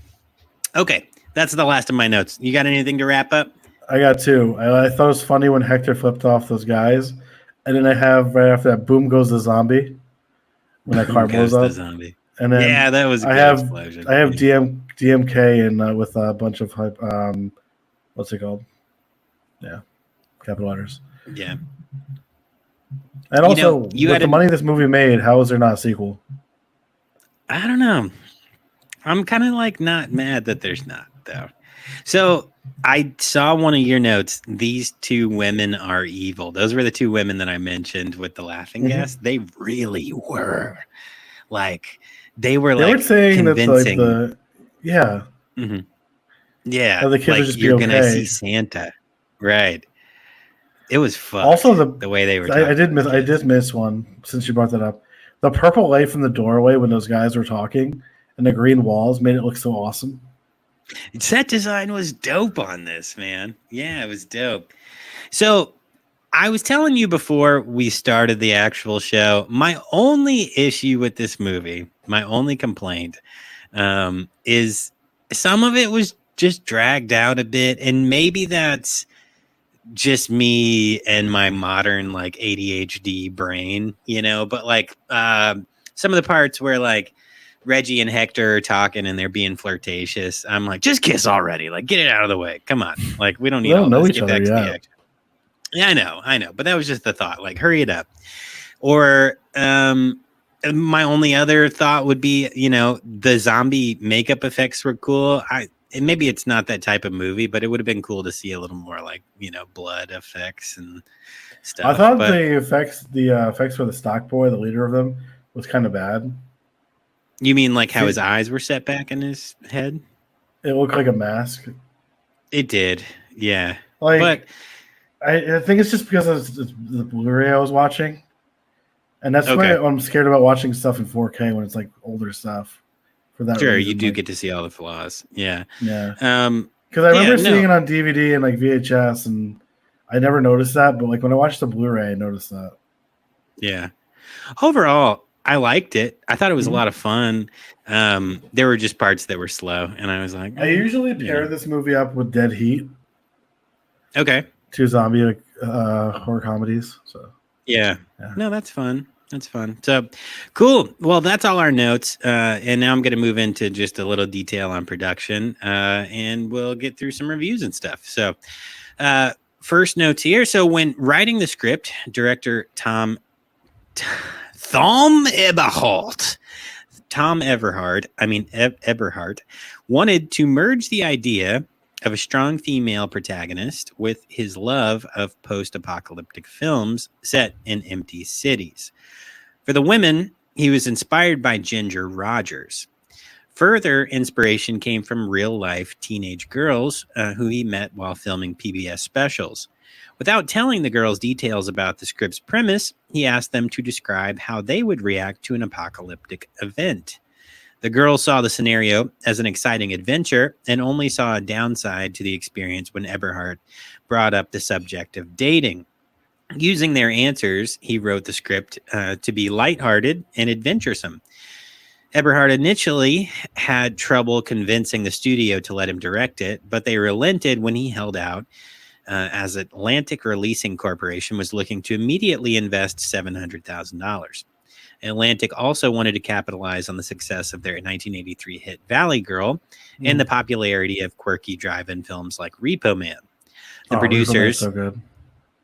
S1: okay, that's the last of my notes. You got anything to wrap up?
S4: I got 2. I thought it was funny when Hector flipped off those guys, and then I have right after that, boom goes the zombie when that car blows
S1: Goes the
S4: up,
S1: zombie.
S4: and then
S1: Yeah, that was a
S4: I
S1: good
S4: have
S1: explosion.
S4: I have DMK and with a bunch of what's it called? Yeah, capital letters.
S1: Yeah.
S4: And also,
S1: you
S4: with
S1: had
S4: the
S1: a-
S4: money this movie made, how is there not a sequel?
S1: I don't know. I'm kind of like not mad that there's not, though. So I saw one of your notes. These 2 women are evil. Those were the 2 women that I mentioned with the laughing
S4: Mhm.
S1: gas. They really were. Like, they were
S4: They
S1: like
S4: were saying that
S1: convincing.
S4: yeah,
S1: Mhm. Yeah,
S4: that the kids would
S1: like
S4: just be
S1: you're gonna
S4: okay.
S1: see Santa, right? It was fucked.
S4: Also,
S1: the way they were.
S4: I
S1: talking
S4: did
S1: about
S4: I
S1: kids.
S4: did miss one since you brought that up. The purple light from the doorway when those guys were talking and the green walls made it look so awesome.
S1: Set design was dope on this, man. Yeah, it was dope. So I was telling you before we started the actual show, my only issue with this movie, my only complaint, is some of it was just dragged out a bit, and maybe that's just me and my modern like ADHD brain, but like some of the parts where like Reggie and Hector are talking and they're being flirtatious, I'm like, just kiss already, like get it out of the way, come on, like we don't need
S4: They don't
S1: all
S4: know
S1: this.
S4: each
S1: Get
S4: other
S1: back to the
S4: yet.
S1: action. Yeah, I know, but that was just the thought, like hurry it up. Or my only other thought would be, the zombie makeup effects were cool. And maybe it's not that type of movie, but it would have been cool to see a little more like, blood effects and stuff.
S4: I thought
S1: but
S4: the effects for the stock boy, the leader of them, was kind of bad.
S1: you mean like how
S4: See-
S1: his eyes were set back in his head?
S4: It looked like a mask.
S1: It did. Yeah.
S4: Like,
S1: But
S4: I think it's just because it's the Blu-ray I was watching, and that's
S1: Okay.
S4: why I'm scared about watching stuff in 4K when it's like older stuff. For that
S1: sure,
S4: reason,
S1: you do
S4: like,
S1: get to see all the flaws. Yeah.
S4: yeah.
S1: Um,
S4: Because I remember
S1: Yeah,
S4: seeing
S1: no.
S4: it on DVD and like VHS, and I never noticed that. But like when I watched the Blu-ray, I noticed that.
S1: Yeah. Overall, I liked it. I thought it was a
S4: Mhm.
S1: lot of fun. There were just parts that were slow, and I was like,
S4: I usually
S1: you
S4: pair
S1: know.
S4: this movie up with Dead Heat,
S1: Okay.
S4: two zombie horror comedies. So
S1: Yeah.
S4: Yeah.
S1: No, that's fun. That's fun. So cool. Well, that's all our notes. And now I'm going to move into just a little detail on production, and we'll get through some reviews and stuff. So, first notes here. So, when writing the script, director Tom Eberhardt, Eberhardt, wanted to merge the idea of a strong female protagonist with his love of post-apocalyptic films set in empty cities. For the women, he was inspired by Ginger Rogers. Further inspiration came from real-life teenage girls who he met while filming PBS specials. Without telling the girls details about the script's premise, he asked them to describe how they would react to an apocalyptic event. The girls saw the scenario as an exciting adventure and only saw a downside to the experience when Eberhardt brought up the subject of dating. Using their answers, he wrote the script to be lighthearted and adventuresome. Eberhardt initially had trouble convincing the studio to let him direct it, but they relented when he held out, as Atlantic Releasing Corporation was looking to immediately invest $700,000. Atlantic also wanted to capitalize on the success of their 1983 hit Valley Girl and the popularity of quirky drive-in films like Repo Man. The
S4: Repo Man's
S1: producers,
S4: so good.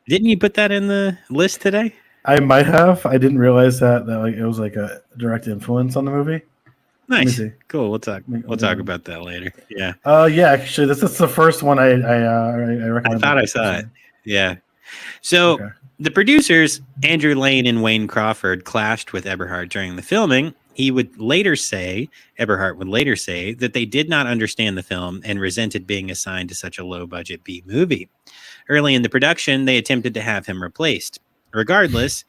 S1: didn't you put that in the list today?
S4: I might have. I didn't realize that like it was like a direct influence on the movie. Let me
S1: Nice,
S4: see.
S1: cool. We'll talk.
S4: Let me-
S1: We'll talk about that later. Yeah,
S4: Yeah, actually, this is the first one I
S1: I
S4: recommend.
S1: thought I saw it. Yeah. So
S4: Okay.
S1: the producers, Andrew Lane and Wayne Crawford, clashed with Eberhardt during the filming. Eberhardt would later say that they did not understand the film and resented being assigned to such a low-budget B movie. Early in the production, they attempted to have him replaced. Regardless,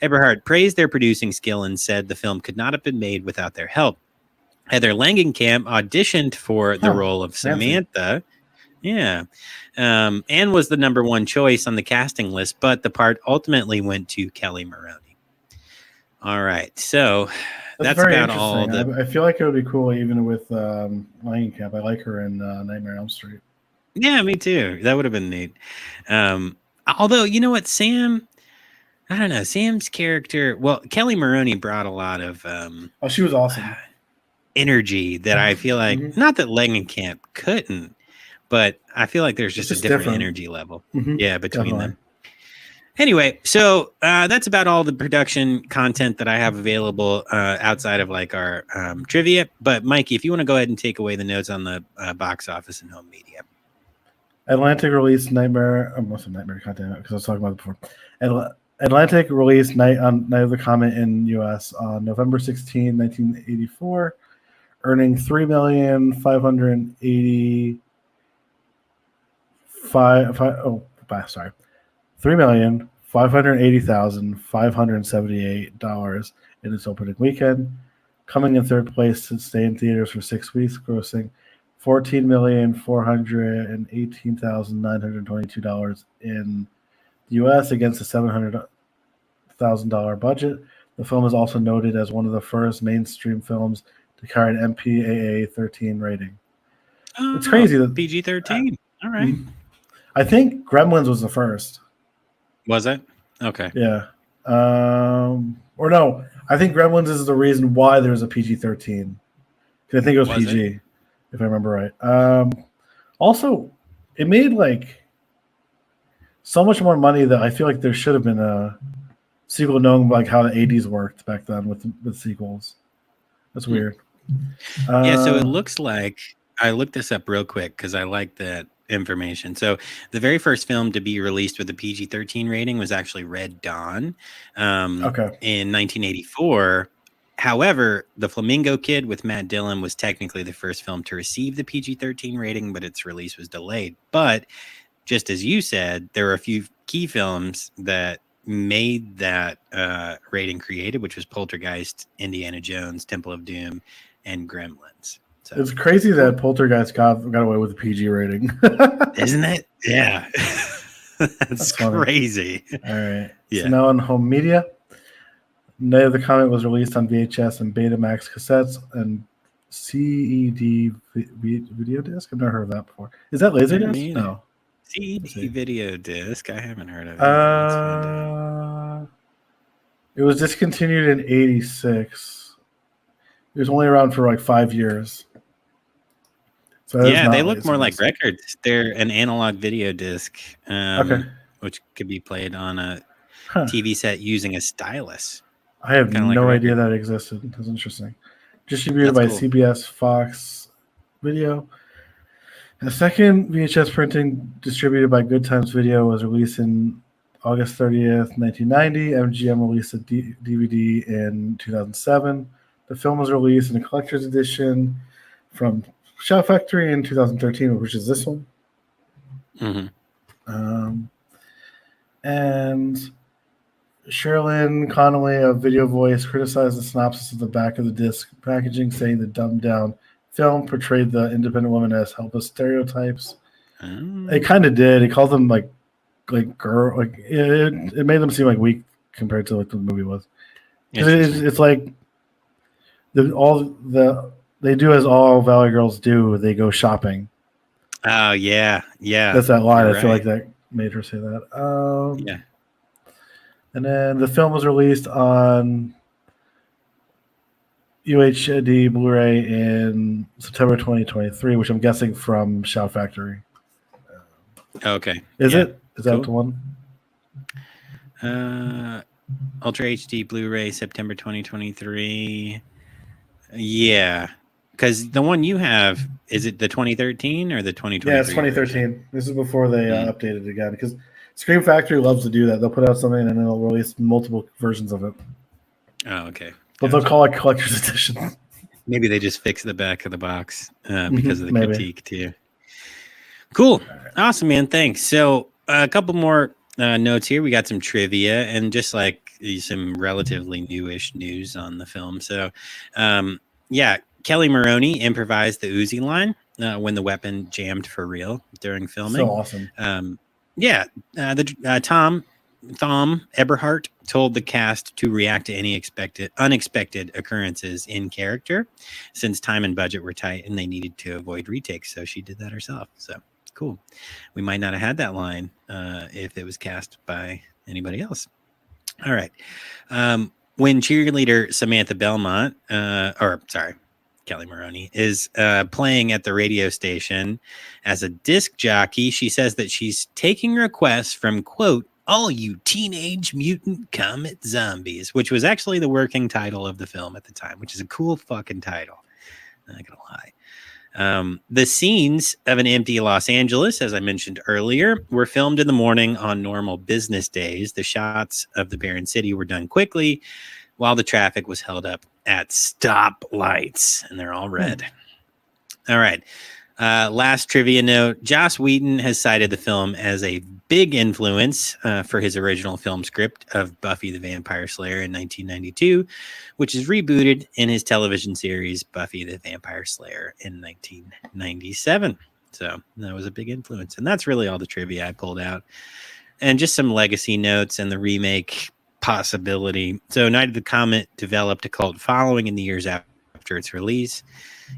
S1: Eberhardt praised their producing skill and said the film could not have been made without their help. Heather Langenkamp auditioned for the role of Samantha. Yeah. And was the number one choice on the casting list, but the part ultimately went to Kelly Maroney. All right. So that's
S4: very
S1: about all
S4: interesting.
S1: the.
S4: I feel like it would be cool even with Langenkamp. I like her in Nightmare on Elm Street.
S1: Yeah, me too. That would have been neat. Although, you know what, I don't know. Sam's character, well, Kelly Maroney brought a lot of
S4: she was awesome.
S1: Energy that I feel like, not that Langenkamp couldn't, but I feel like there's just a different energy level. Yeah, between them. Anyway, so that's about all the production content that I have available outside of like our trivia. But Mikey, if you want to go ahead and take away the notes on the box office and home media.
S4: Atlantic released Nightmare. Most of Nightmare content because I was talking about it before. Atlantic released Night of the Comet in U.S. on November 16, 1984, earning $3,580,578 in its opening weekend, coming in third place to stay in theaters for 6 weeks, grossing $14,418,922 in the U.S. against a $700,000 budget. The film is also noted as one of the first mainstream films to carry an MPAA 13 rating. It's crazy that
S1: PG-13. All right.
S4: I think Gremlins was the first.
S1: Was it? Okay.
S4: Yeah. Or no, I think Gremlins is the reason why there's a PG-13. Because I think it was PG, if I remember right. Also, it made like so much more money that I feel like there should have been a sequel knowing like how the 80s worked back then with sequels. That's weird.
S1: Yeah, so it looks like I looked this up real quick because I like that information. So the very first film to be released with a PG-13 rating was actually Red Dawn in 1984. However, The Flamingo Kid with Matt Dillon was technically the first film to receive the PG-13 rating, but its release was delayed. But just as you said, there were a few key films that made that rating created, which was Poltergeist, Indiana Jones, Temple of Doom, and Gremlins. So,
S4: It's crazy that Poltergeist got away with a PG rating.
S1: isn't it? Yeah. That's
S4: funny.
S1: crazy.
S4: All right.
S1: Yeah.
S4: So now on home media, Night of the Comet was released on VHS and Betamax cassettes and CED video disc. I've never heard of that before. Is that Laserdisc? No.
S1: CED video disc. I haven't heard of it. Let's find out.
S4: It was discontinued in '86. It was only around for like 5 years. So
S1: Yeah, they look more like records. They're an analog video disc,
S4: Okay.
S1: which could be played on a TV set using a stylus.
S4: I have
S1: Kinda like
S4: no
S1: a
S4: idea
S1: record.
S4: that existed. That's interesting. Distributed
S1: That's
S4: by
S1: cool.
S4: CBS Fox Video. A second VHS printing distributed by Good Times Video was released in August 30th, 1990. MGM released a DVD in 2007. The film was released in a collector's edition from Shout Factory in 2013, which is this one.
S1: Mm-hmm.
S4: And Sherilyn Connolly of Video Voice criticized the synopsis of the back of the disc packaging, saying the dumbed down film portrayed the independent woman as helpless stereotypes. It kind of did. It called them like girl, like it made them seem like weak compared to what the movie was. It's like they do as all Valley girls do. They go shopping.
S1: Oh yeah.
S4: That's that line.
S1: You're
S4: I feel
S1: right.
S4: like that made her say that.
S1: Yeah.
S4: And then the film was released on UHD Blu-ray in September 2023, which I'm guessing from Shout Factory.
S1: Okay.
S4: Is
S1: Yeah.
S4: it? Is that
S1: Cool.
S4: the one?
S1: Ultra HD Blu-ray September 2023. Yeah, because the one you have, is it the 2013 or the 2023?
S4: Yeah, it's 2013. This is before they updated it again, because Scream Factory loves to do that. They'll put out something and then they'll release multiple versions of it.
S1: Oh, okay.
S4: But they'll call it collector's edition.
S1: Maybe they just fix the back of the box because of the
S4: Maybe.
S1: critique too. Cool. Awesome, man. Thanks. So a couple more notes here. We got some trivia and just like some relatively newish news on the film. So, Kelly Maroney improvised the Uzi line when the weapon jammed for real during filming.
S4: So awesome.
S1: Tom Eberhardt told the cast to react to any unexpected occurrences in character, since time and budget were tight and they needed to avoid retakes. So she did that herself. So cool. We might not have had that line if it was cast by anybody else. All right. When cheerleader Samantha Belmont, Kelly Maroney, is playing at the radio station as a disc jockey, she says that she's taking requests from, quote, all you teenage mutant comet zombies, which was actually the working title of the film at the time, which is a cool fucking title. Not gonna lie. The scenes of an empty Los Angeles, as I mentioned earlier, were filmed in the morning on normal business days. The shots of the barren city were done quickly while the traffic was held up at stoplights, and they're all red. All right. Last trivia note, Joss Whedon has cited the film as a big influence for his original film script of Buffy the Vampire Slayer in 1992, which is rebooted in his television series Buffy the Vampire Slayer in 1997. So that was a big influence. And that's really all the trivia I pulled out. And just some legacy notes and the remake possibility. So Night of the Comet developed a cult following in the years after its release.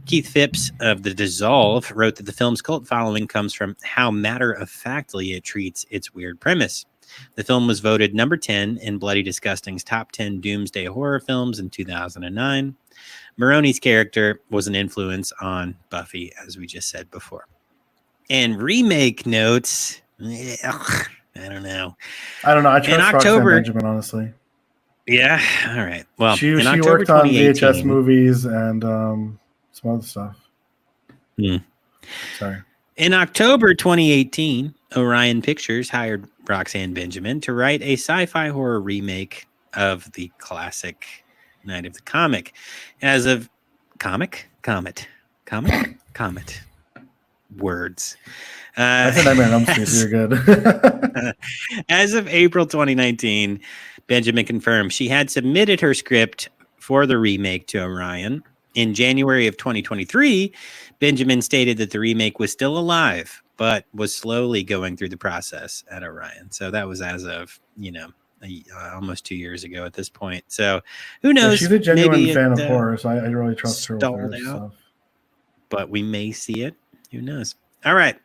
S1: Keith Phipps of The Dissolve wrote that the film's cult following comes from how matter-of-factly it treats its weird premise. The film was voted number 10 in Bloody Disgusting's top 10 doomsday horror films in 2009. Maroney's character was an influence on Buffy, as we just said before. And remake notes, I don't know.
S4: I trust
S1: In
S4: Roxanne
S1: October,
S4: Benjamin, honestly.
S1: Yeah, all right. Well,
S4: she
S1: in October
S4: worked on
S1: 2018,
S4: VHS movies and some other stuff. Sorry.
S1: In October 2018, Orion Pictures hired Roxanne Benjamin to write a sci-fi horror remake of the classic Night of the Comet. As of Comet. words.
S4: I said Nightmare on Elm Street. So you're good.
S1: As of April 2019, Benjamin confirmed she had submitted her script for the remake to Orion. In January of 2023, Benjamin stated that the remake was still alive, but was slowly going through the process at Orion. So that was as of, almost 2 years ago at this point. So who knows?
S4: She's a genuine
S1: Maybe
S4: fan
S1: it,
S4: of horror, so I really trust her with her
S1: stalled out.
S4: stuff.
S1: But we may see it. Who knows? All right.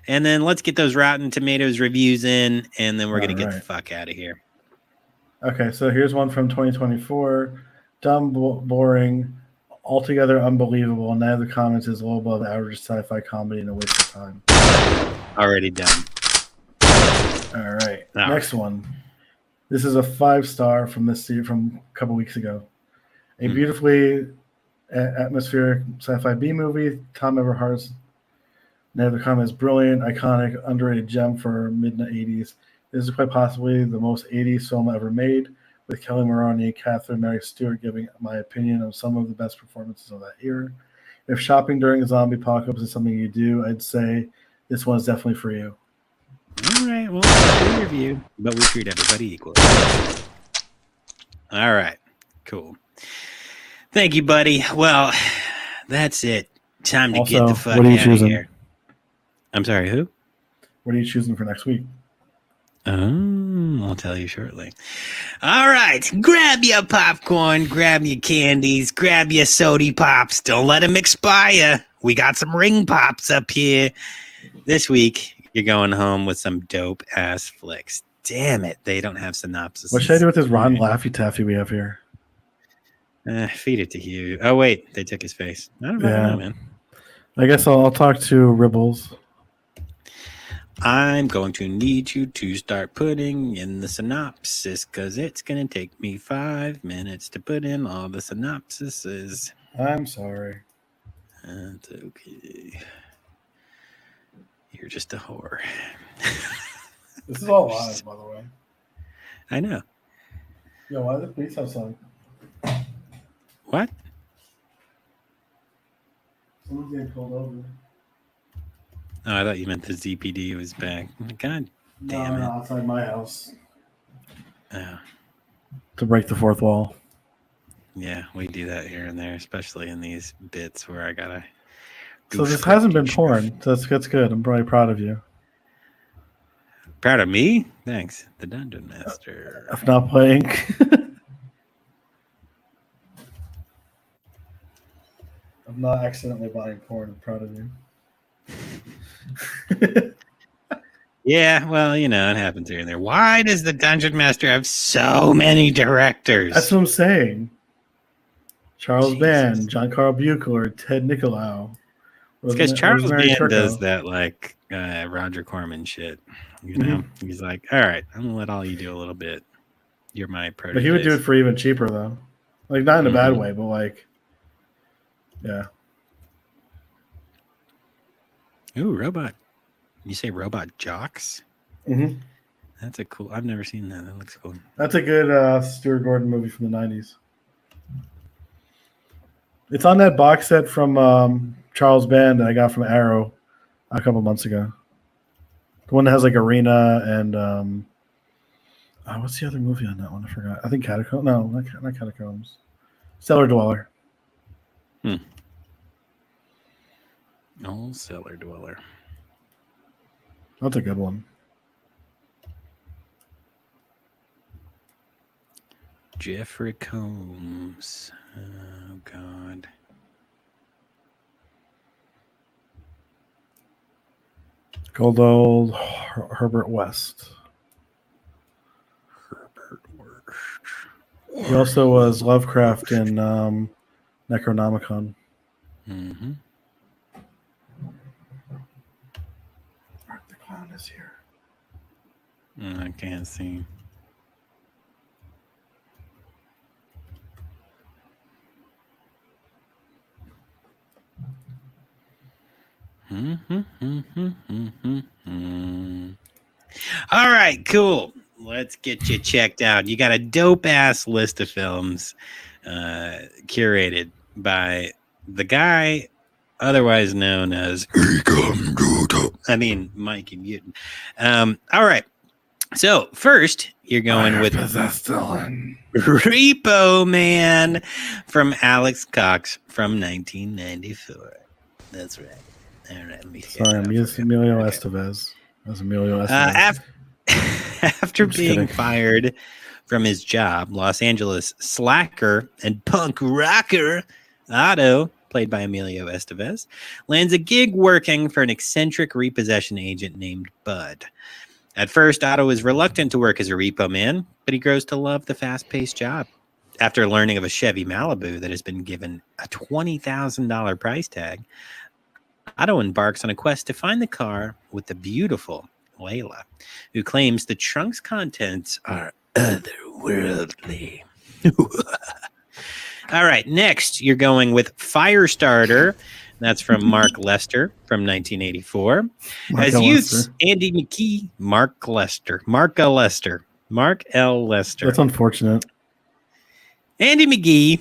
S1: And then let's get those Rotten Tomatoes reviews in, and then we're going to get the fuck out of here.
S4: Okay, so here's one from 2024. Dumb, boring, altogether unbelievable. None of the comments is low above average sci-fi comedy and a waste of time.
S1: Already done.
S4: All right. Next one. This is a 5-star from this from a couple weeks ago. A beautifully atmospheric sci-fi B movie. Tom Everhart's Neither comment is brilliant, iconic, underrated gem for mid-80s. This is quite possibly the most 80s film ever made, with Kelly Maroney, Catherine Mary Stewart giving my opinion of some of the best performances of that era. If shopping during a zombie apocalypse is something you do, I'd say this one is definitely for you.
S1: All right, well, that's your review, but we treat everybody equally. All right, cool. Thank you, buddy. Well, that's it. Time to
S4: Also,
S1: get the fuck
S4: what are you
S1: out
S4: choosing?
S1: of here. I'm sorry, who?
S4: What are you choosing for next week?
S1: I'll tell you shortly. All right, grab your popcorn, grab your candies, grab your sody pops. Don't let them expire. We got some ring pops up here. This week, you're going home with some dope ass flicks. Damn it, they don't have synopsis.
S4: What should I do with this Ron Laffy Taffy we have here?
S1: Feed it to Hugh. Oh wait, they took his face. I don't know, man.
S4: I guess I'll talk to Ribbles.
S1: I'm going to need you to start putting in the synopsis because it's going to take me 5 minutes to put in all the synopsises.
S4: I'm sorry.
S1: That's okay. You're just a whore.
S4: This is all live, by the way.
S1: I know.
S4: Yo, why the police have song?
S1: What?
S4: Someone's getting pulled over.
S1: Oh, I thought you meant the ZPD was back. God damn it.
S4: No, outside my house.
S1: Oh.
S4: To break the fourth wall.
S1: Yeah, we do that here and there, especially in these bits where I gotta.
S4: So this hasn't been porn. So that's good. I'm really proud of you.
S1: Proud of me? Thanks. The Dungeon Master.
S4: If not playing. I'm not accidentally buying porn. I'm proud of you.
S1: Yeah, well, it happens here and there. Why does the Dungeon Master have so many directors?
S4: That's what I'm saying. Charles
S1: Jesus.
S4: Band, John Carl Buechler, Ted Nicolau.
S1: It's because Charles
S4: Rosemary
S1: Band
S4: Turco.
S1: does that like Roger Corman shit. He's like, all right, I'm gonna let all you do a little bit. You're my protege.
S4: But he would do it for even cheaper though. Like not in a bad way, but like, yeah.
S1: Ooh, robot. You say robot jocks?
S4: Mm-hmm.
S1: That's a cool. I've never seen that. That looks cool.
S4: That's a good Stuart Gordon movie from the 90s. It's on that box set from Charles Band that I got from Arrow a couple months ago. The one that has like Arena and what's the other movie on that one? I forgot. I think Catacombs. No, not Catacombs. Cellar Dweller.
S1: Old Cellar Dweller.
S4: That's a good one.
S1: Jeffrey Combs. Oh God.
S4: Good old Herbert West.
S1: Herbert West.
S4: He also was Lovecraft in Necronomicon.
S1: Mm-hmm.
S4: The clown is here.
S1: I can't see. All right, cool. Let's get you checked out. You got a dope ass list of films curated by the guy otherwise known as Mikey Mutant. All right. So first, you're going with Repo Man from Alex Cox from 1994. That's right. All right. Let me
S4: Sorry, I'm Emilio Estevez. That's Emilio Estevez.
S1: After being fired from his job, Los Angeles slacker and punk rocker Otto, played by Emilio Estevez, lands a gig working for an eccentric repossession agent named Bud. At first, Otto is reluctant to work as a repo man, but he grows to love the fast-paced job. After learning of a Chevy Malibu that has been given a $20,000 price tag, Otto embarks on a quest to find the car with the beautiful Layla, who claims the trunk's contents are otherworldly. All right, next you're going with Firestarter. That's from Mark Lester from 1984. As youths, Andy McKee, Mark L. Lester.
S4: That's unfortunate.
S1: Andy McGee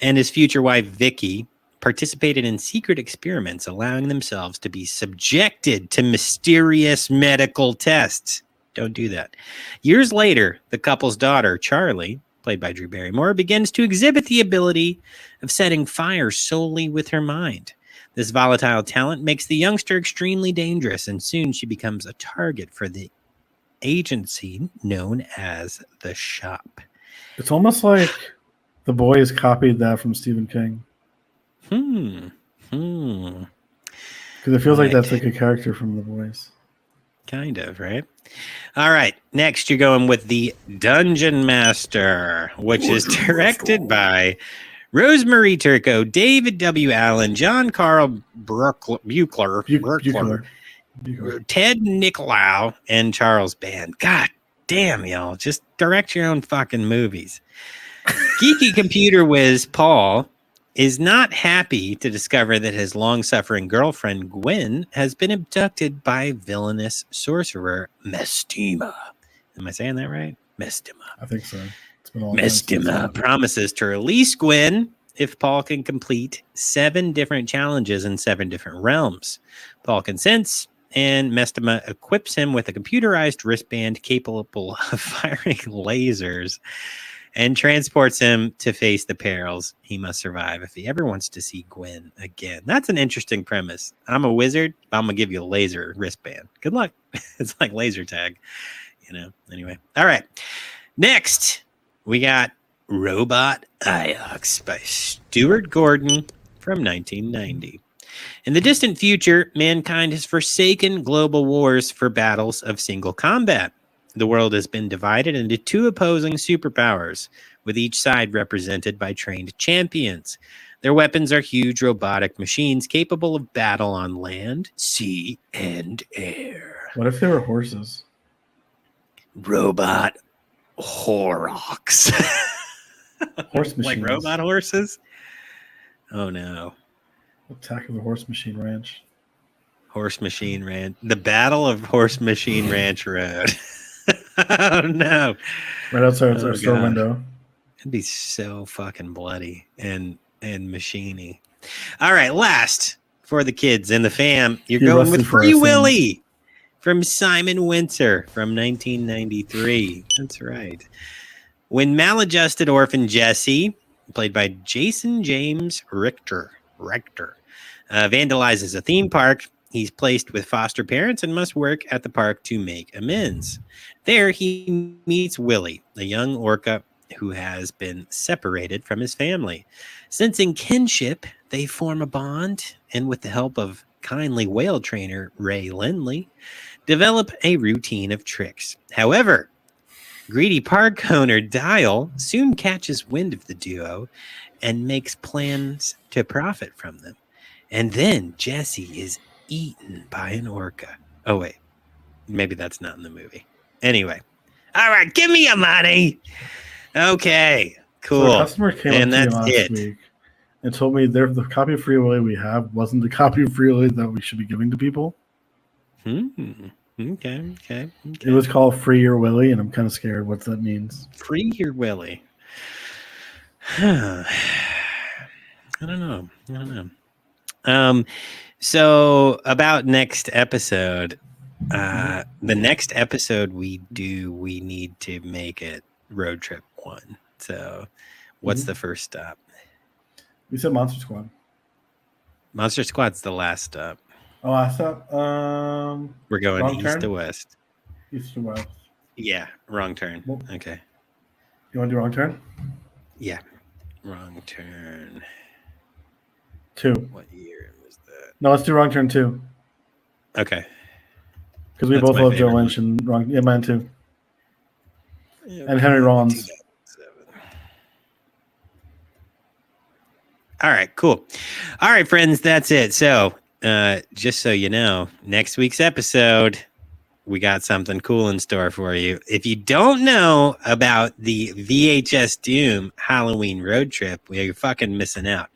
S1: and his future wife, Vicky, participated in secret experiments, allowing themselves to be subjected to mysterious medical tests. Don't do that. Years later, the couple's daughter, Charlie, played by Drew Barrymore, begins to exhibit the ability of setting fire solely with her mind. This volatile talent makes the youngster extremely dangerous, and soon she becomes a target for the agency known as the Shop.
S4: It's almost like The Boys copied that from Stephen King. Because it feels like that's like a character from The Boys.
S1: Kind of, right? All right. Next, you're going with The Dungeon Master, which is directed by Rosemary Turco, David W. Allen, John Carl Buechler, Ted Nicolau, and Charles Band. God damn, y'all. Just direct your own fucking movies. Geeky computer whiz Paul is not happy to discover that his long-suffering girlfriend, Gwen, has been abducted by villainous sorcerer Mestima. Am I saying that right? Mestima.
S4: I think so.
S1: Mestima promises to release Gwen if Paul can complete 7 different challenges in 7 different realms. Paul consents, and Mestima equips him with a computerized wristband capable of firing lasers and transports him to face the perils he must survive if he ever wants to see Gwen again. That's an interesting premise. I'm a wizard, but I'm going to give you a laser wristband. Good luck. It's like laser tag, Anyway. All right. Next, we got Robot Iox by Stuart Gordon from 1990. In the distant future, mankind has forsaken global wars for battles of single combat. The world has been divided into 2 opposing superpowers, with each side represented by trained champions. Their weapons are huge robotic machines capable of battle on land, sea, and air.
S4: What if they were horses?
S1: Robot Horrocks.
S4: Horse machines.
S1: Like robot horses? Oh no.
S4: Attack of the Horse Machine Ranch.
S1: Horse Machine Ranch. The Battle of Horse Machine Ranch Road. Oh no.
S4: Right outside our store window.
S1: It'd be so fucking bloody and machiney. All right, last for the kids and the fam, you're going with Free Willy from Simon Windsor from 1993. That's right. When maladjusted orphan Jesse, played by Jason James Richter, vandalizes a theme park, he's placed with foster parents and must work at the park to make amends. There, he meets Willie, a young orca who has been separated from his family. Sensing kinship, they form a bond, and with the help of kindly whale trainer Ray Lindley, develop a routine of tricks. However, greedy park owner Dial soon catches wind of the duo and makes plans to profit from them. And then Jesse is eaten by an orca. Oh, wait. Maybe that's not in the movie. Anyway. All right. Give me your money. Okay. Cool.
S4: So a customer came up to me last week and told me the copy of Free Willy we have wasn't the copy of Free Willy that we should be giving to people.
S1: Okay.
S4: It was called Free Your Willy, and I'm kind of scared what that means.
S1: Free Your Willy. I don't know. So about next episode, the next episode we need to make it road trip 1. So what's the first stop?
S4: We said Monster Squad.
S1: Monster Squad's the last stop.
S4: Oh, I thought
S1: We're going
S4: wrong
S1: east
S4: turn?
S1: to west.
S4: East to west.
S1: Yeah, wrong turn.
S4: Well-
S1: Okay.
S4: You want to do wrong turn?
S1: Yeah, wrong turn.
S4: 2.
S1: What year was that?
S4: No, let's do wrong turn 2.
S1: Okay.
S4: Because we
S1: That's
S4: both
S1: my
S4: love Joe
S1: favorite
S4: Lynch and wrong. Yeah, mine too.
S1: Yeah,
S4: And Henry Rollins.
S1: 2007. All right, cool. All right, friends, that's it. So, just so you know, next week's episode, we got something cool in store for you. If you don't know about the VHS Doom Halloween road trip, you're fucking missing out.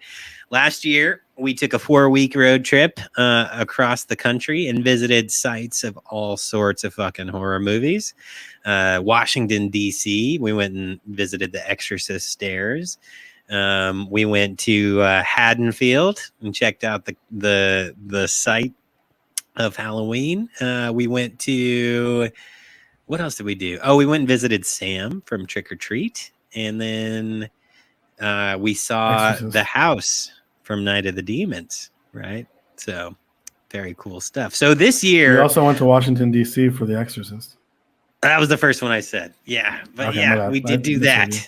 S1: Last year, we took a 4-week road trip across the country and visited sites of all sorts of fucking horror movies. Washington, D.C., we went and visited the Exorcist stairs. We went to Haddonfield and checked out the site of Halloween. We went to, what else did we do? Oh, we went and visited Sam from Trick or Treat. And then we saw
S4: Exorcist.
S1: the house from Night of the Demons, right? So very cool stuff. So this
S4: We
S1: year,
S4: also went to Washington, D.C. for The Exorcist.
S1: that was the first one I said. Yeah. But
S4: Okay, my
S1: yeah,
S4: bad.
S1: we
S4: I
S1: did do
S4: misheard
S1: that.
S4: you.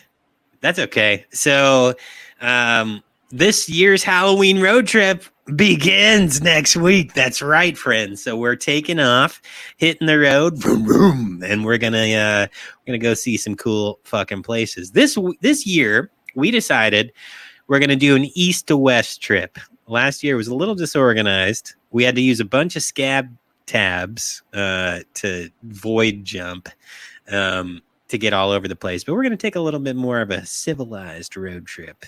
S1: That's okay. So this year's Halloween road trip begins next week. That's right, friends. So we're taking off, hitting the road, vroom, vroom, and we're gonna go see some cool fucking places. This year, we decided we're gonna do an east to west trip. Last year was a little disorganized. We had to use a bunch of scab tabs to void jump. To get all over the place, but we're going to take a little bit more of a civilized road trip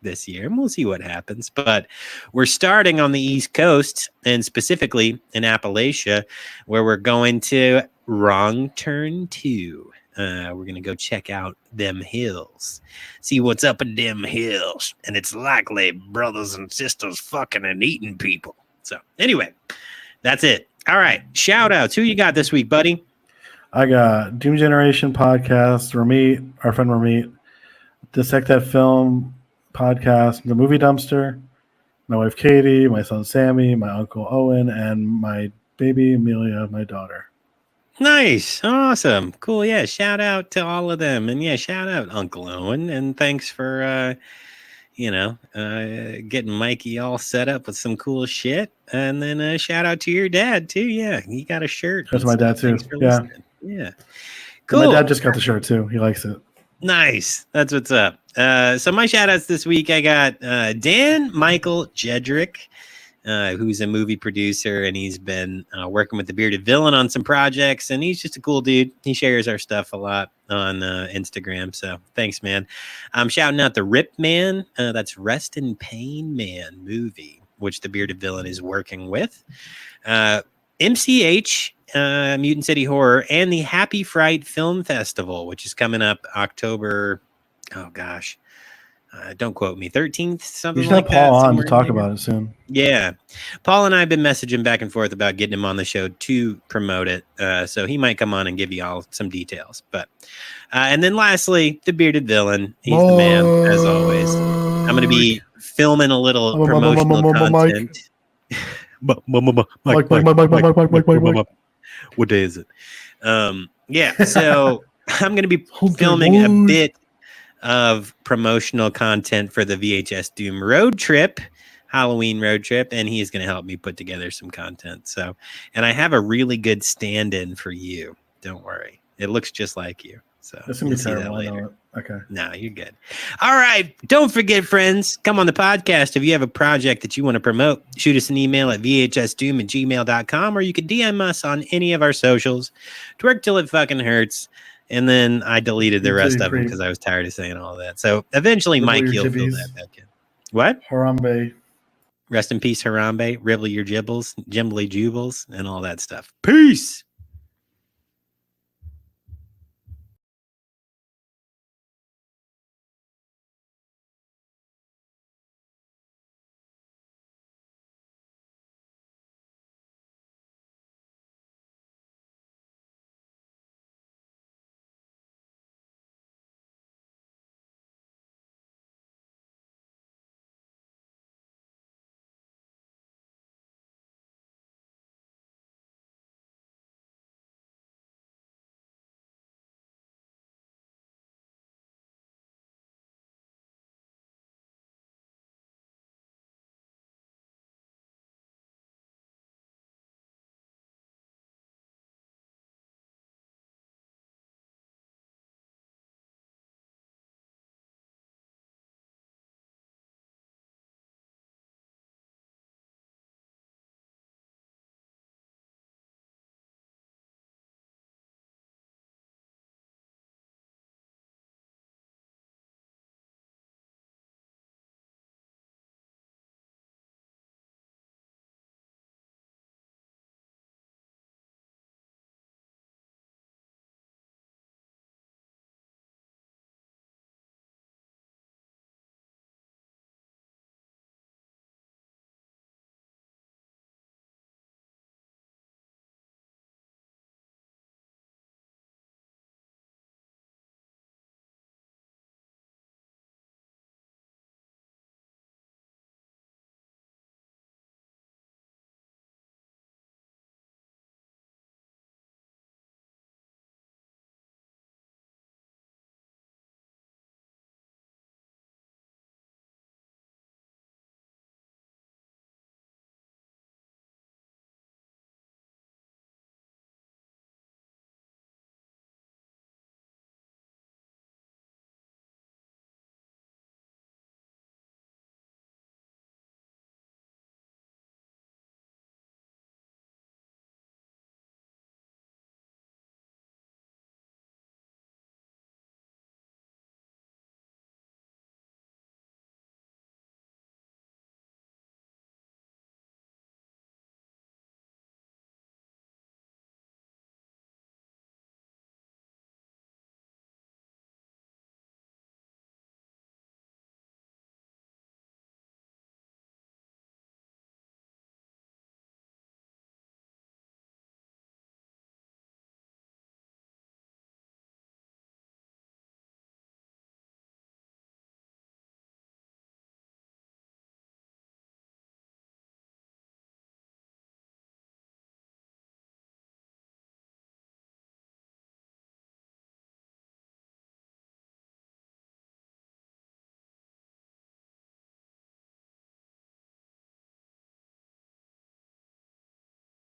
S1: this year, and we'll see what happens. But we're starting on the East Coast, and specifically in Appalachia, where we're going to Wrong Turn 2. We're going to go check out them hills, see what's up in them hills, and it's likely brothers and sisters fucking and eating people. So anyway, that's it. All right, shout outs. Who you got this week, buddy?
S4: I got Doom Generation podcast, Ramit, our friend Ramit, Dissect That Film podcast, The Movie Dumpster, my wife Katie, my son Sammy, my uncle Owen, and my baby Amelia, my daughter.
S1: Nice. Awesome. Cool. Yeah. Shout out to all of them. And yeah, shout out Uncle Owen. And thanks for, getting Mikey all set up with some cool shit. And then shout out to your dad, too. Yeah. He got a shirt.
S4: That's
S1: and
S4: my
S1: stuff.
S4: dad, too.
S1: Thanks for
S4: Yeah.
S1: listening. Yeah. Cool.
S4: My dad just got the shirt, too. He likes it.
S1: Nice. That's what's up. So my shout outs this week, I got Dan Michael Jedrick, who's a movie producer, and he's been working with the Bearded Villain on some projects, and he's just a cool dude. He shares our stuff a lot on Instagram, so thanks, man. I'm shouting out the Rip Man, that's Rest in Pain Man movie, which the Bearded Villain is working with. MCH, Mutant City Horror, and the Happy Fright Film Festival, which is coming up October, oh gosh, don't quote me, 13th, something
S4: You should
S1: like
S4: have
S1: that.
S4: Paul on
S1: somewhere
S4: to
S1: in
S4: talk
S1: there.
S4: about it soon.
S1: Yeah. Paul and I have been messaging back and forth about getting him on the show to promote it. So he might come on and give you all some details. But and then lastly, the Bearded Villain. He's the man, as always. I'm going to be filming a little promotional content.
S4: Mike.
S1: What day is it? Yeah, so I'm going to be filming a bit of promotional content for the VHS Doom road trip, Halloween road trip, and he is going to help me put together some content. So, and I have a really good stand-in for you. Don't worry, it looks just like you. So
S4: It's gonna
S1: you'll
S4: be
S1: see that
S4: terrible. I know
S1: later.
S4: it. Okay.
S1: No, you're good. All right. Don't forget, friends, come on the podcast. If you have a project that you want to promote, shoot us an email at vhsdoom@gmail.com, or you can DM us on any of our socials. Twerk till it fucking hurts. And then I deleted the
S4: Until
S1: rest
S4: you
S1: of them
S4: creep.
S1: because I was tired of saying all that. So eventually,
S4: Ribble
S1: Mike,
S4: your
S1: you'll fill
S4: jibbies.
S1: that back in. What?
S4: Harambe.
S1: Rest in peace, Harambe. Ribble your gibbles, jimbly jubles, and all that stuff. Peace.